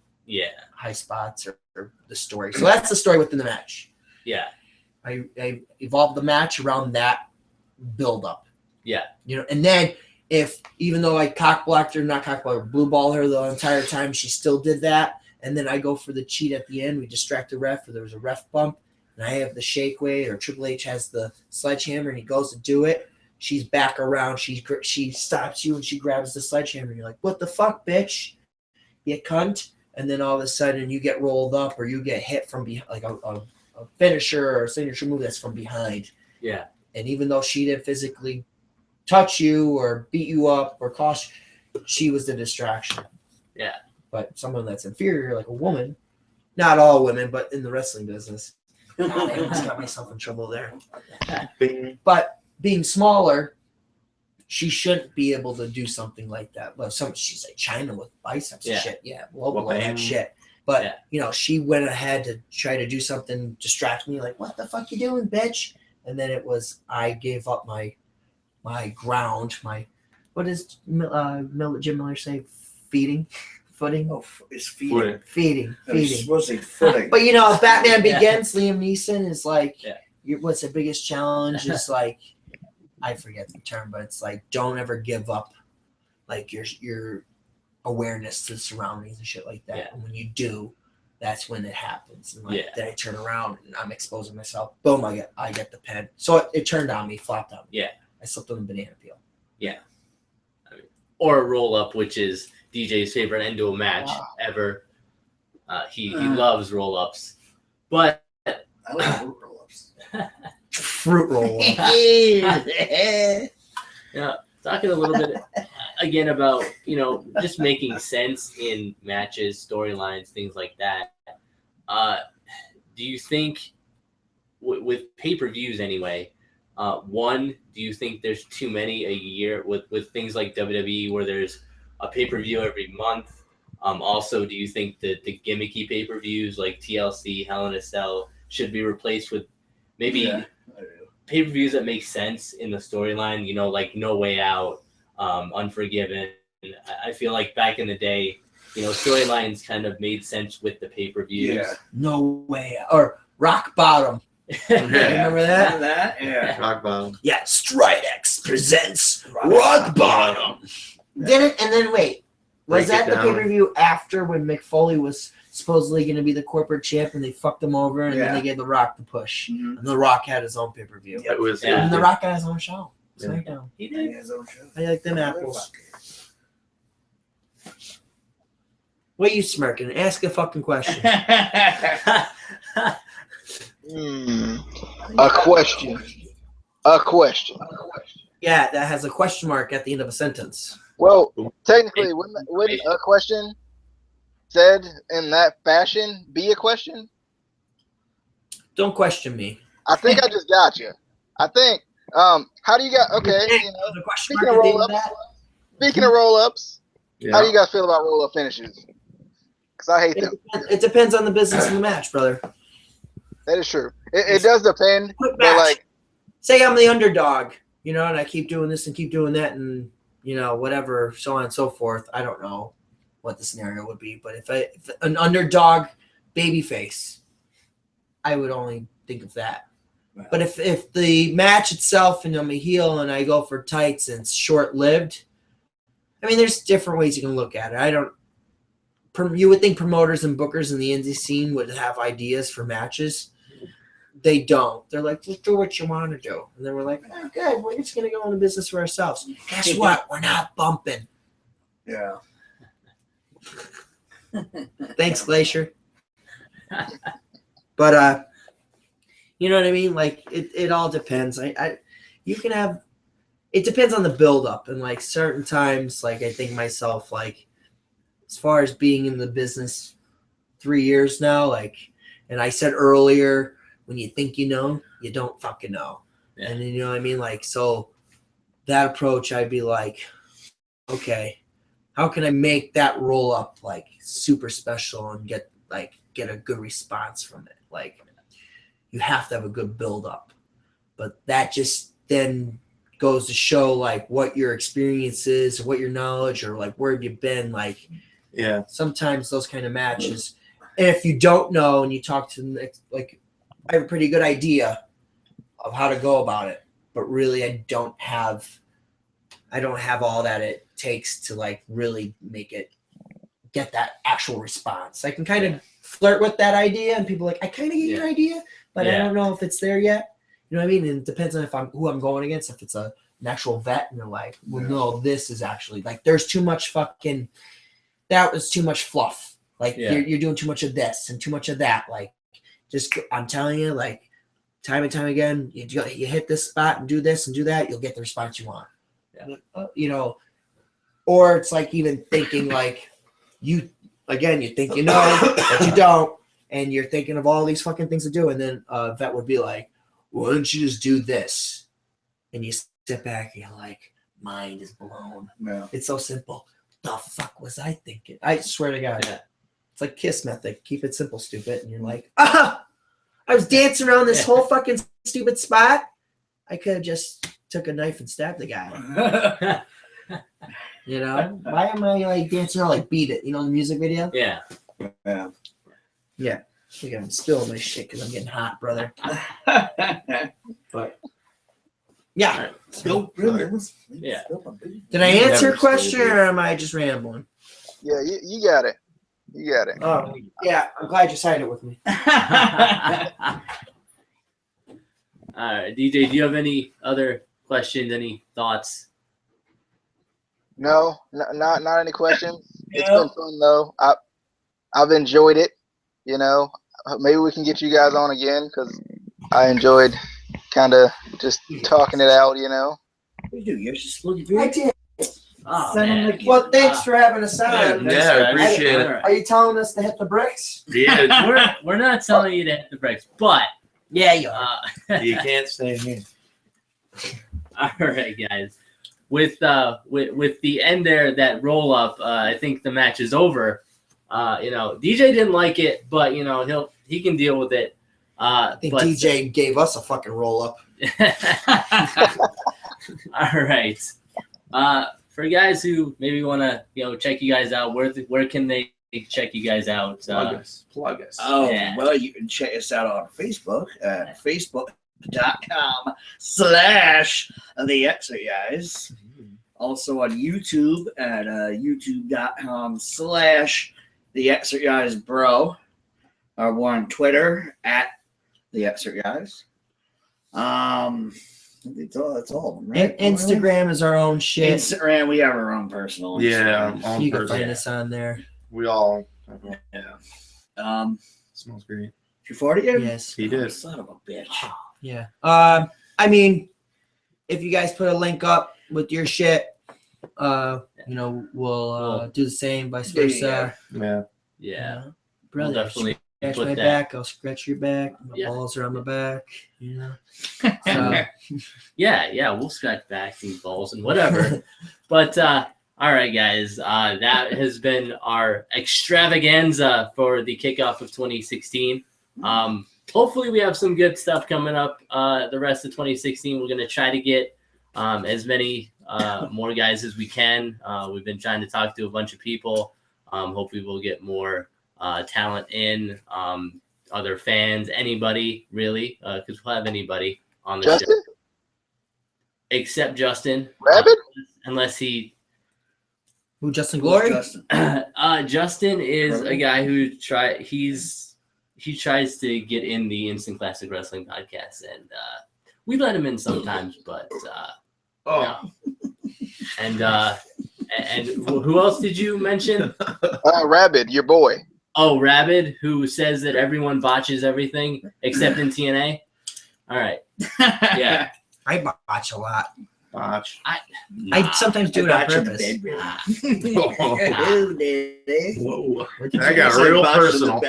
high spots or the story. So that's the story within the match. Yeah. I evolved the match around that build up. Yeah. And then even though I blue ball her the entire time, she still did that. And then I go for the cheat at the end. We distract the ref, or there was a ref bump. and I have the shake weight, or Triple H has the sledgehammer, and he goes to do it. She's back around. She stops you and she grabs the sledgehammer. And you're like, what the fuck, bitch? You cunt. And then all of a sudden you get rolled up or you get hit from behind, like a finisher or a signature move that's from behind. Yeah. And even though she didn't physically touch you or beat you up or cost you, she was the distraction. Yeah. But someone that's inferior, like a woman, not all women, but in the wrestling business. I almost got myself in trouble there. But being smaller, she shouldn't be able to do something like that. But she's like China with biceps and shit. Yeah, blow that shit. But she went ahead to try to do something, distract me. Like, what the fuck you doing, bitch? And then it was I gave up my ground. What does Jim Miller say? Footing. Oh, it's feeding. Feeding. Supposed to say footing. But if Batman Begins, Liam Neeson is like, what's the biggest challenge? Is like, I forget the term, but it's like, don't ever give up, like your awareness to the surroundings and shit like that. Yeah. And when you do, that's when it happens. And then I turn around and I'm exposing myself. Boom! I get the pen. So it turned on me, flopped on me. Yeah. I slipped on the banana peel. Yeah. Or a roll up, which is DJ's favorite end to a match ever. He loves roll ups, but I like fruit roll-ups. Fruit roll up. Yeah, talking a little bit again about just making sense in matches, storylines, things like that. Do you think with pay-per-views anyway? One, do you think there's too many a year with things like WWE where there's a pay-per-view every month? Also, do you think that the gimmicky pay-per-views like TLC, Hell in a Cell should be replaced with maybe pay-per-views that make sense in the storyline? Like No Way Out, Unforgiven. I feel like back in the day, storylines kind of made sense with the pay-per-views. Yeah. No Way Out. Or Rock Bottom. Remember that? Yeah. Rock Bottom. Yeah, Stridex presents Rock Bottom. Did it? And then wait, was that the pay-per-view after when Mick Foley was supposedly going to be the corporate champ and they fucked him over and then they gave The Rock the push? Mm-hmm. And The Rock had his own pay-per-view. It was. And The Rock got his own show. Yeah. SmackDown. He did. His own show. I like them apples. What are you smirking? Ask a fucking question. A question. Yeah, that has a question mark at the end of a sentence. Well, technically, wouldn't a question said in that fashion be a question? Don't question me. I think I just got you. I think. How do you guys? Okay, The question speaking mark of at the end roll of ups, that. speaking of roll ups, Yeah. how do you guys feel about roll up finishes? Because I hate them. It depends on the business of the match, brother. That is true. It does depend, Quick but match. like, Say I'm the underdog, and I keep doing this and keep doing that, and whatever, so on and so forth. I don't know what the scenario would be, but if an underdog babyface, I would only think of that. Right. But if the match itself and I'm a heel and I go for tights and it's short lived, I mean, there's different ways you can look at it. You would think promoters and bookers in the indie scene would have ideas for matches. They don't. They're like, just do what you want to do. And then we're like, oh, good. We're just going to go into business for ourselves. Guess what? We're not bumping. Yeah. Thanks, Glacier. But, you know what I mean? Like, it all depends. You can have – it depends on the buildup. And, like, certain times, like, I think myself, like, as far as being in the business 3 years now, like, and I said earlier – when you think you know, you don't fucking know. Yeah. And then, you know what I mean? Like, so that approach, I'd be like, okay, how can I make that roll up like super special and get a good response from it? Like, you have to have a good build up. But that just then goes to show like what your experience is, what your knowledge, or like where have you been? Like, Yeah. sometimes those kind of matches, and if you don't know and you talk to them, like, I have a pretty good idea of how to go about it, but really I don't have all that it takes to like really make it get that actual response. I can kind of flirt with that idea and people are like, I kind of get your idea, but I don't know if it's there yet. You know what I mean? And it depends on who I'm going against. If it's an actual vet, and they're like, well, no, this is actually like there's too much fucking. That was too much fluff. Like you're doing too much of this and too much of that. Like, just I'm telling you, like time and time again, you hit this spot and do this and do that, you'll get the response you want. You know, or it's like even thinking like you think you know, but you don't, and you're thinking of all these fucking things to do, and then a vet would be like, "Why don't you just do this?" And you sit back and you're like, mind is blown. Yeah. It's so simple. The fuck was I thinking? I swear to God. Yeah. It's like KISS method. Keep it simple, stupid. And you're like, I was dancing around this whole fucking stupid spot. I could have just took a knife and stabbed the guy. You know? Why am I like dancing around like Beat It? You know the music video? Yeah. Yeah. Yeah. Look at I'm spilling my shit because I'm getting hot, brother. But yeah. Still really. Yeah. Did I answer Never your question still do. or am I just rambling? Yeah, you got it. You got it. Oh, yeah. I'm glad you sided with me. All right, DJ, do you have any other questions, any thoughts? No, not any questions. It's been fun though. I've enjoyed it. You know, maybe we can get you guys on again because I enjoyed kind of just talking it out. You know. What do you do? You're just looking I through. did. Oh, Send 'em man. the- Well, thanks for having us on. Yeah, appreciate it. Are you telling us to hit the bricks? Yeah, We're not telling you to hit the brakes, but Yeah, you are. you can't stay here. All right, guys. With the end there, that roll up, I think the match is over. You know, DJ didn't like it, but you know he can deal with it. I think DJ gave us a fucking roll up. All right. For guys who maybe want to check you guys out, where can they check you guys out? Plug us. Oh, Yeah. well, you can check us out on Facebook at facebook.com/theexerguys. Also on YouTube at youtube.com/theexerguysbro. Or we're on Twitter at theexerguys. That's all of them, right? And Instagram is our own shit. Instagram, we have our own personal Yeah, Instagram. on You can person. find us on there. We all. Yeah. Smells great. You farted yet? Yes. He did. Son of a bitch. Yeah. I mean, if you guys put a link up with your shit, we'll do the same, vice versa. Yeah. Yeah, Brother, we'll definitely scratch put my that. back, I'll scratch your back. My Yeah. balls are on my back. You know. So, Yeah, we'll scratch backs and balls and whatever. But all right, guys, that has been our extravaganza for the kickoff of 2016. Hopefully, we have some good stuff coming up. The rest of 2016, we're gonna try to get as many more guys as we can. We've been trying to talk to a bunch of people. Hopefully, we'll get more talent in. Other fans, anybody really, because we'll have anybody on the show. Justin? Except Justin. Rabbit? Unless he who Justin Glory? Justin. Justin is a guy who he tries to get in the Instant Classic Wrestling podcast, and we let him in sometimes, but no. And who else did you mention? Rabbit, your boy. Oh, Rabid, who says that everyone botches everything except in TNA. All right. Yeah. I botch a lot. Botch. I sometimes do it on purpose. Whoa. That got real personal. All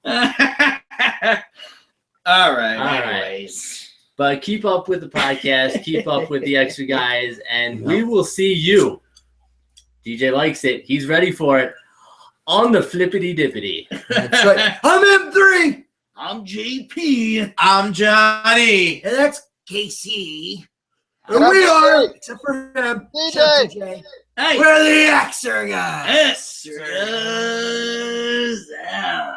right. All right. Anyways. But keep up with the podcast. Keep up with the Extra Guys, and we will see you. DJ likes it. He's ready for it. On the flippity dippity. That's right. I'm M3. I'm JP. I'm Johnny. And that's KC. And And I'm we are, DJ. except for him, DJ. except DJ. Hey. We're the Exerguys. Yes. Out.